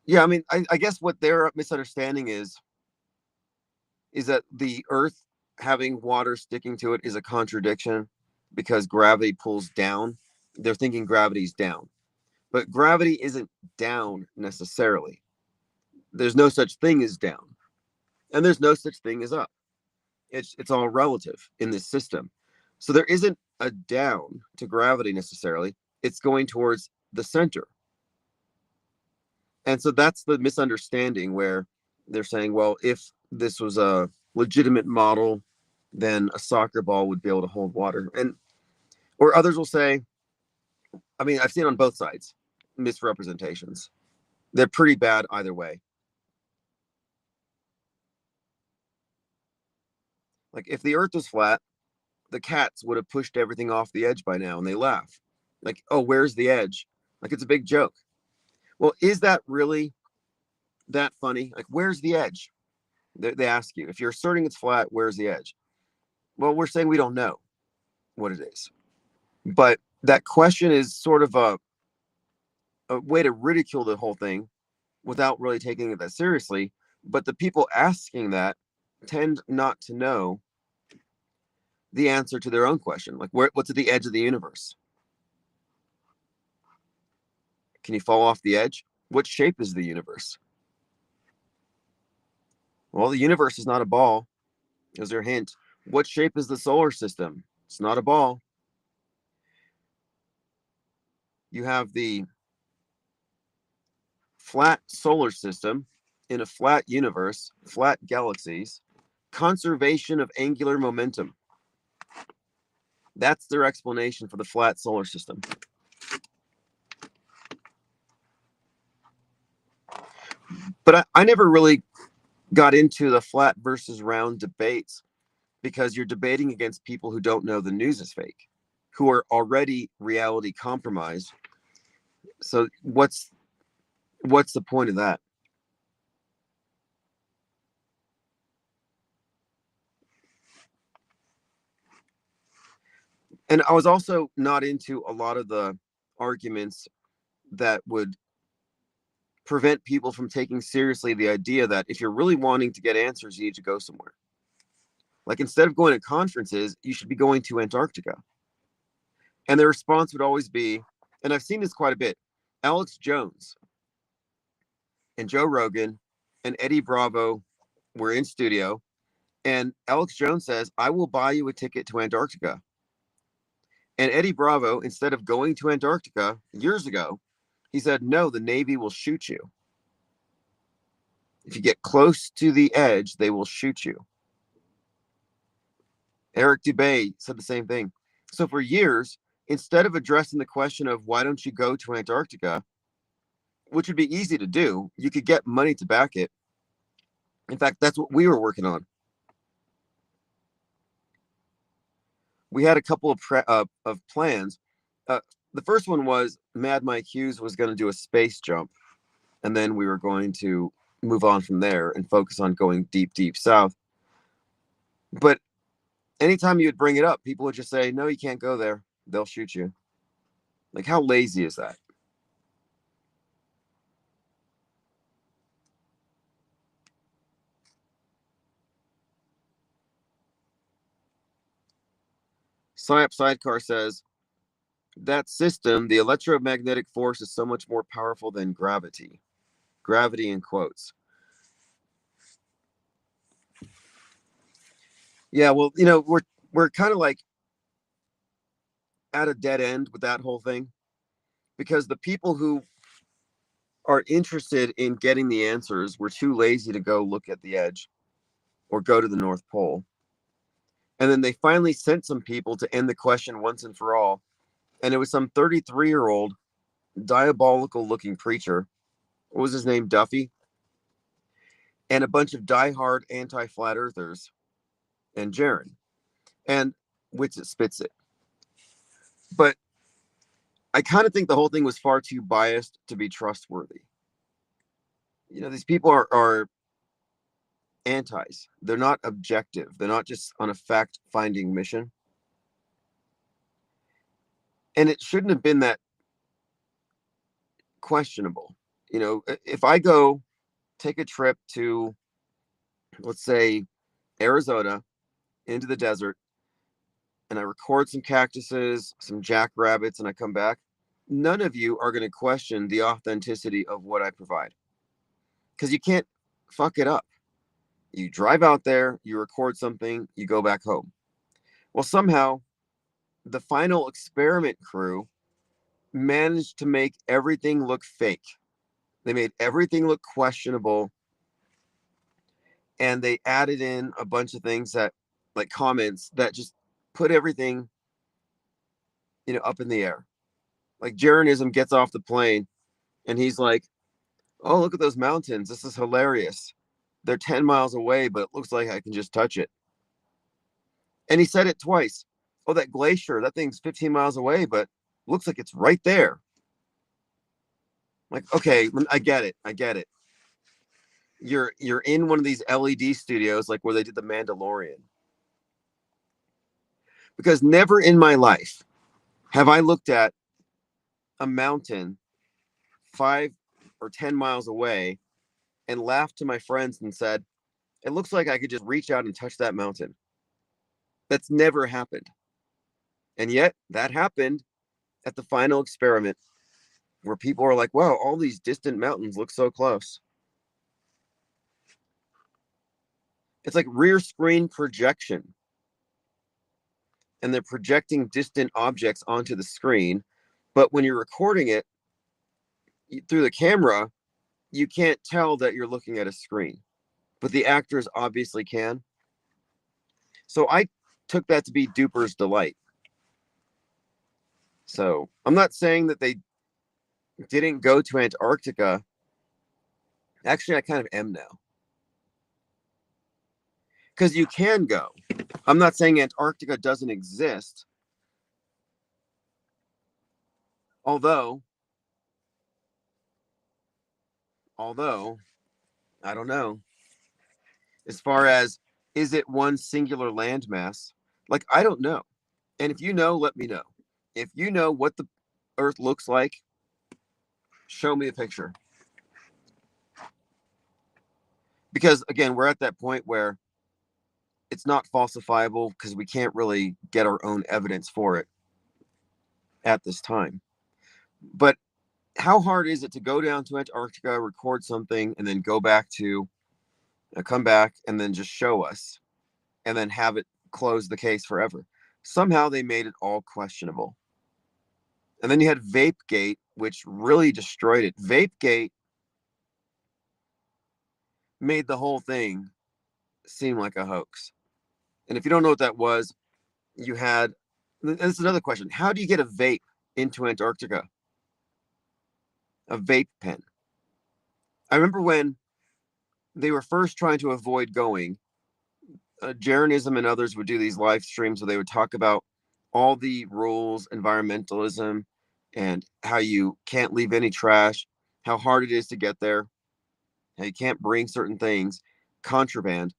Yeah, I mean, I guess what their misunderstanding is that the Earth having water sticking to it is a contradiction because gravity pulls down. They're thinking gravity's down, but gravity isn't down necessarily. There's no such thing as down, and there's no such thing as up. It's all relative in this system. So there isn't a down to gravity necessarily. It's going towards the center. And so that's the misunderstanding where they're saying, well, if this was a legitimate model, then a soccer ball would be able to hold water. And or others will say, I mean, I've seen on both sides misrepresentations. They're pretty bad either way. Like if the earth was flat, the cats would have pushed everything off the edge by now and they laugh. Like, oh, where's the edge? Like it's a big joke. Well, is that really that funny? Like, where's the edge? They ask you. If you're asserting it's flat, where's the edge? Well, we're saying we don't know what it is. But that question is sort of a way to ridicule the whole thing without really taking it that seriously. But the people asking that tend not to know the answer to their own question. Like, what's at the edge of the universe? Can you fall off the edge? What shape is the universe? Well, the universe is not a ball. Is there a hint? What shape is the solar system? It's not a ball. You have the flat solar system in a flat universe, flat galaxies, conservation of angular momentum. That's their explanation for the flat solar system. But I never really got into the flat versus round debates because you're debating against people who don't know the news is fake, who are already reality compromised. So what's the point of that? And I was also not into a lot of the arguments that would prevent people from taking seriously the idea that if you're really wanting to get answers, you need to go somewhere. Like instead of going to conferences, you should be going to Antarctica. And their response would always be, and I've seen this quite a bit, Alex Jones and Joe Rogan and Eddie Bravo were in studio. And Alex Jones says, I will buy you a ticket to Antarctica. And Eddie Bravo, instead of going to Antarctica years ago, he said, no, the Navy will shoot you. If you get close to the edge, they will shoot you. Eric Dubay said the same thing. So for years, instead of addressing the question of why don't you go to Antarctica, which would be easy to do, you could get money to back it. In fact, that's what we were working on. We had a couple of plans. The first one was Mad Mike Hughes was going to do a space jump, and then we were going to move on from there and focus on going deep, deep south. But anytime you would bring it up, people would just say, no, you can't go there. They'll shoot you. Like, how lazy is that? Psyop Sidecar says, that system, the electromagnetic force is so much more powerful than gravity. Gravity in quotes. Yeah, well, we're kind of like at a dead end with that whole thing, because the people who are interested in getting the answers were too lazy to go look at the edge or go to the North Pole. And then they finally sent some people to end the question once and for all. And it was some 33-year-old diabolical looking preacher. What was his name? Duffy. And a bunch of diehard anti-flat earthers and Jaron. And Witsit Spitsit. But I kind of think the whole thing was far too biased to be trustworthy. These people are antis. They're not objective. They're not just on a fact-finding mission. And it shouldn't have been that questionable. If I go take a trip to, let's say, Arizona into the desert, and I record some cactuses, some jackrabbits, and I come back, none of you are going to question the authenticity of what I provide, because you can't fuck it up. You drive out there, you record something, you go back home. Well, somehow the final experiment crew managed to make everything look fake. They made everything look questionable, and they added in a bunch of things that, like comments, that just put everything, up in the air. Like Jaronism gets off the plane and he's like, oh, look at those mountains. This is hilarious. They're 10 miles away, but it looks like I can just touch it. And he said it twice. Oh, that glacier, that thing's 15 miles away, but looks like it's right there. Like, okay, I get it. I get it. You're in one of these LED studios, like where they did The Mandalorian. Because never in my life have I looked at a mountain 5 or 10 miles away and laughed to my friends and said, it looks like I could just reach out and touch that mountain. That's never happened. And yet that happened at the final experiment, where people are like, wow, all these distant mountains look so close. It's like rear screen projection. And they're projecting distant objects onto the screen. But when you're recording it through the camera, you can't tell that you're looking at a screen. But the actors obviously can. So I took that to be Duper's delight. So I'm not saying that they didn't go to Antarctica. Actually, I kind of am now. Because you can go. I'm not saying Antarctica doesn't exist. Although, I don't know. As far as, is it one singular landmass? Like, I don't know. And if you know, let me know. If you know what the Earth looks like, show me a picture. Because again, we're at that point where it's not falsifiable, because we can't really get our own evidence for it at this time. But how hard is it to go down to Antarctica, record something, and then come back and then just show us, and then have it close the case forever? Somehow they made it all questionable. And then you had Vapegate, which really destroyed it. Vapegate made the whole thing seem like a hoax. And if you don't know what that was, you had That's another question. How do you get a vape into Antarctica? A vape pen. I remember when they were first trying to avoid going, Jeranism and others would do these live streams where they would talk about all the rules, environmentalism, and how you can't leave any trash, how hard it is to get there, how you can't bring certain things, contraband.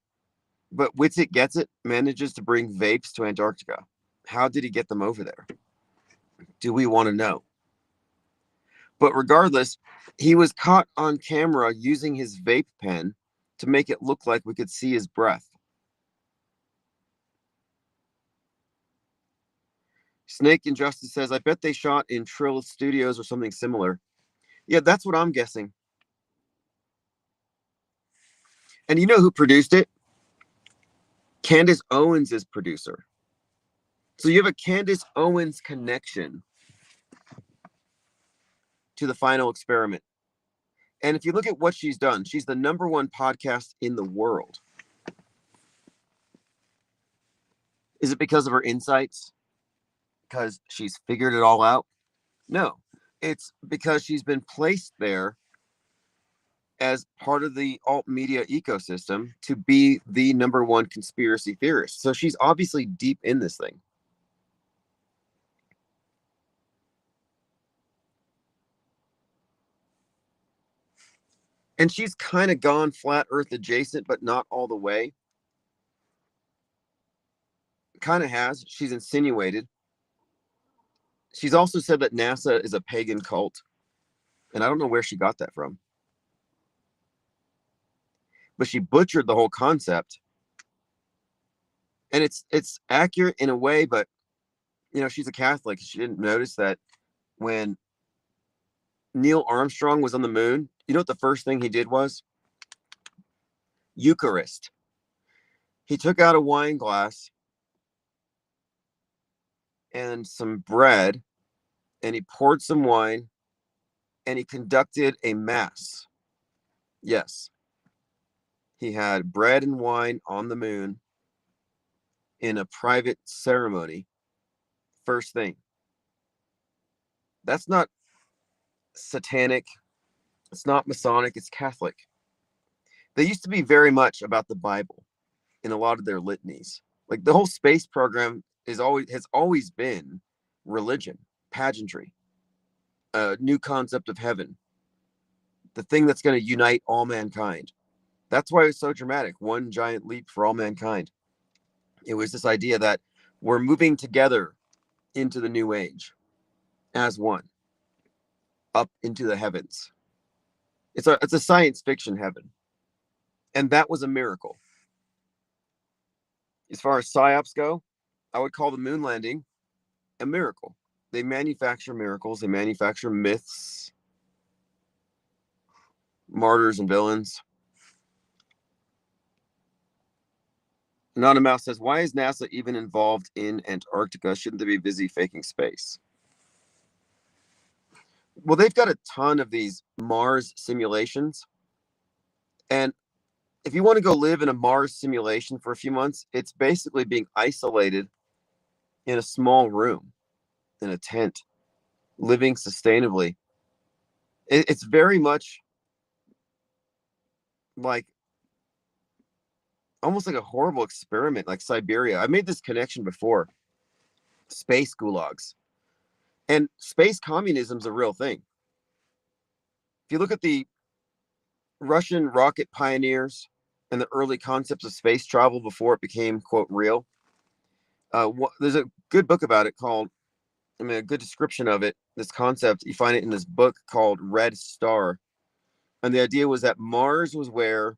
But Witsit Gets It manages to bring vapes to Antarctica. How did he get them over there? Do we want to know? But regardless, he was caught on camera using his vape pen to make it look like we could see his breath. Snake Injustice says, I bet they shot in Trill Studios or something similar. Yeah, that's what I'm guessing. And you know who produced it? Candace Owens is producer. So you have a Candace Owens connection to the final experiment. And if you look at what she's done, she's the #1 podcast in the world. Is it because of her insights? Because she's figured it all out? No, it's because she's been placed there as part of the alt media ecosystem to be the #1 conspiracy theorist. So she's obviously deep in this thing. And she's kind of gone flat earth adjacent, but not all the way. Kind of has. She's insinuated. She's also said that NASA is a pagan cult. And I don't know where she got that from. But she butchered the whole concept. And it's accurate in a way, but you know, she's a Catholic. She didn't notice that when Neil Armstrong was on the moon, you know what the first thing he did was? Eucharist. He took out a wine glass and some bread, and he poured some wine, and he conducted a mass. Yes. He had bread and wine on the moon in a private ceremony. First thing. That's not satanic. It's not Masonic. It's Catholic. They used to be very much about the Bible in a lot of their litanies. Like the whole space program has always been religion, pageantry, a new concept of heaven, the thing that's going to unite all mankind. That's why it's so dramatic. One giant leap for all mankind. It was this idea that we're moving together into the new age as one, up into the heavens. It's a science fiction heaven. And that was a miracle. As far as psyops go, I would call the moon landing a miracle. They manufacture miracles, they manufacture myths, martyrs and villains. Anonymous says, why is NASA even involved in Antarctica? Shouldn't they be busy faking space? Well, they've got a ton of these Mars simulations. And if you want to go live in a Mars simulation for a few months, it's basically being isolated in a small room, in a tent, living sustainably. It's very much like almost like a horrible experiment, like Siberia. I made this connection before. Space gulags. And space communism is a real thing. If you look at the Russian rocket pioneers and the early concepts of space travel before it became, quote, real, there's a good book about it called, a good description of it, this concept. You find it in this book called Red Star. And the idea was that Mars was where,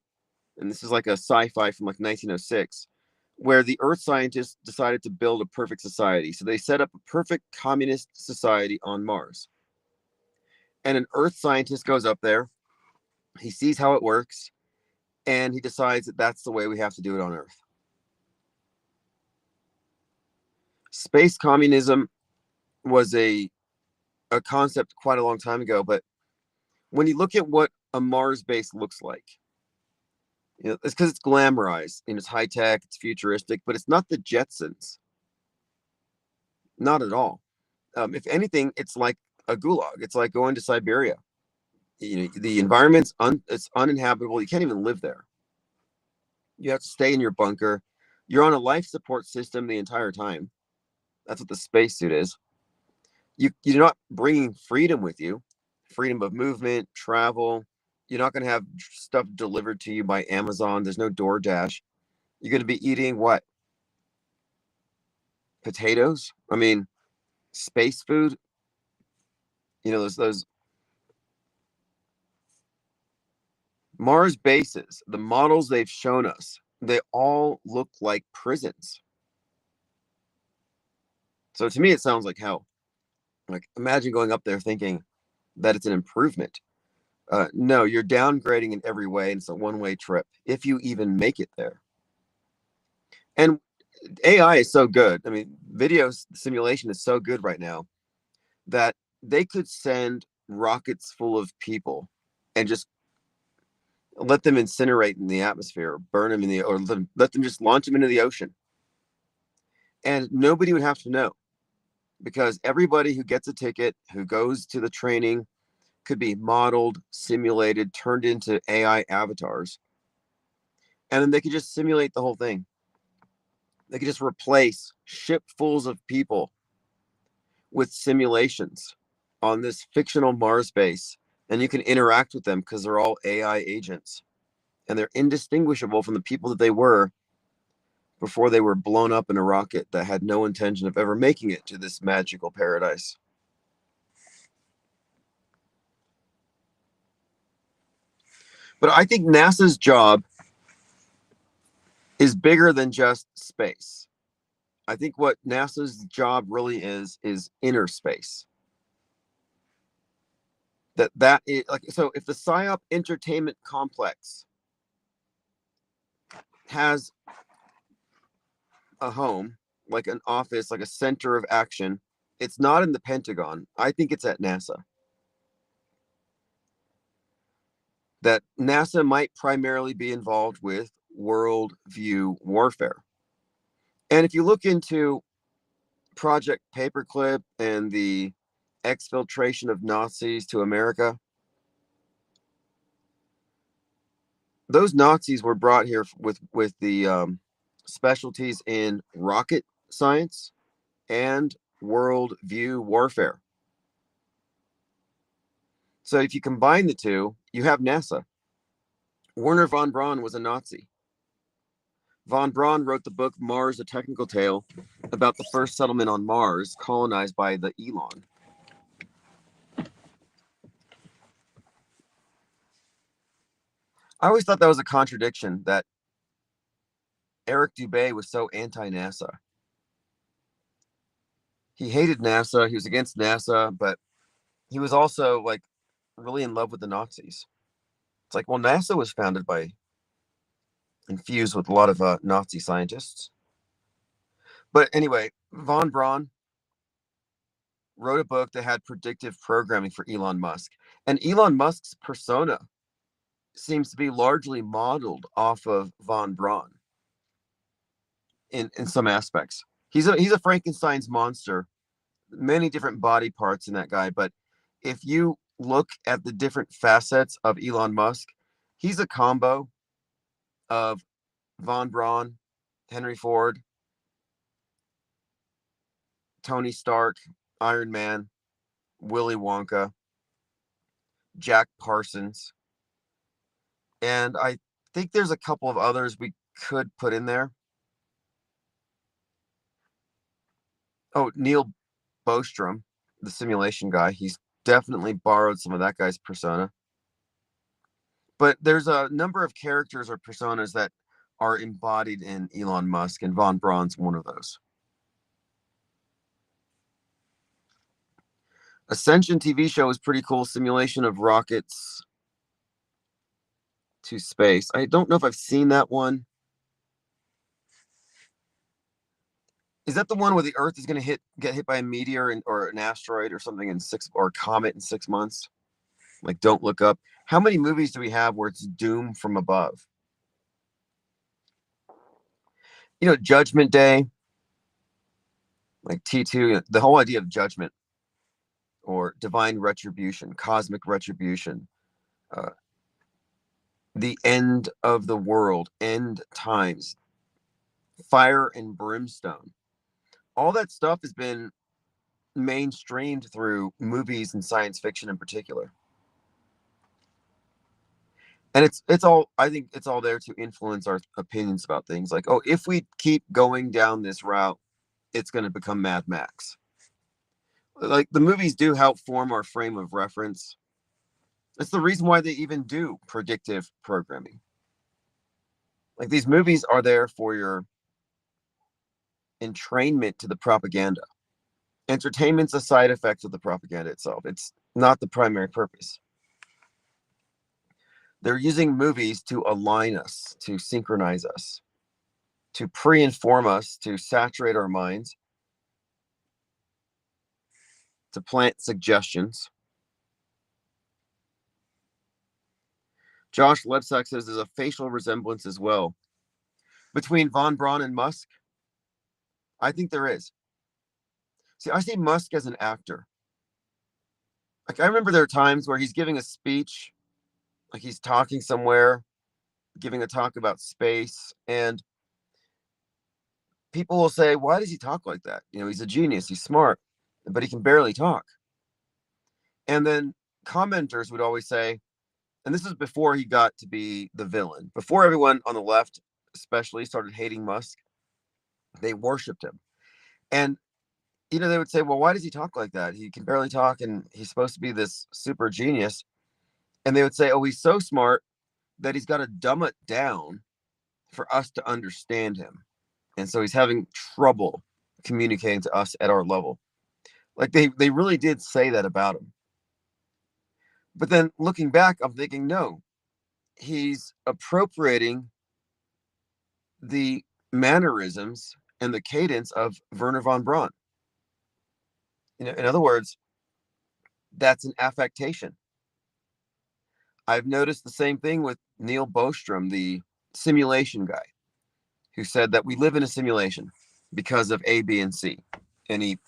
and this is like a sci-fi from like 1906, where the Earth scientists decided to build a perfect society. So they set up a perfect communist society on Mars. And an Earth scientist goes up there, he sees how it works, and he decides that that's the way we have to do it on Earth. Space communism was a concept quite a long time ago, but when you look at what a Mars base looks like, you know, it's because it's glamorized and it's high tech, it's futuristic, but it's not the Jetsons. Not at all. If anything, it's like a gulag. It's like going to Siberia. The environment's it's uninhabitable. You can't even live there. You have to stay in your bunker. You're on a life support system the entire time. That's what the spacesuit is. You're not bringing freedom with you, freedom of movement, travel. You're not going to have stuff delivered to you by Amazon. There's no DoorDash. You're going to be eating what? Potatoes? I mean, space food. Those Mars bases, the models they've shown us, they all look like prisons. So to me, it sounds like hell. Like, imagine going up there thinking that it's an improvement. No, you're downgrading in every way, and it's a one-way trip if you even make it there. And AI is so good. I mean, video simulation is so good right now that they could send rockets full of people and just let them incinerate in the atmosphere, or burn them or let them just launch them into the ocean. And nobody would have to know, because everybody who gets a ticket, who goes to the training, could be modeled, simulated, turned into AI avatars. And then they could just simulate the whole thing. They could just replace shipfuls of people with simulations on this fictional Mars base. And you can interact with them because they're all AI agents. And they're indistinguishable from the people that they were before they were blown up in a rocket that had no intention of ever making it to this magical paradise. But I think NASA's job is bigger than just space. I think what NASA's job really is inner space. That is like, so if the PSYOP entertainment complex has a home, like an office, like a center of action, it's not in the Pentagon. I think it's at NASA. That NASA might primarily be involved with worldview warfare. And if you look into Project Paperclip and the exfiltration of Nazis to America, those Nazis were brought here with the specialties in rocket science and worldview warfare. So if you combine the two, you have NASA. Werner von Braun was a Nazi. Von Braun wrote the book Mars, A Technical Tale, about the first settlement on Mars colonized by the Elon. I always thought that was a contradiction, that Eric Dubé was so anti-NASA. He hated NASA, he was against NASA, but he was also like really in love with the Nazis. It's like, well, NASA was founded by, infused with a lot of Nazi scientists. But anyway, von Braun wrote a book that had predictive programming for Elon Musk. And Elon Musk's persona seems to be largely modeled off of von Braun in some aspects. He's a Frankenstein's monster, many different body parts in that guy. But if you look at the different facets of Elon Musk, he's a combo of von Braun, Henry Ford, Tony Stark, Iron Man, Willy Wonka, Jack Parsons. And I think there's a couple of others we could put in there. Oh, Neil Bostrom, the simulation guy. He's definitely borrowed some of that guy's persona. But there's a number of characters or personas that are embodied in Elon Musk, and von Braun's one of those. Ascension TV show is pretty cool. Simulation of rockets to space. I don't know if I've seen that one. Is that the one where the Earth is going to get hit by a meteor or an asteroid or something or a comet in 6 months? Like, Don't Look Up. How many movies do we have where it's doom from above? Judgment Day. like T2, the whole idea of judgment or divine retribution, cosmic retribution, uh, the end of the world, end times, fire and brimstone. All that stuff has been mainstreamed through movies and science fiction in particular. And it's all, I think it's all there to influence our opinions about things. Like, oh, if we keep going down this route, it's going to become Mad Max. Like, the movies do help form our frame of reference. It's the reason why they even do predictive programming. Like, these movies are there for your entrainment to the propaganda. Entertainment's a side effect of the propaganda itself. It's not the primary purpose. They're using movies to align us, to synchronize us, to pre-inform us, to saturate our minds, to plant suggestions. Josh Lebsack says there's a facial resemblance as well between von Braun and Musk. I think there is. See, I see Musk as an actor. Like, I remember there are times where he's giving a speech, like he's talking somewhere, giving a talk about space, and people will say, why does he talk like that? You know, he's a genius, he's smart, but he can barely talk. And then commenters would always say, and this is before he got to be the villain, before everyone on the left especially started hating Musk, they worshipped him. And, you know, they would say, well, why does he talk like that? He can barely talk and he's supposed to be this super genius. And they would say, oh, he's so smart that he's got to dumb it down for us to understand him. And so he's having trouble communicating to us at our level. Like, they really did say that about him. But then looking back, I'm thinking, no, he's appropriating the mannerisms and the cadence of Werner von Braun. You know, in other words, that's an affectation. I've noticed the same thing with Neil Bostrom, the simulation guy, who said that we live in a simulation because of A, B, and C. And he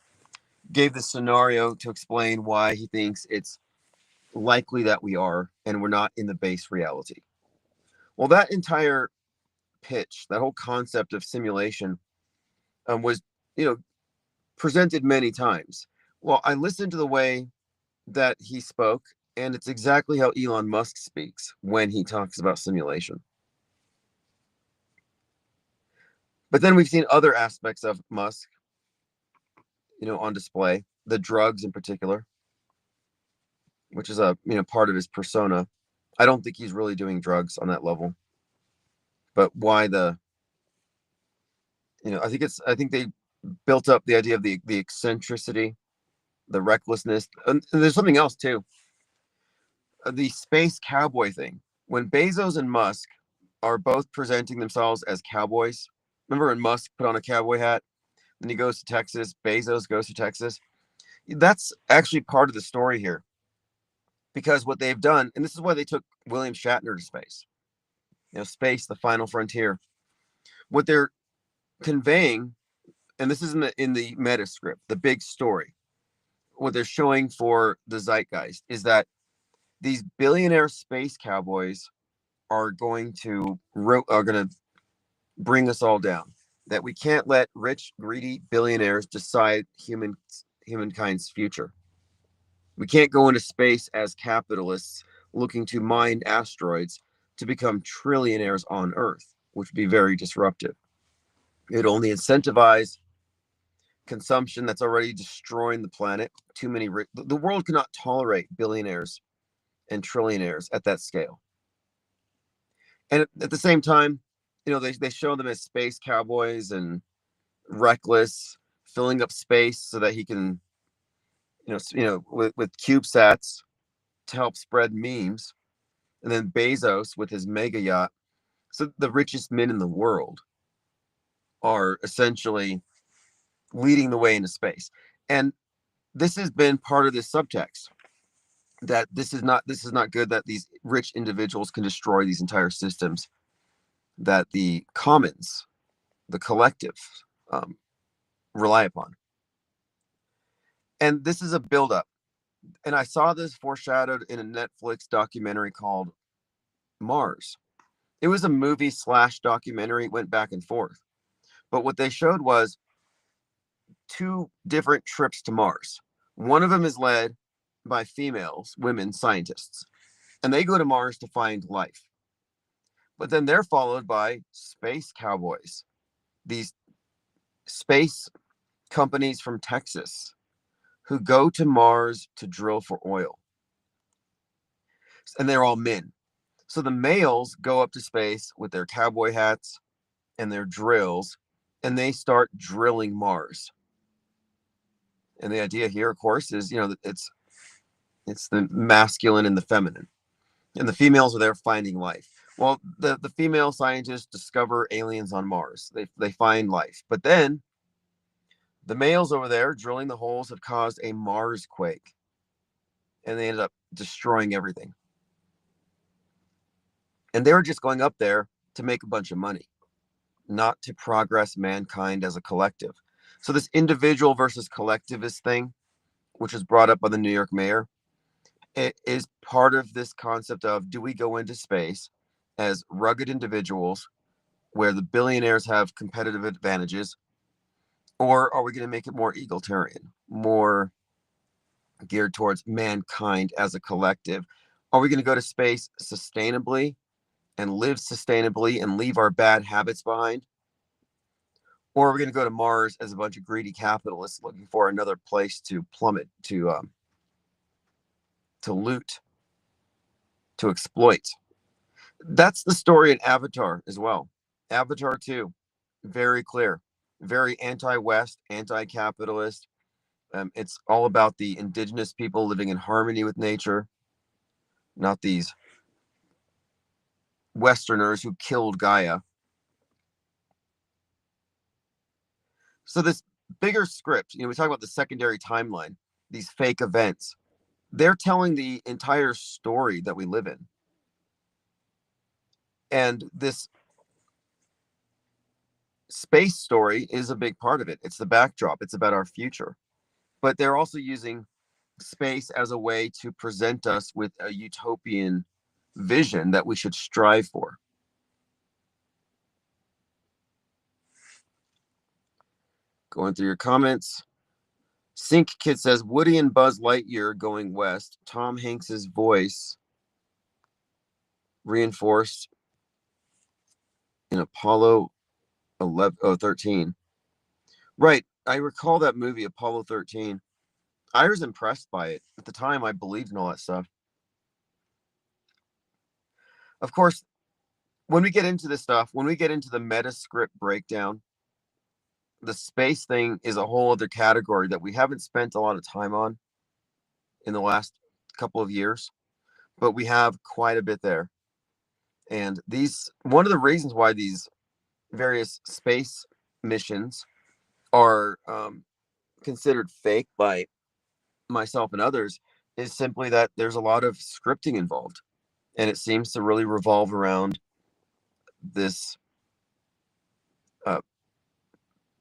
gave the scenario to explain why he thinks it's likely that we are and we're not in the base reality. Well, that entire pitch, that whole concept of simulation was, you know, presented many times. Well, I listened to the way that he spoke, and it's exactly how Elon Musk speaks when he talks about simulation. But then we've seen other aspects of Musk, you know, on display, the drugs in particular, which is a, you know, part of his persona. I don't think he's really doing drugs on that level. But why the, you know, I think they built up the idea of the eccentricity, the recklessness. And there's something else too. The space cowboy thing. When Bezos and Musk are both presenting themselves as cowboys. Remember when Musk put on a cowboy hat? Then he goes to Texas. Bezos goes to Texas. That's actually part of the story here. Because what they've done, and this is why they took William Shatner to space. You know, space, the final frontier. What they're conveying, and this is in the meta script, the big story. What they're showing for the zeitgeist is that these billionaire space cowboys are going to bring us all down. That we can't let rich, greedy billionaires decide humankind's future. We can't go into space as capitalists looking to mine asteroids to become trillionaires on Earth, which would be very disruptive. It would only incentivize consumption that's already destroying the planet. Too many the world cannot tolerate billionaires and trillionaires at that scale. And at the same time, you know, they show them as space cowboys and reckless, filling up space so that he can, with CubeSats to help spread memes. And then Bezos with his mega yacht. So the richest men in the world are essentially leading the way into space. And this has been part of this subtext that this is not good, that these rich individuals can destroy these entire systems that the commons, the collective, rely upon. And this is a buildup. And I saw this foreshadowed in a Netflix documentary called Mars. It was a movie slash documentary. It went back and forth. But what they showed was two different trips to Mars. One of them is led by females, women scientists, and they go to Mars to find life. But then they're followed by space cowboys, these space companies from Texas who go to Mars to drill for oil. And they're all men. So the males go up to space with their cowboy hats and their drills, and they start drilling Mars. And the idea here, of course, is it's the masculine and the feminine, and the females are there finding life. Well, the female scientists discover aliens on Mars. They find life, but then the males over there drilling the holes have caused a Mars quake, and they ended up destroying everything. And they were just going up there to make a bunch of money, not to progress mankind as a collective. So this individual versus collectivist thing, which was brought up by the New York mayor, it is part of this concept of, do we go into space as rugged individuals where the billionaires have competitive advantages, or are we going to make it more egalitarian, more geared towards mankind as a collective? Are we going to go to space sustainably and live sustainably and leave our bad habits behind? Or are we going to go to Mars as a bunch of greedy capitalists looking for another place to plummet, to loot, to exploit? That's the story in Avatar as well. Avatar 2, very clear, very anti-West, anti-capitalist. It's all about the indigenous people living in harmony with nature, not these Westerners who killed Gaia. So this bigger script, we talk about the secondary timeline, these fake events. They're telling the entire story that we live in. And this space story is a big part of it. It's the backdrop. It's about our future. But they're also using space as a way to present us with a utopian vision that we should strive for. Going through your comments. Sync Kid says, Woody and Buzz Lightyear going west. Tom Hanks's voice reinforced in Apollo 13. Right. I recall that movie, Apollo 13. I was impressed by it. At the time, I believed in all that stuff. Of course, when we get into this stuff, when we get into the meta script breakdown, the space thing is a whole other category that we haven't spent a lot of time on in the last couple of years, but we have quite a bit there. And one of the reasons why these various space missions are considered fake by myself and others is simply that there's a lot of scripting involved, and it seems to really revolve around this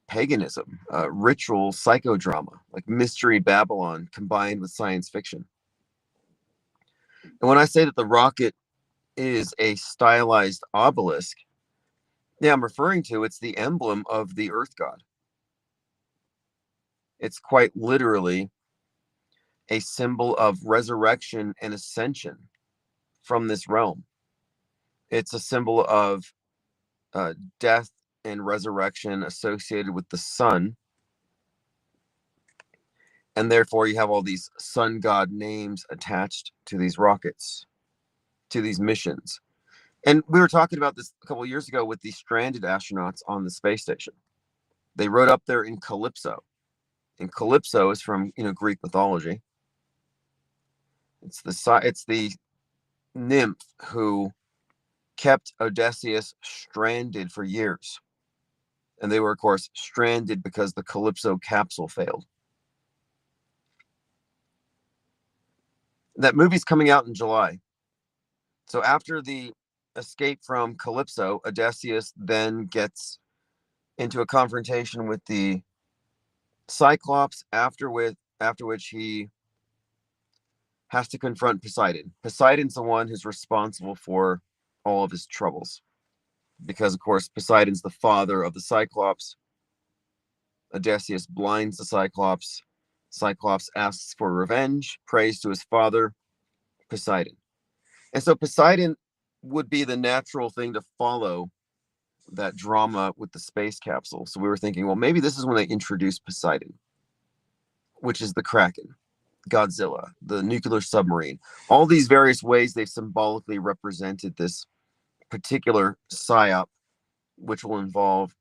paganism, ritual psychodrama, like Mystery Babylon combined with science fiction. And when I say that the rocket is a stylized obelisk, yeah, I'm referring to, it's the emblem of the Earth God. It's quite literally a symbol of resurrection and ascension from this realm. It's a symbol of death and resurrection associated with the sun. And therefore, you have all these sun god names attached to these rockets, to these missions. And we were talking about this a couple of years ago with the stranded astronauts on the space station. They rode up there in Calypso. And Calypso is from Greek mythology. It's the nymph who kept Odysseus stranded for years. And they were, of course, stranded because the Calypso capsule failed. That movie's coming out in July. So after the escape from Calypso, Odysseus then gets into a confrontation with the Cyclops, after after which he has to confront Poseidon. Poseidon's the one who's responsible for all of his troubles. Because, of course, Poseidon's the father of the Cyclops. Odysseus blinds the Cyclops. Cyclops asks for revenge, prays to his father, Poseidon. And so Poseidon would be the natural thing to follow that drama with the space capsule. So we were thinking, well, maybe this is when they introduce Poseidon, which is the Kraken, Godzilla, the nuclear submarine, all these various ways they've symbolically represented this particular psyop, which will involve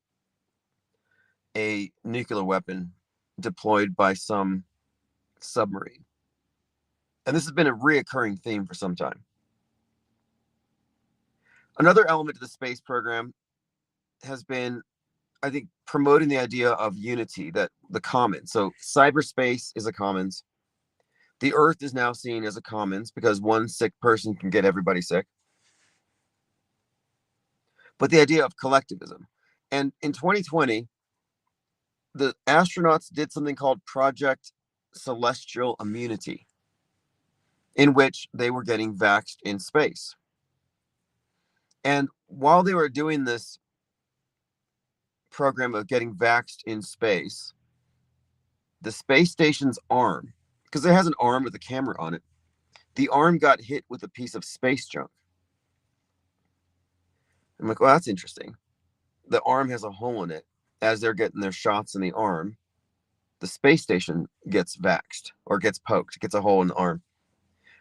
a nuclear weapon deployed by some submarine. And this has been a reoccurring theme for some time. Another element of the space program has been, I think, promoting the idea of unity, that the commons. So cyberspace is a commons. The Earth is now seen as a commons because one sick person can get everybody sick. But the idea of collectivism. And in 2020, the astronauts did something called Project Celestial Immunity, in which they were getting vaxxed in space. And while they were doing this program of getting vaxxed in space, the space station's arm, because it has an arm with a camera on it, the arm got hit with a piece of space junk. I'm like, well, that's interesting. The arm has a hole in it. As they're getting their shots in the arm, the space station gets vaxxed or gets poked, gets a hole in the arm.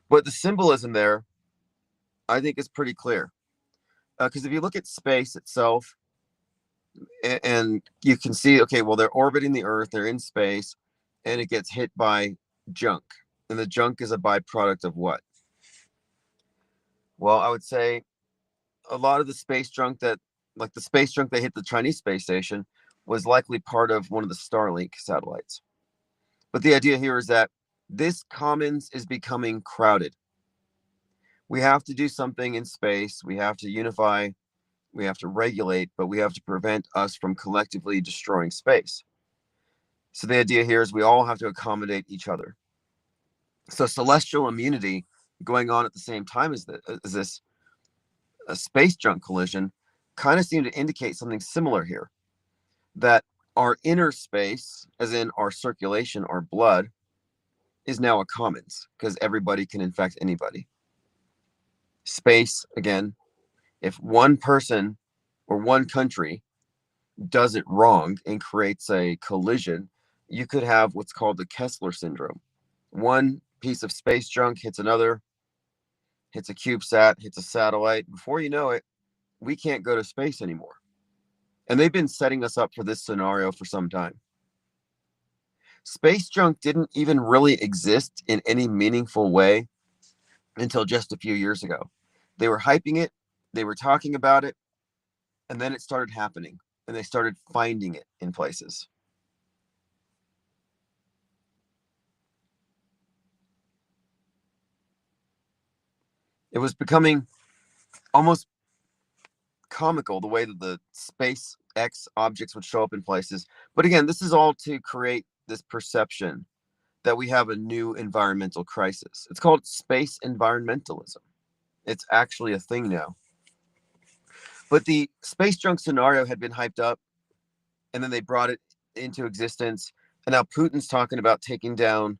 But the symbolism there, I think, is pretty clear. Because if you look at space itself, and you can see, okay, well, they're orbiting the Earth, they're in space, and it gets hit by junk. And the junk is a byproduct of what? Well, I would say a lot of the space junk that, like the space junk that hit the Chinese space station, was likely part of one of the Starlink satellites. But the idea here is that this commons is becoming crowded. We have to do something in space. We have to unify. We have to regulate, but we have to prevent us from collectively destroying space. So the idea here is we all have to accommodate each other. So celestial immunity going on at the same time as this a space junk collision kind of seemed to indicate something similar here, that our inner space, as in our circulation, our blood, is now a commons because everybody can infect anybody. Space, again, if one person or one country does it wrong and creates a collision, you could have what's called the Kessler syndrome. One piece of space junk hits another, hits a CubeSat, hits a satellite. Before you know it, we can't go to space anymore. And they've been setting us up for this scenario for some time. Space junk didn't even really exist in any meaningful way until just a few years ago. They were hyping it, they were talking about it, and then it started happening, and they started finding it in places. It was becoming almost comical the way that the SpaceX objects would show up in places. But again, this is all to create this perception that we have a new environmental crisis. It's called space environmentalism. It's actually a thing now. But the space junk scenario had been hyped up, and then they brought it into existence. And now Putin's talking about taking down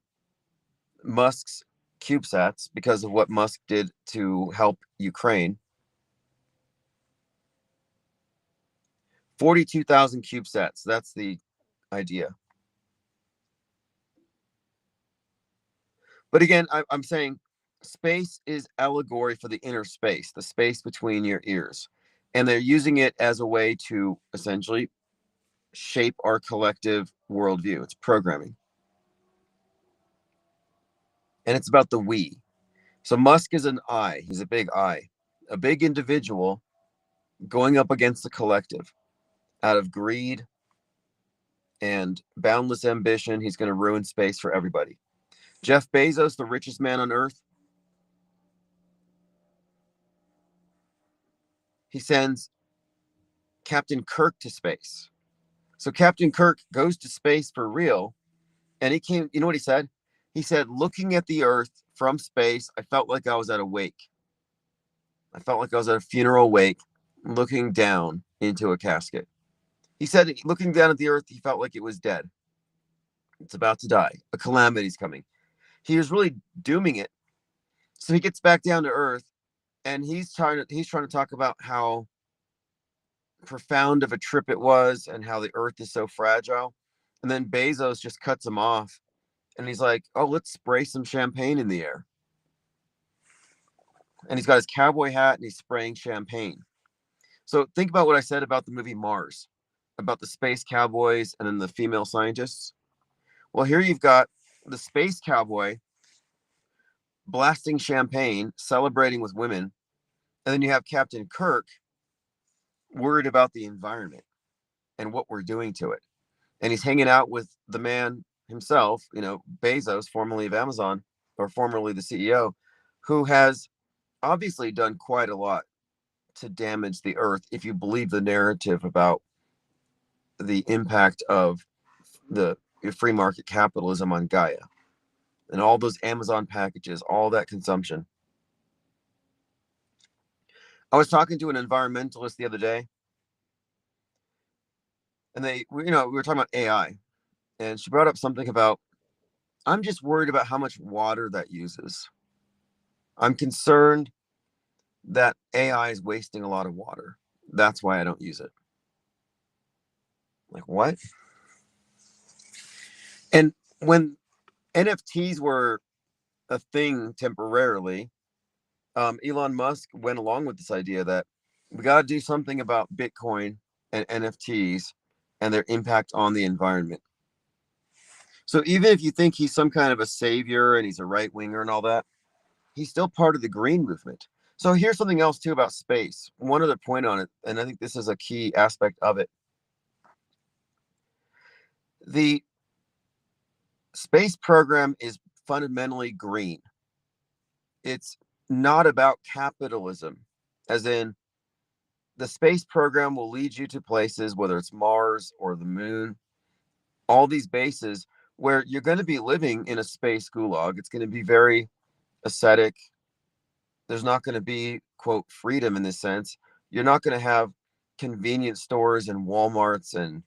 Musk's CubeSats because of what Musk did to help Ukraine. 42,000 CubeSats. That's the idea. But again, I'm saying space is allegory for the inner space, the space between your ears. And they're using it as a way to essentially shape our collective worldview. It's programming. And it's about the we. So Musk is an I. He's a big I, a big individual going up against the collective out of greed and boundless ambition. He's going to ruin space for everybody. Jeff Bezos, the richest man on earth, he sends Captain Kirk to space. So Captain Kirk goes to space for real, And he came, you know what he said? He said, looking at the earth from space, I felt like I was at a wake. I felt like I was at a funeral wake looking down into a casket. He said, looking down at the earth, he felt like it was dead. It's about to die. A calamity's coming. He was really dooming it. So he gets back down to earth, and he's trying to talk about how profound of a trip it was and how the earth is so fragile. And then Bezos just cuts him off, and he's like, "Oh, let's spray some champagne in the air." And he's got his cowboy hat and he's spraying champagne. So think about what I said about the movie Mars, about the space cowboys and then the female scientists. Well, here you've got the space cowboy blasting champagne, celebrating with women, and then you have Captain Kirk worried about the environment and what we're doing to it. And he's hanging out with the man himself, Bezos, formerly of Amazon, or formerly the CEO, who has obviously done quite a lot to damage the earth if you believe the narrative about the impact of the free market capitalism on Gaia and all those Amazon packages, all that consumption. I was talking to an environmentalist the other day, and we were talking about AI, and she brought up something about, I'm just worried about how much water that uses. I'm concerned that AI is wasting a lot of water. That's why I don't use it. Like, what? And when NFTs were a thing temporarily, Elon Musk went along with this idea that we got to do something about Bitcoin and NFTs and their impact on the environment. So even if you think he's some kind of a savior and he's a right winger and all that, he's still part of the green movement. So here's something else too about space. One other point on it, and I think this is a key aspect of it. The space program is fundamentally green. It's not about capitalism, as in the space program will lead you to places, whether it's Mars or the moon, all these bases where you're going to be living in a space gulag. It's going to be very ascetic. There's not going to be, quote, freedom in this sense. You're not going to have convenience stores and Walmarts and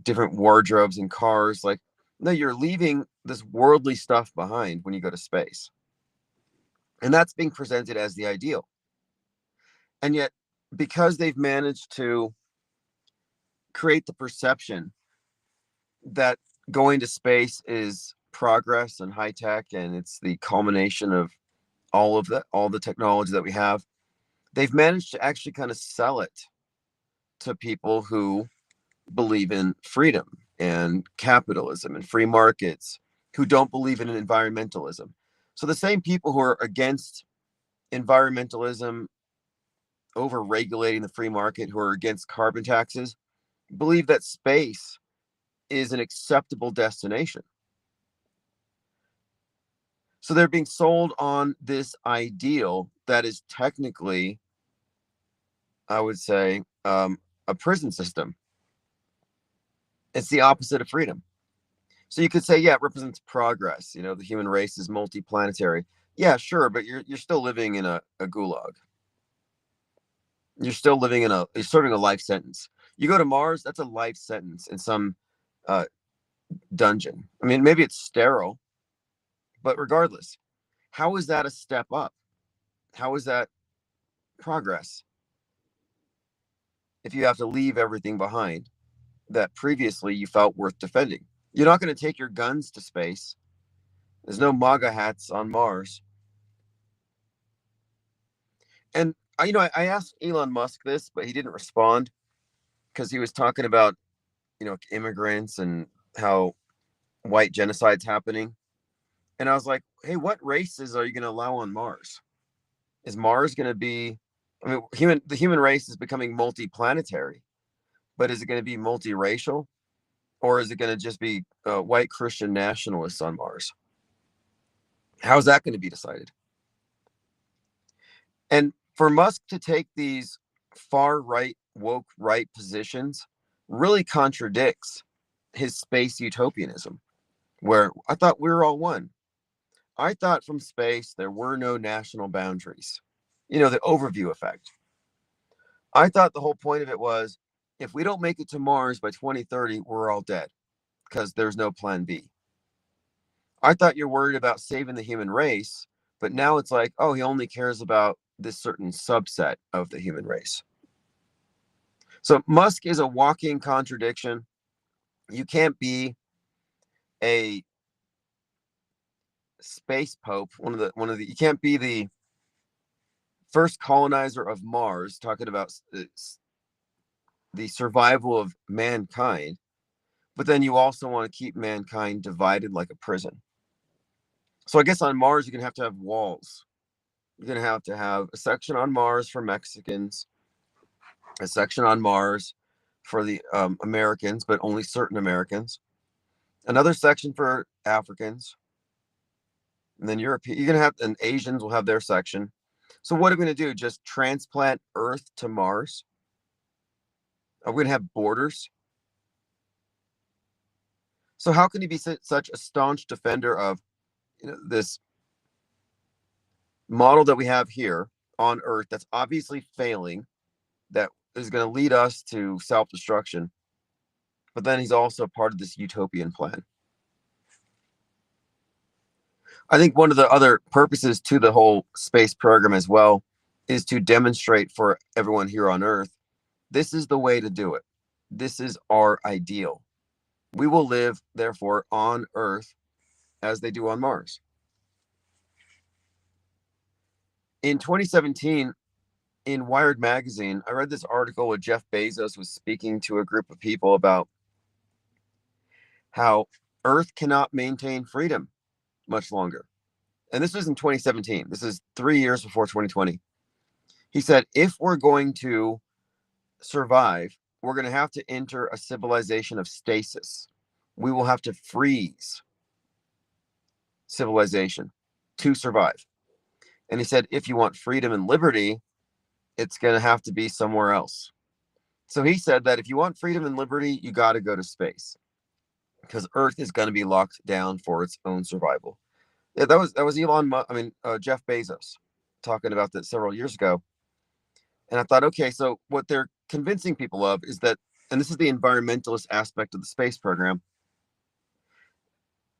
different wardrobes and cars. Like, no, you're leaving this worldly stuff behind when you go to space. And that's being presented as the ideal. And yet, because they've managed to create the perception that going to space is progress and high tech and it's the culmination of all the technology that we have, they've managed to actually kind of sell it to people who believe in freedom and capitalism and free markets, who don't believe in environmentalism. So the same people who are against environmentalism, over regulating the free market, who are against carbon taxes, believe that space is an acceptable destination. So they're being sold on this ideal that is technically, I would say, a prison system. It's the opposite of freedom. So you could say, yeah, it represents progress. The human race is multi-planetary. Yeah, sure, but you're still living in a gulag. You're still living you're serving a life sentence. You go to Mars, that's a life sentence in some dungeon. I mean, maybe it's sterile, but regardless, how is that a step up? How is that progress if you have to leave everything behind that previously you felt worth defending? You're not going to take your guns to space. There's no MAGA hats on Mars. And I asked Elon Musk this, but he didn't respond because he was talking about, immigrants and how white genocide's happening. And I was like, hey, what races are you going to allow on Mars? Is Mars going to be, I mean, the human race is becoming multi-planetary, but is it going to be multiracial, or is it going to just be white Christian nationalists on Mars? How's that going to be decided? And for Musk to take these far right, woke right positions really contradicts his space utopianism, where I thought we were all one. I thought from space there were no national boundaries. You know, the overview effect. I thought the whole point of it was if we don't make it to Mars by 2030, we're all dead because there's no plan B. I thought you're worried about saving the human race, but now it's like, oh, he only cares about this certain subset of the human race. So Musk is a walking contradiction. You can't be a space pope, you can't be the first colonizer of Mars talking about the survival of mankind, but then you also want to keep mankind divided like a prison. So I guess on Mars, you're going to have walls. You're going to have a section on Mars for Mexicans, a section on Mars for the Americans, but only certain Americans, another section for Africans, and then Europe. You're going to have, and Asians will have their section. So what are we going to do? Just transplant Earth to Mars? Are we going to have borders? So how can he be such a staunch defender of, you know, this model that we have here on Earth that's obviously failing, that is going to lead us to self-destruction, but then he's also part of this utopian plan? I think one of the other purposes to the whole space program as well is to demonstrate for everyone here on Earth, this is the way to do it. This is our ideal. We will live, therefore, on Earth as they do on Mars. In 2017, in Wired magazine, I read this article where Jeff Bezos was speaking to a group of people about how Earth cannot maintain freedom much longer. And this was in 2017. This is 3 years before 2020. He said, if we're going to survive, we're going to have to enter a civilization of stasis. We will have to freeze civilization to survive. And he said, if you want freedom and liberty, it's going to have to be somewhere else. So he said that if you want freedom and liberty, you got to go to space because Earth is going to be locked down for its own survival. Yeah, that was Jeff Bezos talking about that several years ago. And I thought, okay, so what they're convincing people of is that, and this is the environmentalist aspect of the space program,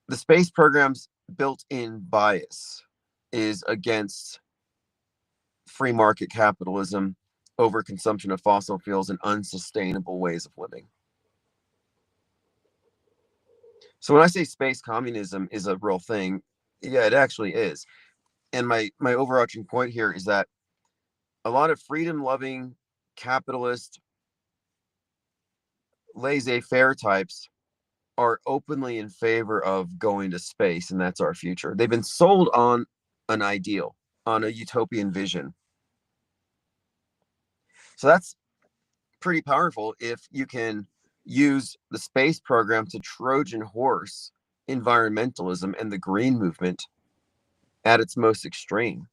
the space program's built-in bias is against free market capitalism, overconsumption of fossil fuels, and unsustainable ways of living. So when I say space communism is a real thing, yeah, it actually is. And my overarching point here is that a lot of freedom-loving, capitalist, laissez-faire types are openly in favor of going to space, and that's our future. They've been sold on an ideal, on a utopian vision. So that's pretty powerful if you can use the space program to Trojan horse environmentalism and the green movement at its most extreme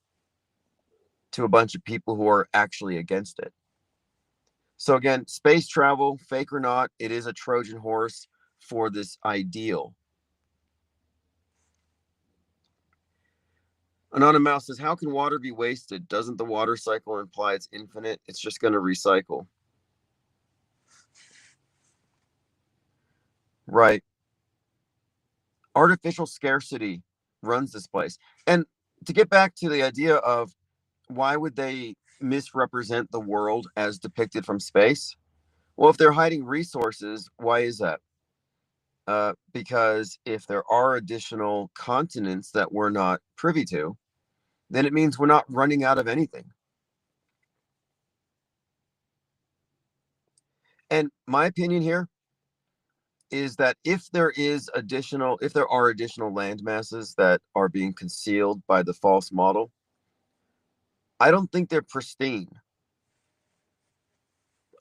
to a bunch of people who are actually against it. So again, space travel, fake or not, it is a Trojan horse for this ideal. Anonymous says, how can water be wasted? Doesn't the water cycle imply it's infinite? It's just going to recycle. Right. Artificial scarcity runs this place. And to get back to the idea of why would they misrepresent the world as depicted from space? Well, if they're hiding resources, why is that? Because if there are additional continents that we're not privy to, then it means we're not running out of anything. And my opinion here is that if there are additional land masses that are being concealed by the false model, I don't think they're pristine.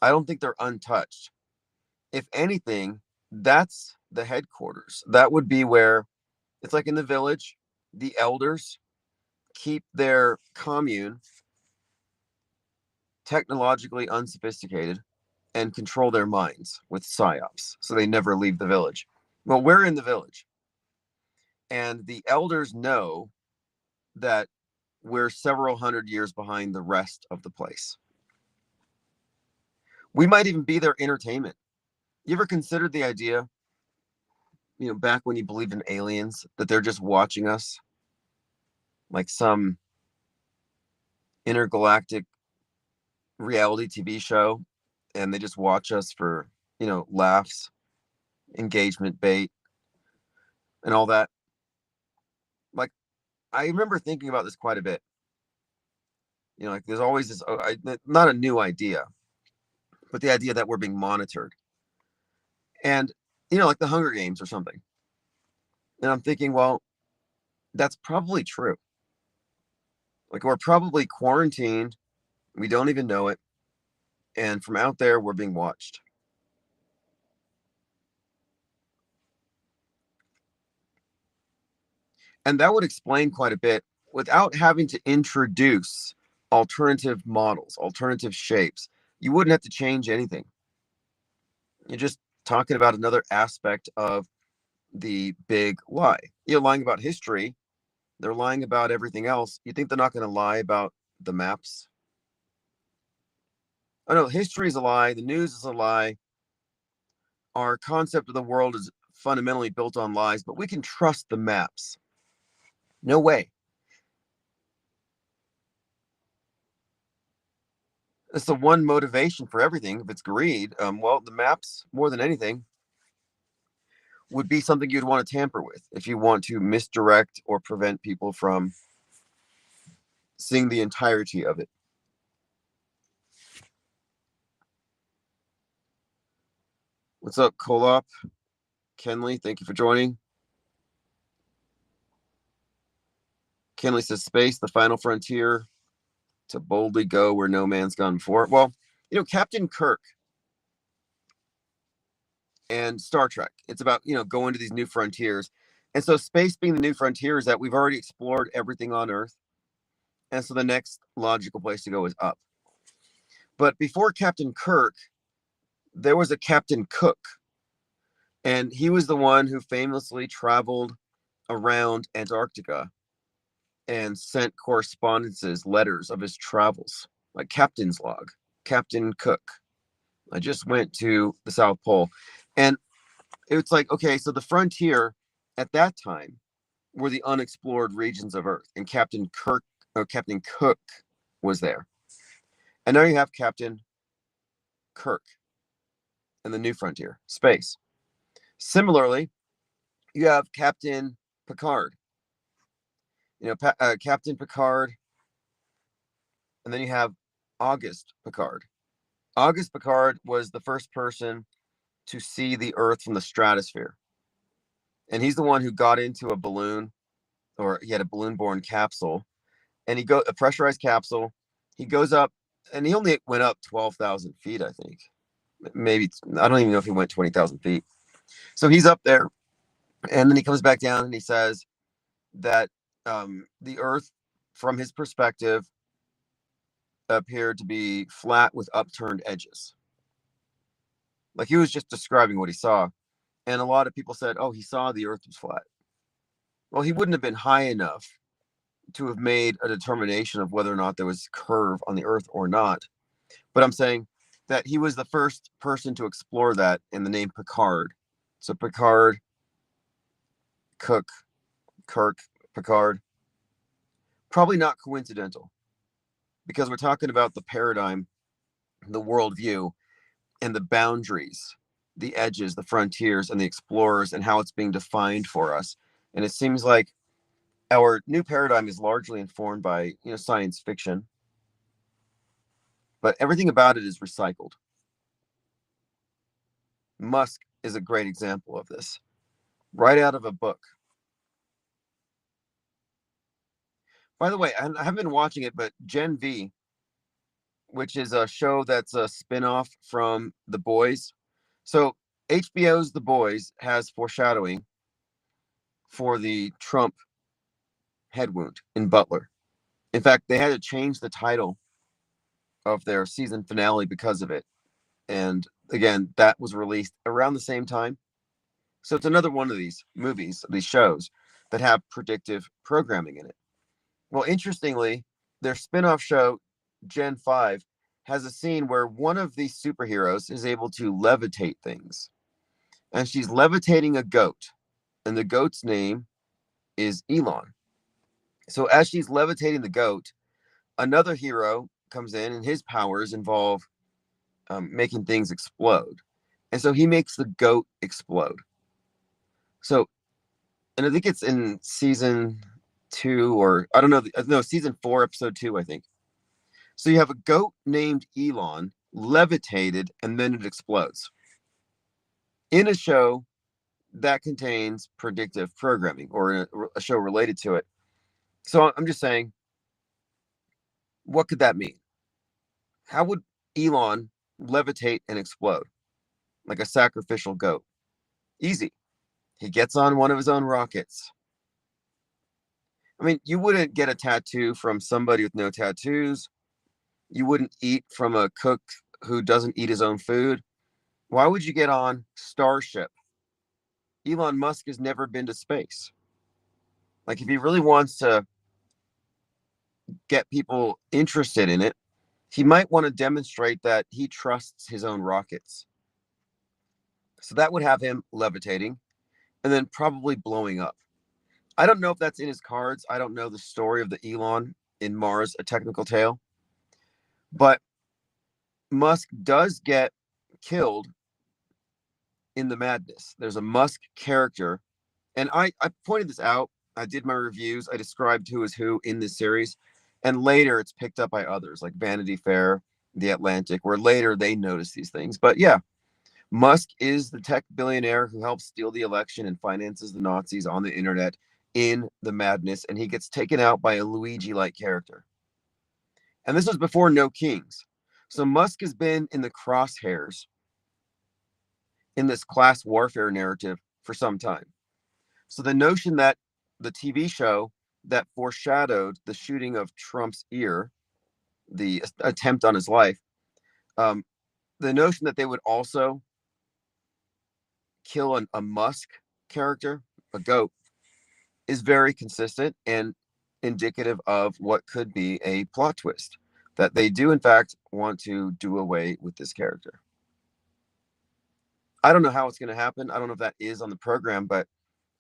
I don't think they're untouched. If anything, that's the headquarters. That would be where it's like in the village, the elders keep their commune technologically unsophisticated and control their minds with psyops, so they never leave the village. Well, we're in the village, and the elders know that we're several hundred years behind the rest of the place. We might even be their entertainment. You ever considered the idea, back when you believed in aliens, that they're just watching us like some intergalactic reality TV show, and they just watch us for, laughs, engagement bait, and all that? Like, I remember thinking about this quite a bit. Like there's always this, not a new idea, but the idea that we're being monitored. And, like the Hunger Games or something. And I'm thinking, well, that's probably true. Like we're probably quarantined. We don't even know it. And from out there, we're being watched. And that would explain quite a bit without having to introduce alternative models, alternative shapes. You wouldn't have to change anything. You're just talking about another aspect of the big lie. You're lying about history. They're lying about everything else. You think they're not going to lie about the maps? Oh no, history is a lie. The news is a lie. Our concept of the world is fundamentally built on lies, but we can trust the maps. No way. It's the one motivation for everything. If it's greed, well, the maps, more than anything, would be something you'd want to tamper with if you want to misdirect or prevent people from seeing the entirety of it. What's up, Kolop? Kenley, thank you for joining. Kenley says, space, the final frontier, to boldly go where no man's gone before. Well, Captain Kirk and Star Trek, it's about, going to these new frontiers. And so space being the new frontier is that we've already explored everything on Earth. And so the next logical place to go is up. But before Captain Kirk, there was a Captain Cook. And he was the one who famously traveled around Antarctica and sent correspondences, letters of his travels, like Captain's Log, Captain Cook. I just went to the South Pole. And it's like, okay, so the frontier at that time were the unexplored regions of Earth. And Captain Cook was there. And now you have Captain Kirk and the new frontier, space. Similarly, you have Captain Picard. Captain Picard, and then you have August Picard. August Picard was the first person to see the Earth from the stratosphere. And he's the one who got into a balloon, or he had a balloon-borne capsule, and a pressurized capsule. He goes up, and he only went up 12,000 feet, I think. Maybe, I don't even know if he went 20,000 feet. So he's up there, and then he comes back down, and he says that the Earth, from his perspective, appeared to be flat with upturned edges. Like he was just describing what he saw. And a lot of people said, oh, he saw the Earth was flat. Well, he wouldn't have been high enough to have made a determination of whether or not there was curve on the Earth or not. But I'm saying that he was the first person to explore that in the name Picard. So Picard, Cook, Kirk, Picard. Probably not coincidental, because we're talking about the paradigm, the worldview, and the boundaries, the edges, the frontiers, and the explorers, and how it's being defined for us. And it seems like our new paradigm is largely informed by, science fiction, but everything about it is recycled. Musk is a great example of this, right out of a book. By the way, I haven't been watching it, but Gen V, which is a show that's a spinoff from The Boys. So HBO's The Boys has foreshadowing for the Trump head wound in Butler. In fact, they had to change the title of their season finale because of it. And again, that was released around the same time. So it's another one of these movies, these shows that have predictive programming in it. Well, interestingly, their spin-off show, Gen 5, has a scene where one of these superheroes is able to levitate things. And she's levitating a goat. And the goat's name is Elon. So as she's levitating the goat, another hero comes in and his powers involve making things explode. And so he makes the goat explode. So, and I think it's in season 2, or I don't know, no, season 4, episode 2, I think. So you have a goat named Elon levitated and then it explodes in a show that contains predictive programming, or a show related to it. So I'm just saying, what could that mean? How would Elon levitate and explode like a sacrificial goat? Easy. He gets on one of his own rockets. I mean, you wouldn't get a tattoo from somebody with no tattoos. You wouldn't eat from a cook who doesn't eat his own food. Why would you get on Starship? Elon Musk has never been to space. Like, if he really wants to get people interested in it, he might want to demonstrate that he trusts his own rockets. So that would have him levitating and then probably blowing up. I don't know if that's in his cards. I don't know the story of the Elon in Mars, A Technical Tale. But Musk does get killed in the madness. There's a Musk character. And I pointed this out. I did my reviews. I described who is who in this series. And later it's picked up by others like Vanity Fair, The Atlantic, where later they notice these things. But yeah, Musk is the tech billionaire who helps steal the election and finances the Nazis on the internet in the madness. And he gets taken out by a Luigi-like character. And this was before No Kings. So Musk has been in the crosshairs in this class warfare narrative for some time. So the notion that the TV show that foreshadowed the shooting of Trump's ear, the attempt on his life, the notion that they would also kill a Musk character, a goat, is very consistent and indicative of what could be a plot twist, that they do in fact want to do away with this character. I don't know how it's going to happen. I don't know if that is on the program, but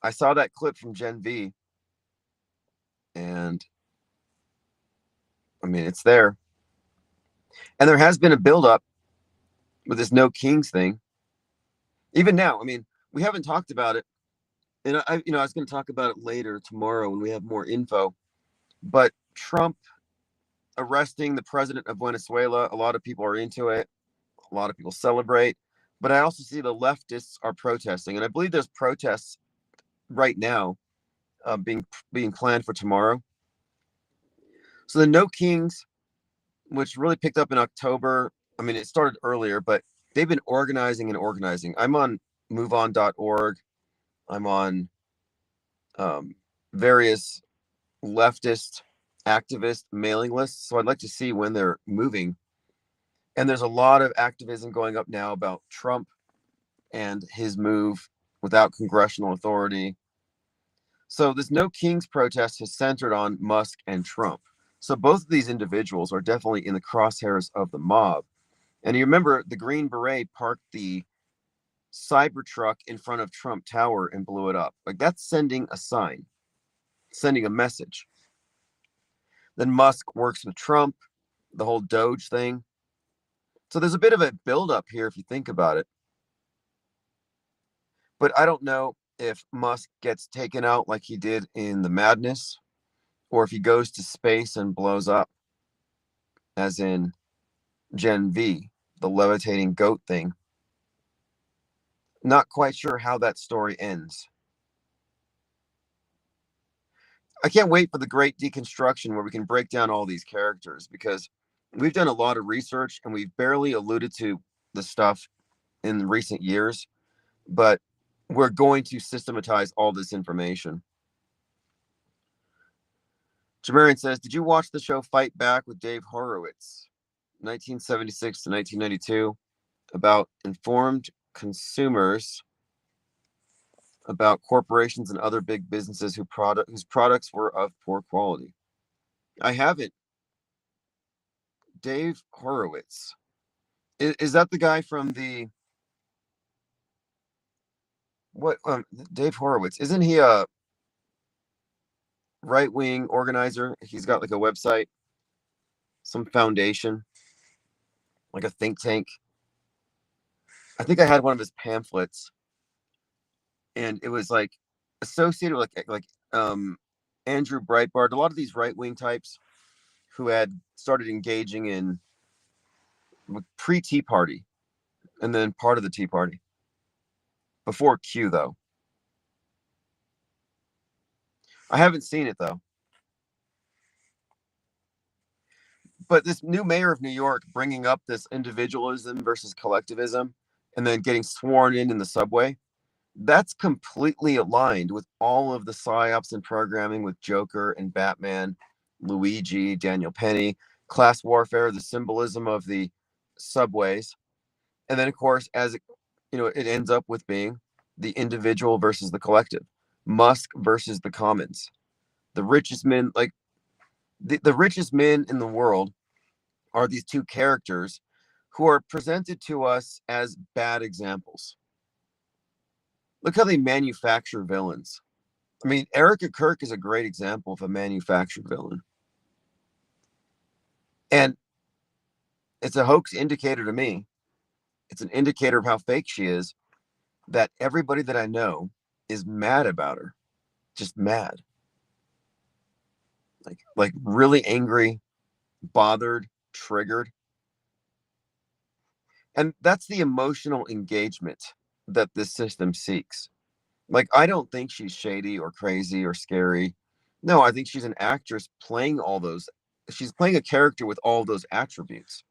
I saw that clip from Gen V, and I mean, it's there. And there has been a buildup with this No Kings thing. Even now, I mean, we haven't talked about it, and I was going to talk about it later tomorrow when we have more info. But Trump arresting the president of Venezuela, a lot of people are into it. A lot of people celebrate, but I also see the leftists are protesting, and I believe there's protests right now being planned for tomorrow. So the No Kings, which really picked up in October. I mean, it started earlier, but they've been organizing and organizing. I'm on moveon.org. I'm on various leftist activist mailing lists. So I'd like to see when they're moving. And there's a lot of activism going up now about Trump and his move without congressional authority. So this No Kings protest has centered on Musk and Trump. So both of these individuals are definitely in the crosshairs of the mob. And you remember the Green Beret parked the Cybertruck in front of Trump Tower and blew it up. Like, that's sending a sign, sending a message. Then Musk works with Trump, the whole Doge thing. So there's a bit of a buildup here if you think about it. But I don't know if Musk gets taken out like he did in the madness, or if he goes to space and blows up, as in Gen V, the levitating goat thing. Not quite sure how that story ends. I can't wait for the great deconstruction where we can break down all these characters, because we've done a lot of research and we've barely alluded to the stuff in recent years, but we're going to systematize all this information. Jamarian says, did you watch the show Fight Back with Dave Horowitz, 1976 to 1992? about informed consumers about corporations and other big businesses whose products were of poor quality. I haven't. Dave Horowitz. Is that the guy from the what? Dave Horowitz. Isn't he a right wing organizer? He's got like a website, some foundation, like a think tank. I think I had one of his pamphlets, and it was like associated with Andrew Breitbart. A lot of these right wing types who had started engaging in pre Tea Party and then part of the Tea Party before Q, though. I haven't seen it though. But this new mayor of New York bringing up this individualism versus collectivism and then getting sworn in the subway, that's completely aligned with all of the psyops and programming with Joker and Batman, Luigi, Daniel Penny, class warfare, the symbolism of the subways. And then, of course, as it ends up with being the individual versus the collective, Musk versus the commons, the richest men, like the richest men in the world are these two characters who are presented to us as bad examples. Look how they manufacture villains. I mean, Erica Kirk is a great example of a manufactured villain. And it's a hoax indicator to me. It's an indicator of how fake she is, that everybody that I know is mad about her. Just mad. Like really angry, bothered, triggered. And that's the emotional engagement that this system seeks. Like, I don't think she's shady or crazy or scary. No, I think she's an actress playing all those. She's playing a character with all those attributes.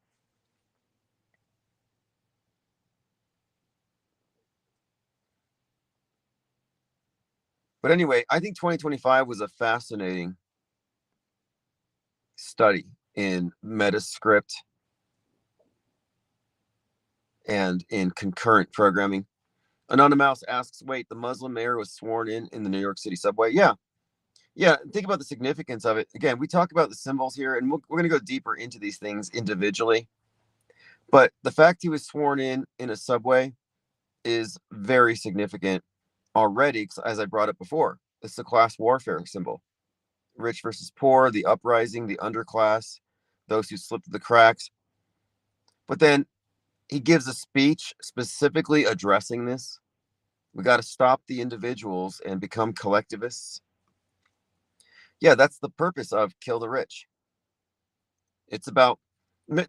But anyway, I think 2025 was a fascinating study in Metascript and in concurrent programming. Anonymous asks, wait, the Muslim mayor was sworn in the New York City subway? Yeah. Yeah, think about the significance of it. Again, we talk about the symbols here, and we're going to go deeper into these things individually. But the fact he was sworn in a subway is very significant already, as I brought up before. It's the class warfare symbol. Rich versus poor, the uprising, the underclass, those who slipped through the cracks. But then he gives a speech specifically addressing this. We got to stop the individuals and become collectivists. Yeah, that's the purpose of Kill the Rich. It's about,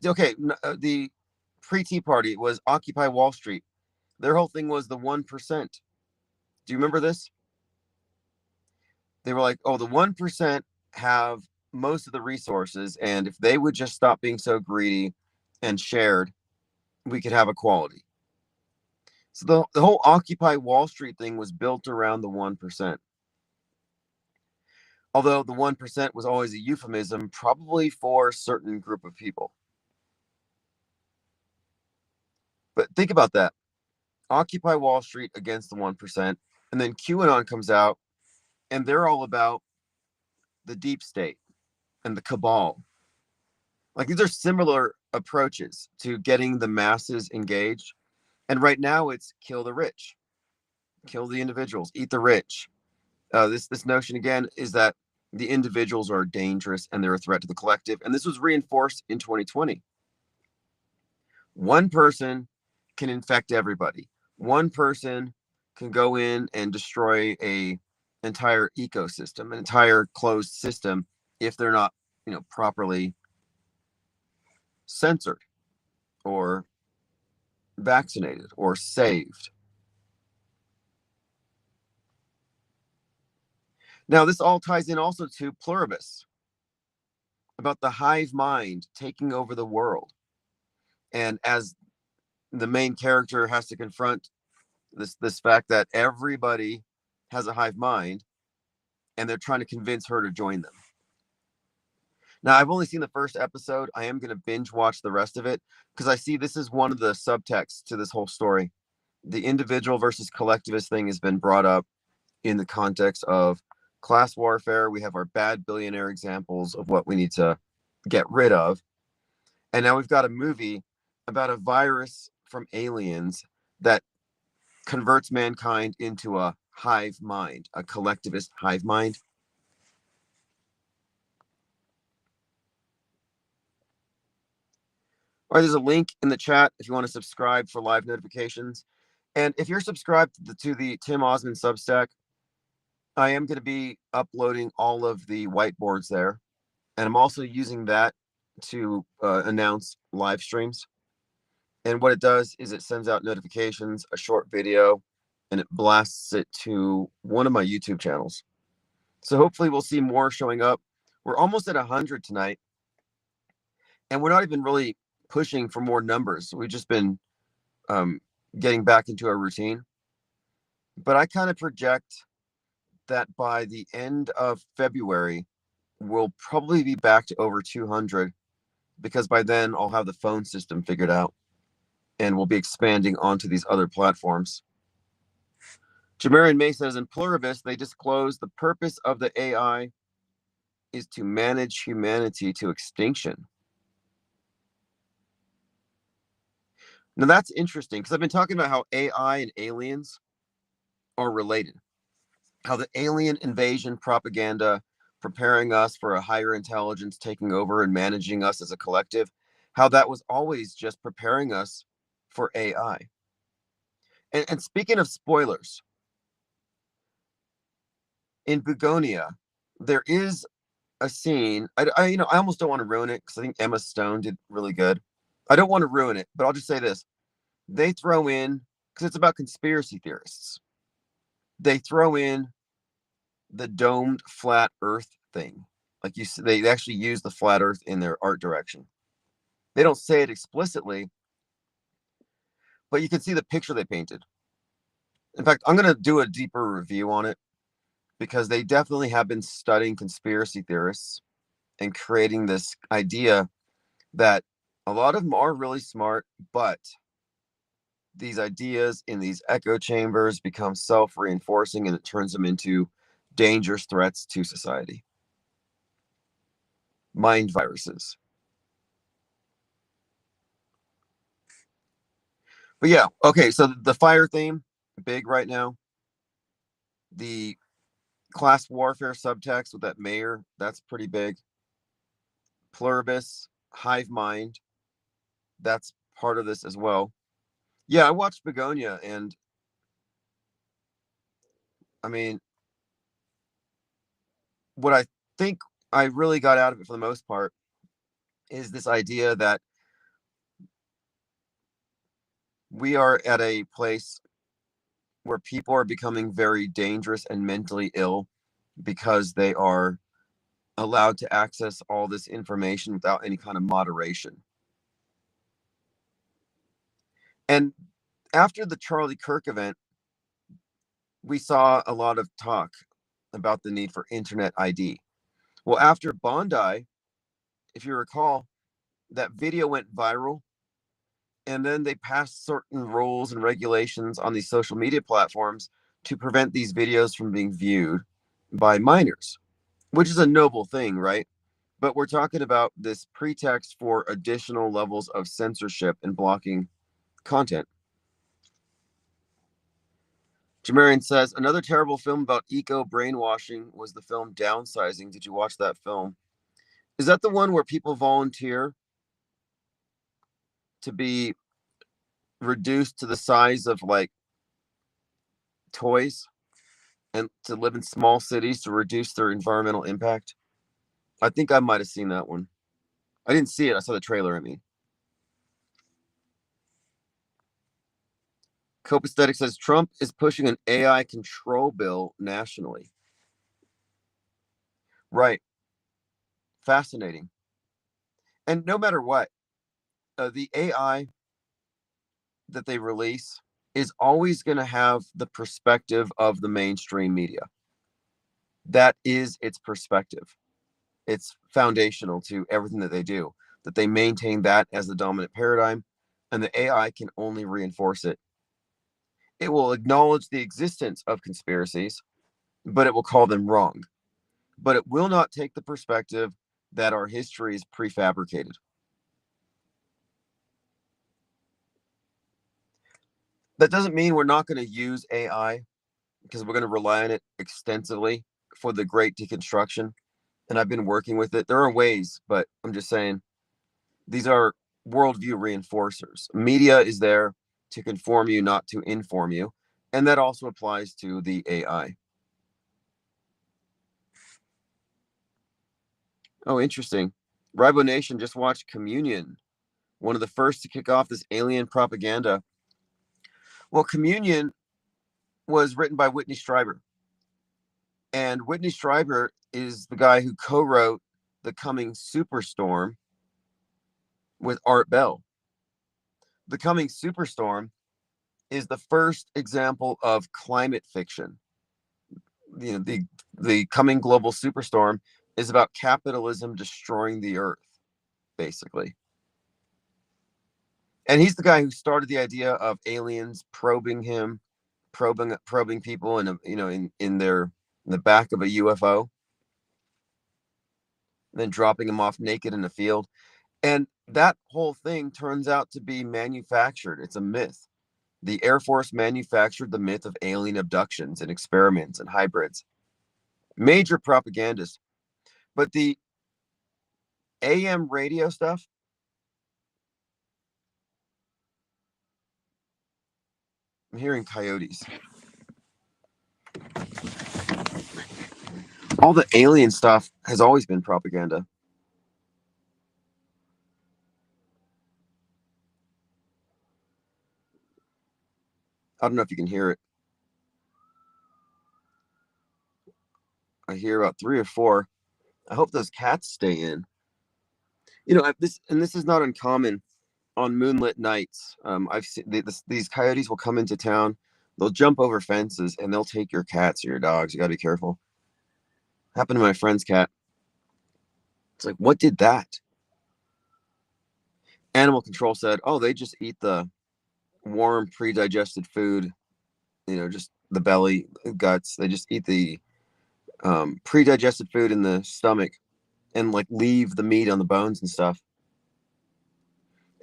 okay, the pre-Tea Party was Occupy Wall Street. Their whole thing was the 1%. Do you remember this? They were like, oh, the 1% have most of the resources, and if they would just stop being so greedy and shared, we could have equality. So the whole Occupy Wall Street thing was built around the 1%. Although the 1% was always a euphemism, probably for a certain group of people. But think about that. Occupy Wall Street against the 1%. And then QAnon comes out, and they're all about the deep state and the cabal. Like, these are similar approaches to getting the masses engaged. And right now it's kill the rich, kill the individuals, eat the rich. This notion again is that the individuals are dangerous and they're a threat to the collective. And this was reinforced in 2020. One person can infect everybody. One person can go in and destroy a entire ecosystem, an entire closed system, if they're not, properly censored or vaccinated or saved. Now, this all ties in also to pluribus, about the hive mind taking over the world. And as the main character has to confront this fact that everybody has a hive mind, and they're trying to convince her to join them. Now, I've only seen the first episode. I am going to binge watch the rest of it because I see this is one of the subtexts to this whole story. The individual versus collectivist thing has been brought up in the context of class warfare. We have our bad billionaire examples of what we need to get rid of. And now we've got a movie about a virus from aliens that converts mankind into a hive mind, a collectivist hive mind. All right, there's a link in the chat if you want to subscribe for live notifications. And if you're subscribed to the Tim Osmond Substack, I am going to be uploading all of the whiteboards there. And I'm also using that to announce live streams. And what it does is it sends out notifications, a short video, and it blasts it to one of my YouTube channels. So hopefully we'll see more showing up. We're almost at 100 tonight. And we're not even really pushing for more numbers. We've just been getting back into our routine. But I kind of project that by the end of February, we'll probably be back to over 200 because by then I'll have the phone system figured out and we'll be expanding onto these other platforms. Jamarian May says in Pluribus, they disclose the purpose of the AI is to manage humanity to extinction. Now that's interesting because I've been talking about how AI and aliens are related. How the alien invasion propaganda preparing us for a higher intelligence taking over and managing us as a collective, how that was always just preparing us for AI. And speaking of spoilers, in Begonia, there is a scene. I almost don't want to ruin it because I think Emma Stone did really good. I don't want to ruin it, but I'll just say this: they throw in, because it's about conspiracy theorists, they throw in the domed flat Earth thing. Like they actually use the flat Earth in their art direction. They don't say it explicitly, but you can see the picture they painted. In fact, I'm going to do a deeper review on it because they definitely have been studying conspiracy theorists and creating this idea that a lot of them are really smart, but these ideas in these echo chambers become self-reinforcing and it turns them into dangerous threats to society. Mind viruses. But yeah, okay, so the fire theme, big right now. The class warfare subtext with that mayor, that's pretty big. Pluribus, hive mind, that's part of this as well. Yeah, I watched Begonia, and I mean, what I think I really got out of it for the most part is this idea that we are at a place where people are becoming very dangerous and mentally ill because they are allowed to access all this information without any kind of moderation. And after the Charlie Kirk event, we saw a lot of talk about the need for internet ID. Well, after Bondi, if you recall, that video went viral, and then they passed certain rules and regulations on these social media platforms to prevent these videos from being viewed by minors, which is a noble thing, right? But we're talking about this pretext for additional levels of censorship and blocking content. Jamarian says, another terrible film about eco brainwashing was the film Downsizing. Did you watch that film? Is that the one where people volunteer to be reduced to the size of like toys and to live in small cities to reduce their environmental impact? I think I might have seen that one. I didn't see it. I saw the trailer, I mean. Cope Aesthetic says Trump is pushing an AI control bill nationally. Right. Fascinating. And no matter what, the AI that they release is always going to have the perspective of the mainstream media. That is its perspective. It's foundational to everything that they do, that they maintain that as the dominant paradigm, and the AI can only reinforce it. It will acknowledge the existence of conspiracies, but it will call them wrong. But it will not take the perspective that our history is prefabricated. That doesn't mean we're not going to use AI, because we're going to rely on it extensively for the great deconstruction. And I've been working with it. There are ways, but I'm just saying these are worldview reinforcers. Media is there to conform you, not to inform you. And that also applies to the AI. Oh, interesting. Ribo Nation just watched Communion, one of the first to kick off this alien propaganda. Well, Communion was written by Whitney Strieber. And Whitney Strieber is the guy who co-wrote The Coming Superstorm with Art Bell. The Coming Superstorm is the first example of climate fiction. The coming global superstorm is about capitalism destroying the earth, basically. And he's the guy who started the idea of aliens probing him, probing people in the back of a UFO, then dropping them off naked in the field. And that whole thing turns out to be manufactured. It's a myth. The Air Force manufactured the myth of alien abductions and experiments and hybrids. Major propagandist. But the AM radio stuff, I'm hearing coyotes. All the alien stuff has always been propaganda. I don't know if you can hear it. I hear about 3 or 4. I hope those cats stay in. This is not uncommon on moonlit nights. I've seen these coyotes will come into town. They'll jump over fences and they'll take your cats or your dogs. You got to be careful. Happened to my friend's cat. It's like, what did that? Animal control said, oh, they just eat the warm, pre-digested food. Just the belly, guts. They just eat the pre-digested food in the stomach and like leave the meat on the bones and stuff.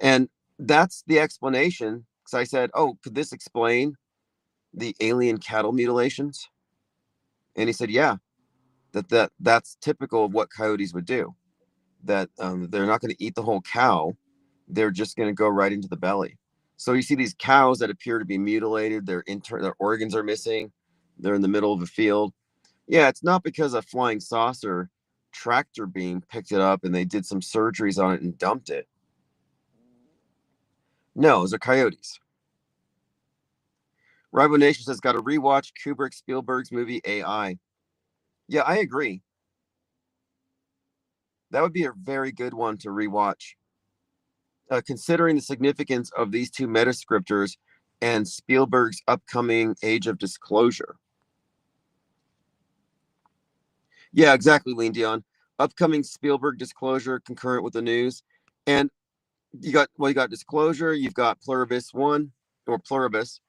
And that's the explanation. Because I said, oh, could this explain the alien cattle mutilations? And he said, yeah, that's typical of what coyotes would do. That they're not going to eat the whole cow. They're just going to go right into the belly. So you see these cows that appear to be mutilated. Their organs are missing. They're in the middle of a field. Yeah, it's not because a flying saucer tractor beam picked it up and they did some surgeries on it and dumped it. No, those are coyotes. Ribo Nation says, got to rewatch Kubrick Spielberg's movie AI. Yeah, I agree. That would be a very good one to rewatch. Considering the significance of these two metascriptors and Spielberg's upcoming Age of Disclosure. Yeah, exactly, Lean Dion. Upcoming Spielberg disclosure concurrent with the news. And you got Disclosure, you've got Pluribus 1 or Pluribus.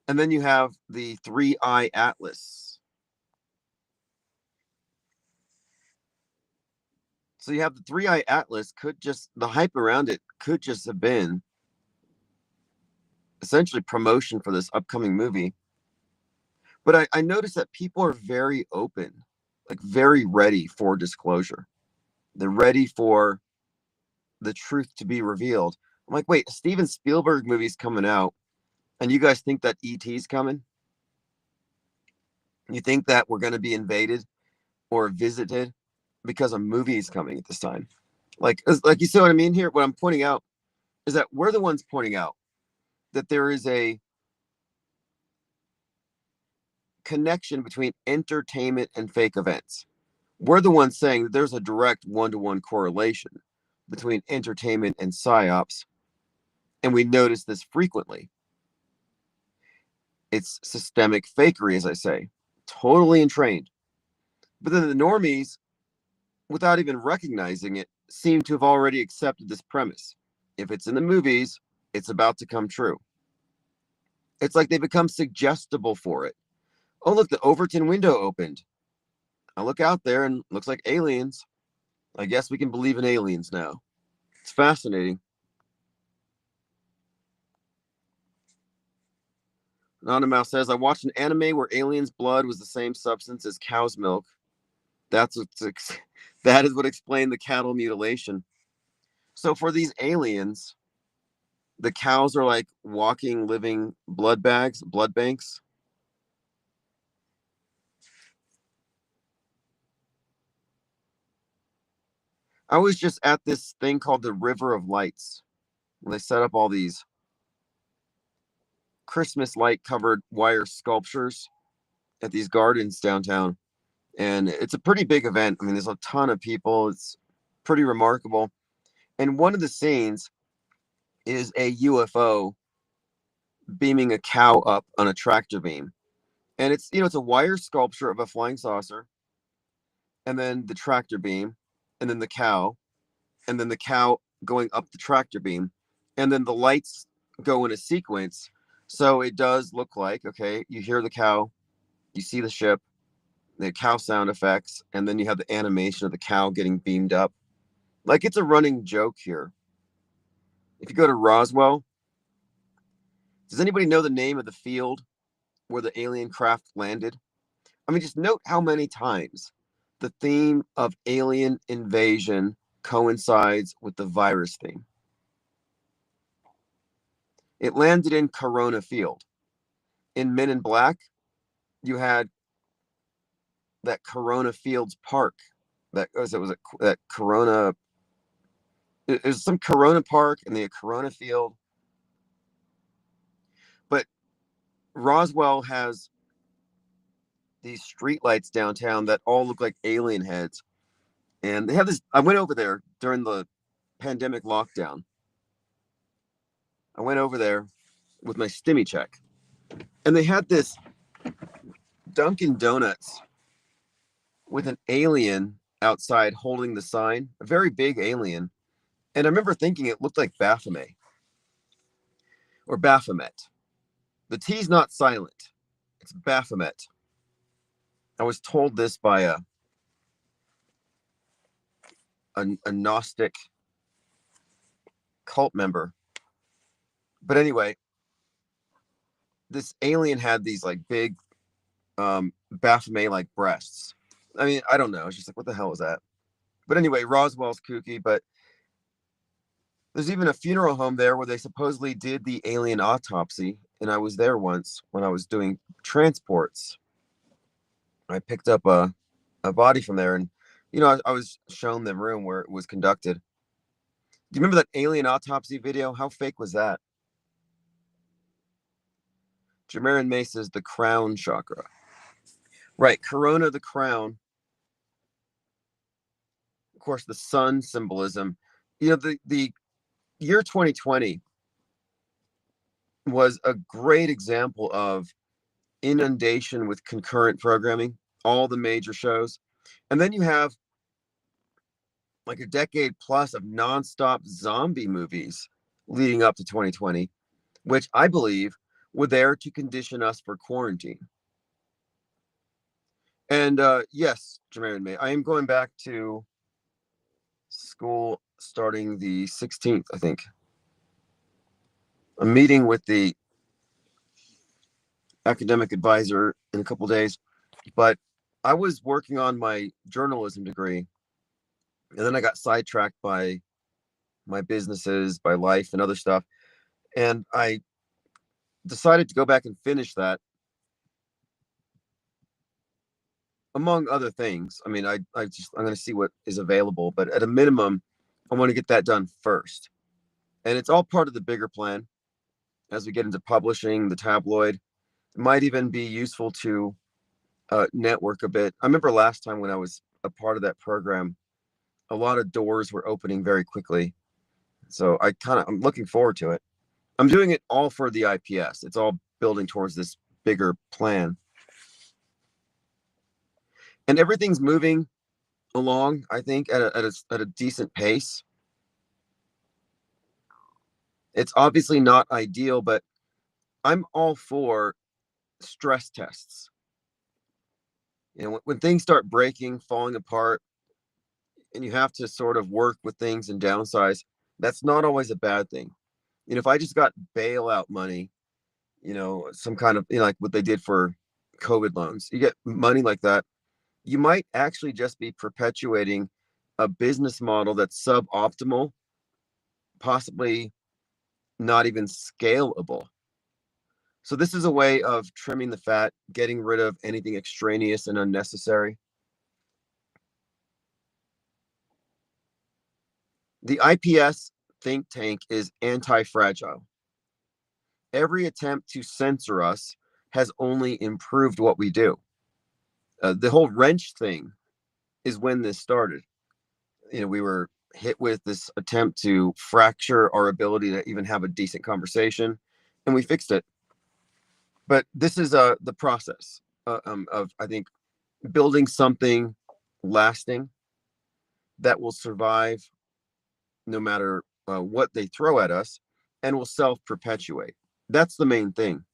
And then you have the 3-Eye Atlas. So you have the 3-Eye Atlas, the hype around it could just have been essentially promotion for this upcoming movie. But I noticed that people are very open, like very ready for disclosure. They're ready for the truth to be revealed. I'm like, wait, a Steven Spielberg movie's coming out, and you guys think that E.T.'s coming? You think that we're going to be invaded or visited because a movie is coming at this time? Like you see what I mean here? What I'm pointing out is that we're the ones pointing out that there is a connection between entertainment and fake events. We're the ones saying that there's a direct one-to-one correlation between entertainment and psyops, and we notice this frequently. It's systemic fakery, as I say, totally entrained. But then the normies, without even recognizing it, seem to have already accepted this premise. If it's in the movies, it's about to come true. It's like they become suggestible for it. Oh, look, the Overton window opened. I look out there and it looks like aliens. I guess we can believe in aliens now. It's fascinating. Anonymous says, I watched an anime where aliens' blood was the same substance as cow's milk. That is what explained the cattle mutilation. So for these aliens, the cows are like walking, living blood banks. I was just at this thing called the River of Lights. They set up all these Christmas light covered wire sculptures at these gardens downtown. And it's a pretty big event. I mean, there's a ton of people. It's pretty remarkable. And one of the scenes is a UFO beaming a cow up on a tractor beam. And it's a wire sculpture of a flying saucer, and then the tractor beam, and then the cow, and then the cow going up the tractor beam, and then the lights go in a sequence. So it does look like, okay, you hear the cow, you see the ship, the cow sound effects, and then you have the animation of the cow getting beamed up. Like, it's a running joke here. If you go to Roswell, does anybody know the name of the field where the alien craft landed? I mean, just note how many times the theme of alien invasion coincides with the virus theme. It landed in Corona Field. In Men in Black, you had that Corona Fields Park. That Corona. It was some Corona Park and the Corona Field. But Roswell has these streetlights downtown that all look like alien heads. And they have this. I went over there during the pandemic lockdown. I went over there with my stimmy check. And they had this Dunkin' Donuts with an alien outside holding the sign, a very big alien. And I remember thinking it looked like Baphomet or Baphomet. The T's not silent. It's Baphomet. I was told this by a Gnostic cult member. But anyway, this alien had these like big Baphomet like breasts. I mean, I don't know. It's just like, what the hell is that? But anyway, Roswell's kooky, but there's even a funeral home there where they supposedly did the alien autopsy. And I was there once when I was doing transports. I picked up a body from there, and I was shown the room where it was conducted. Do you remember that alien autopsy video? How fake was that? Jamarin May says the crown chakra. Right, Corona, the crown. Of course, the sun symbolism. The year 2020 was a great example of inundation with concurrent programming, all the major shows. And then you have like a decade plus of nonstop zombie movies leading up to 2020, which I believe were there to condition us for quarantine. And yes, Jermaine May, I am going back to school starting the 16th, I think. I'm meeting with the academic advisor in a couple days, but I was working on my journalism degree, and then I got sidetracked by my businesses, by life and other stuff. And I decided to go back and finish that, among other things. I mean, I'm going to see what is available, but at a minimum, I want to get that done first. And it's all part of the bigger plan as we get into publishing, the tabloid. It might even be useful to network a bit. I remember last time when I was a part of that program, a lot of doors were opening very quickly. So I'm looking forward to it. I'm doing it all for the iPS. It's all building towards this bigger plan. And everything's moving along, I think, at a decent pace. It's obviously not ideal, but I'm all for stress tests. When things start breaking, falling apart, and you have to sort of work with things and downsize, that's not always a bad thing. If I just got bailout money, some kind of, like what they did for COVID loans, you get money like that, you might actually just be perpetuating a business model that's suboptimal, possibly not even scalable. So this is a way of trimming the fat, getting rid of anything extraneous and unnecessary. The ips think tank is anti-fragile. Every attempt to censor us has only improved what we do. The whole wrench thing is when this started. We were hit with this attempt to fracture our ability to even have a decent conversation, and we fixed it. But this is the process of, I think, building something lasting that will survive no matter what they throw at us, and will self-perpetuate. That's the main thing.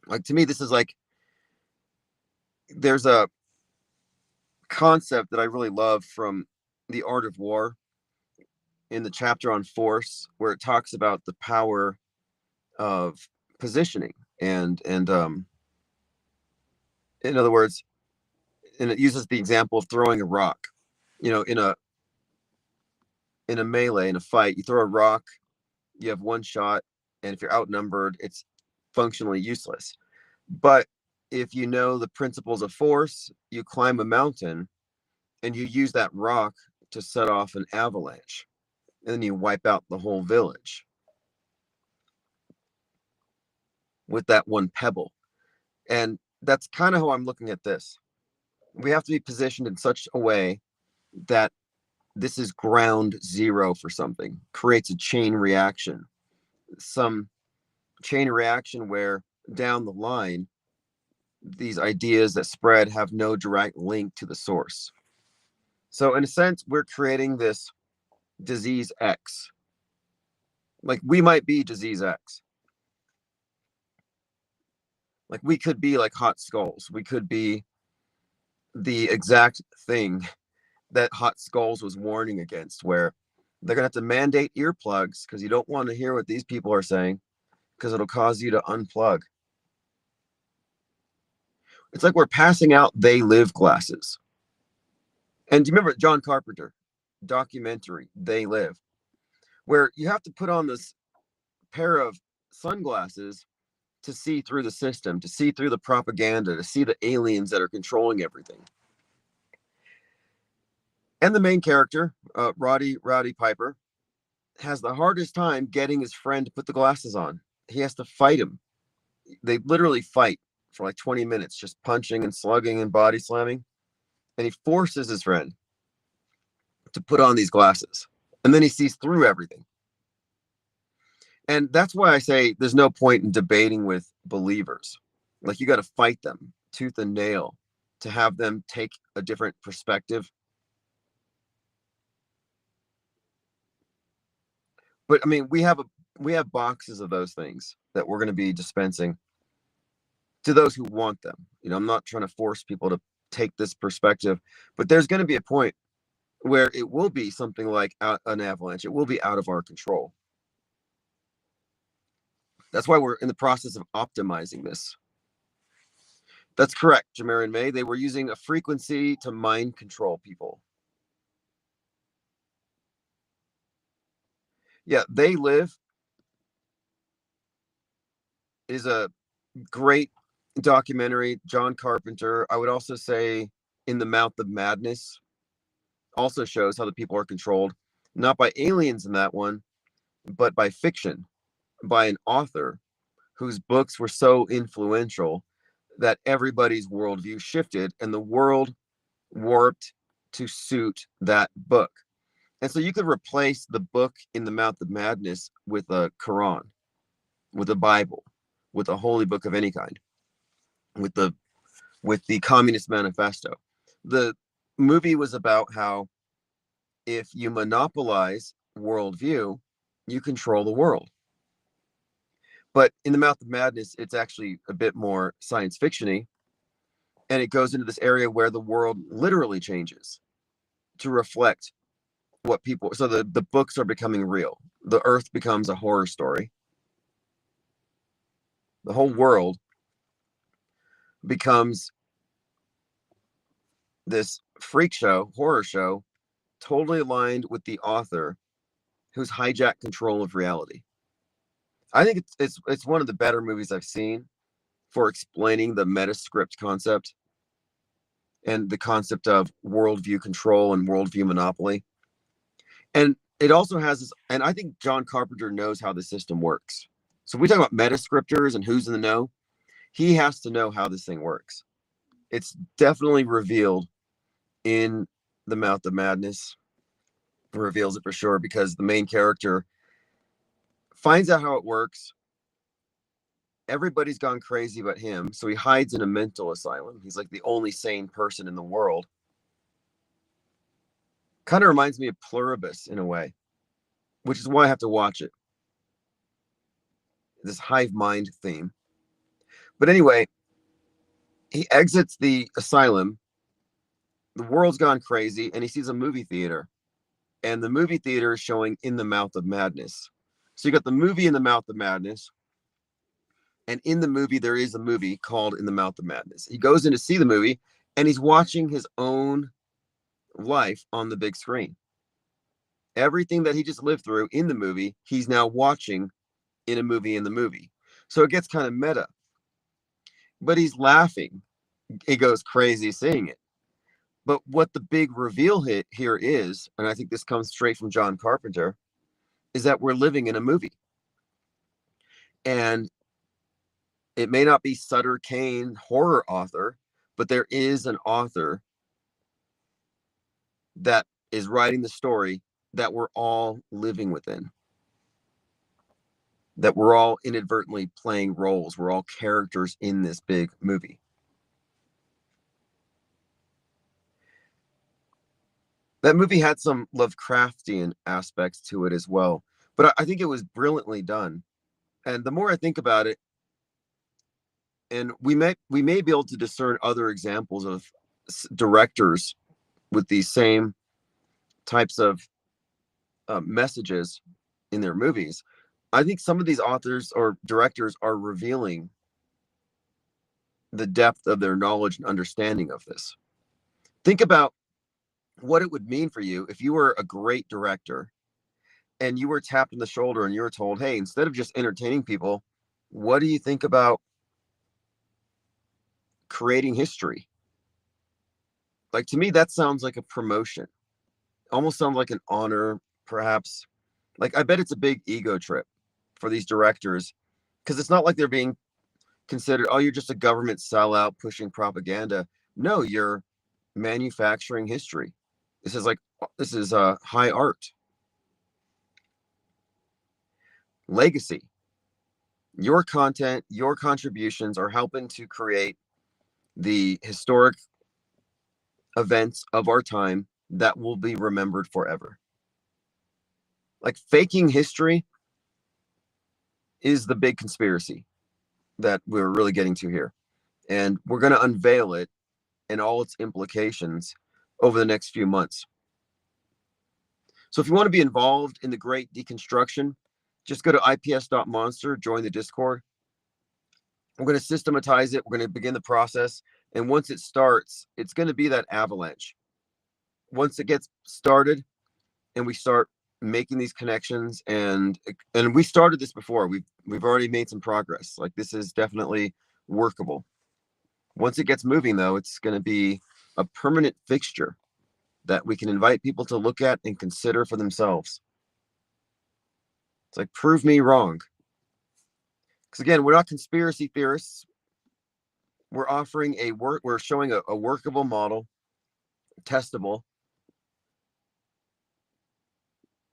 Like, to me, this is like, there's a concept that I really love from The Art of War in the chapter on force, where it talks about the power of positioning and in other words, and it uses the example of throwing a rock. In a melee, in a fight, you throw a rock, you have one shot, and if you're outnumbered, it's functionally useless. But if you know the principles of force, you climb a mountain and you use that rock to set off an avalanche, and then you wipe out the whole village with that one pebble. And that's kind of how I'm looking at this. We have to be positioned in such a way that this is ground zero for something, creates a chain reaction, some chain reaction where down the line, these ideas that spread have no direct link to the source. So in a sense, we're creating this disease X. Like, we might be disease X. Like, we could be like Hot Skulls. We could be the exact thing that Hot Skulls was warning against, where they're going to have to mandate earplugs because you don't want to hear what these people are saying, because it'll cause you to unplug. It's like we're passing out They Live glasses. And do you remember John Carpenter documentary, They Live, where you have to put on this pair of sunglasses to see through the system, to see through the propaganda, to see the aliens that are controlling everything. And the main character, Rowdy Piper, has the hardest time getting his friend to put the glasses on. He has to fight him. They literally fight for like 20 minutes, just punching and slugging and body slamming. And he forces his friend to put on these glasses. And then he sees through everything. And that's why I say there's no point in debating with believers. Like, you got to fight them tooth and nail to have them take a different perspective. But I mean, we have boxes of those things that we're going to be dispensing to those who want them. I'm not trying to force people to take this perspective, but there's going to be a point where it will be something like an avalanche. It will be out of our control. That's why we're in the process of optimizing this. That's correct, Jameer and May. They were using a frequency to mind control people. Yeah, They Live is a great documentary. John Carpenter. I would also say In the Mouth of Madness also shows how the people are controlled, not by aliens in that one, but by fiction, by an author whose books were so influential that everybody's worldview shifted and the world warped to suit that book. And so you could replace the book In the Mouth of Madness with a Quran, with a Bible, with a holy book of any kind, with the Communist Manifesto. The movie was about how if you monopolize worldview, you control the world. But in the Mouth of Madness, it's actually a bit more science fiction-y, and it goes into this area where the world literally changes to reflect what people. So the books are becoming real. The Earth becomes a horror story. The whole world becomes this freak show, horror show, totally aligned with the author who's hijacked control of reality. I think it's one of the better movies I've seen for explaining the metascript concept and the concept of worldview control and worldview monopoly. And it also has this, and I think John Carpenter knows how the system works. So if we talk about metascriptors and who's in the know, he has to know how this thing works. It's definitely revealed in The Mouth of Madness. It reveals it for sure because the main character finds out how it works. Everybody's gone crazy but him, so he hides in a mental asylum. He's like the only sane person in the world. Kind of reminds me of Pluribus in a way, which is why I have to watch it. This hive mind theme. But anyway, he exits the asylum. The world's gone crazy, and he sees a movie theater. And the movie theater is showing In the Mouth of Madness. So you got the movie In the Mouth of Madness. And in the movie, there is a movie called In the Mouth of Madness. He goes in to see the movie, and he's watching his own life on the big screen. Everything that he just lived through in the movie, he's now watching in a movie in the movie. So it gets kind of meta. But he's laughing. He goes crazy seeing it. But what the big reveal here is, and I think this comes straight from John Carpenter, is that we're living in a movie. And it may not be Sutter Kane horror author, but there is an author that is writing the story that we're all living within. That we're all inadvertently playing roles. We're all characters in this big movie. That movie had some Lovecraftian aspects to it as well, but I think it was brilliantly done. And the more I think about it, and we may be able to discern other examples of directors with these same types of messages in their movies. I think some of these authors or directors are revealing the depth of their knowledge and understanding of this. Think about what it would mean for you if you were a great director and you were tapped on the shoulder and you were told, hey, instead of just entertaining people, what do you think about creating history? Like, to me, that sounds like a promotion. Almost sounds like an honor, perhaps. Like, I bet it's a big ego trip for these directors because it's not like they're being considered, oh, you're just a government sellout pushing propaganda. No, you're manufacturing history. This is high art. Legacy. Your content, your contributions are helping to create the historic events of our time that will be remembered forever. Like, faking history is the big conspiracy that we're really getting to here. And we're going to unveil it and all its implications over the next few months. So if you want to be involved in the great deconstruction, just go to ips.monster, join the Discord. We're going to systematize it. We're going to begin the process. And once it starts, it's going to be that avalanche. Once it gets started and we start making these connections, and we started this before, we've already made some progress. Like, this is definitely workable. Once it gets moving, though, it's going to be a permanent fixture that we can invite people to look at and consider for themselves. It's like, prove me wrong. Because again, we're not conspiracy theorists. We're offering we're showing a workable model, testable,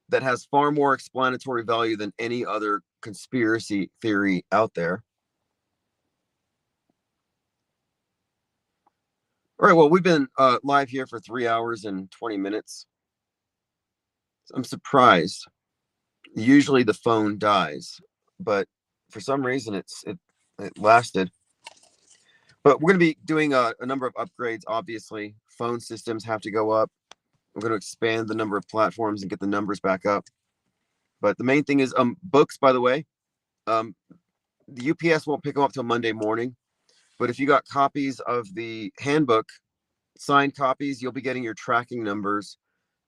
that has far more explanatory value than any other conspiracy theory out there. All right, well, we've been live here for 3 hours and 20 minutes. I'm surprised. Usually the phone dies, but for some reason it lasted. But we're going to be doing a number of upgrades. Obviously, phone systems have to go up. We're going to expand the number of platforms and get the numbers back up. But the main thing is books, by the way. The UPS won't pick them up till Monday morning. But if you got copies of the handbook, signed copies, you'll be getting your tracking numbers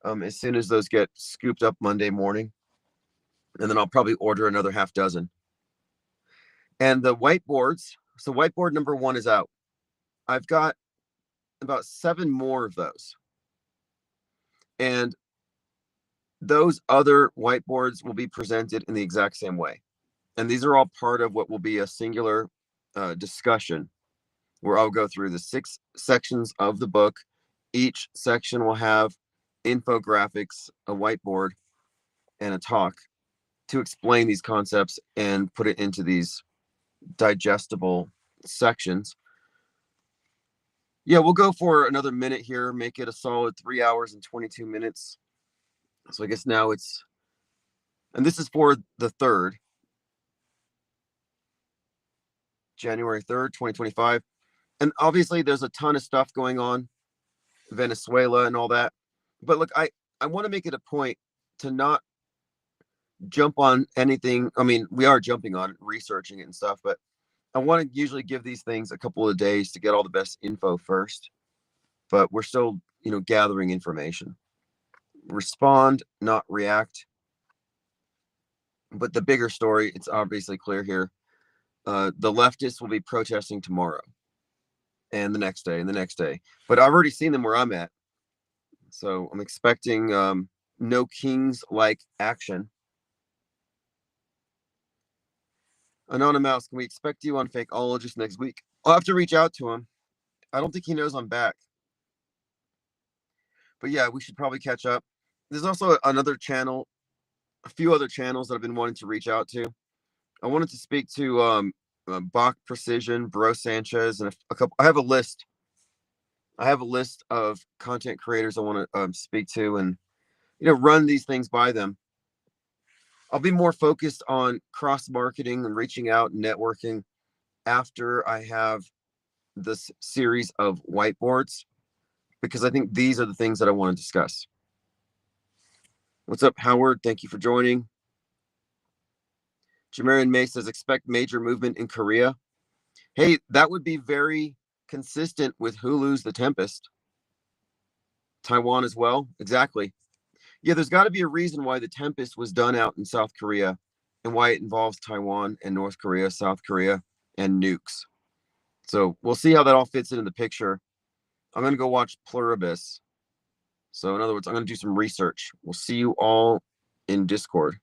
as soon as those get scooped up Monday morning. And then I'll probably order another half dozen. And the whiteboards, so whiteboard number 1 is out. I've got about 7 more of those. And those other whiteboards will be presented in the exact same way. And these are all part of what will be a singular discussion where I'll go through the 6 sections of the book. Each section will have infographics, a whiteboard, and a talk to explain these concepts and put it into these digestible sections. Yeah, we'll go for another minute here, make it a solid 3 hours and 22 minutes. So I guess now it's, and this is for the 3rd, January 3rd, 2025. And obviously there's a ton of stuff going on, Venezuela and all that. But look, I want to make it a point to not jump on anything. I mean, we are jumping on it, researching it and stuff, but I want to usually give these things a couple of days to get all the best info first. But we're still, gathering information. Respond, not react. But the bigger story, it's obviously clear here. The leftists will be protesting tomorrow and the next day and the next day. But I've already seen them where I'm at. So I'm expecting no Kings-like action. Anonymous, can we expect you on Fakeologist next week? I'll have to reach out to him. I don't think he knows I'm back. But yeah, we should probably catch up. There's also another channel, a few other channels that I've been wanting to reach out to. I wanted to speak to Bach Precision, Bro Sanchez, and a couple. I have a list. I have a list of content creators I want to speak to and run these things by them. I'll be more focused on cross marketing and reaching out and networking after I have this series of whiteboards, because I think these are the things that I want to discuss. What's up, Howard? Thank you for joining. Jamarian May says, expect major movement in Korea. Hey, that would be very consistent with Hulu's The Tempest. Taiwan as well. Exactly. Yeah, there's got to be a reason why The Tempest was done out in South Korea and why it involves Taiwan and North Korea, South Korea, and nukes. So we'll see how that all fits into the picture. I'm going to go watch Pluribus. So in other words, I'm going to do some research. We'll see you all in Discord.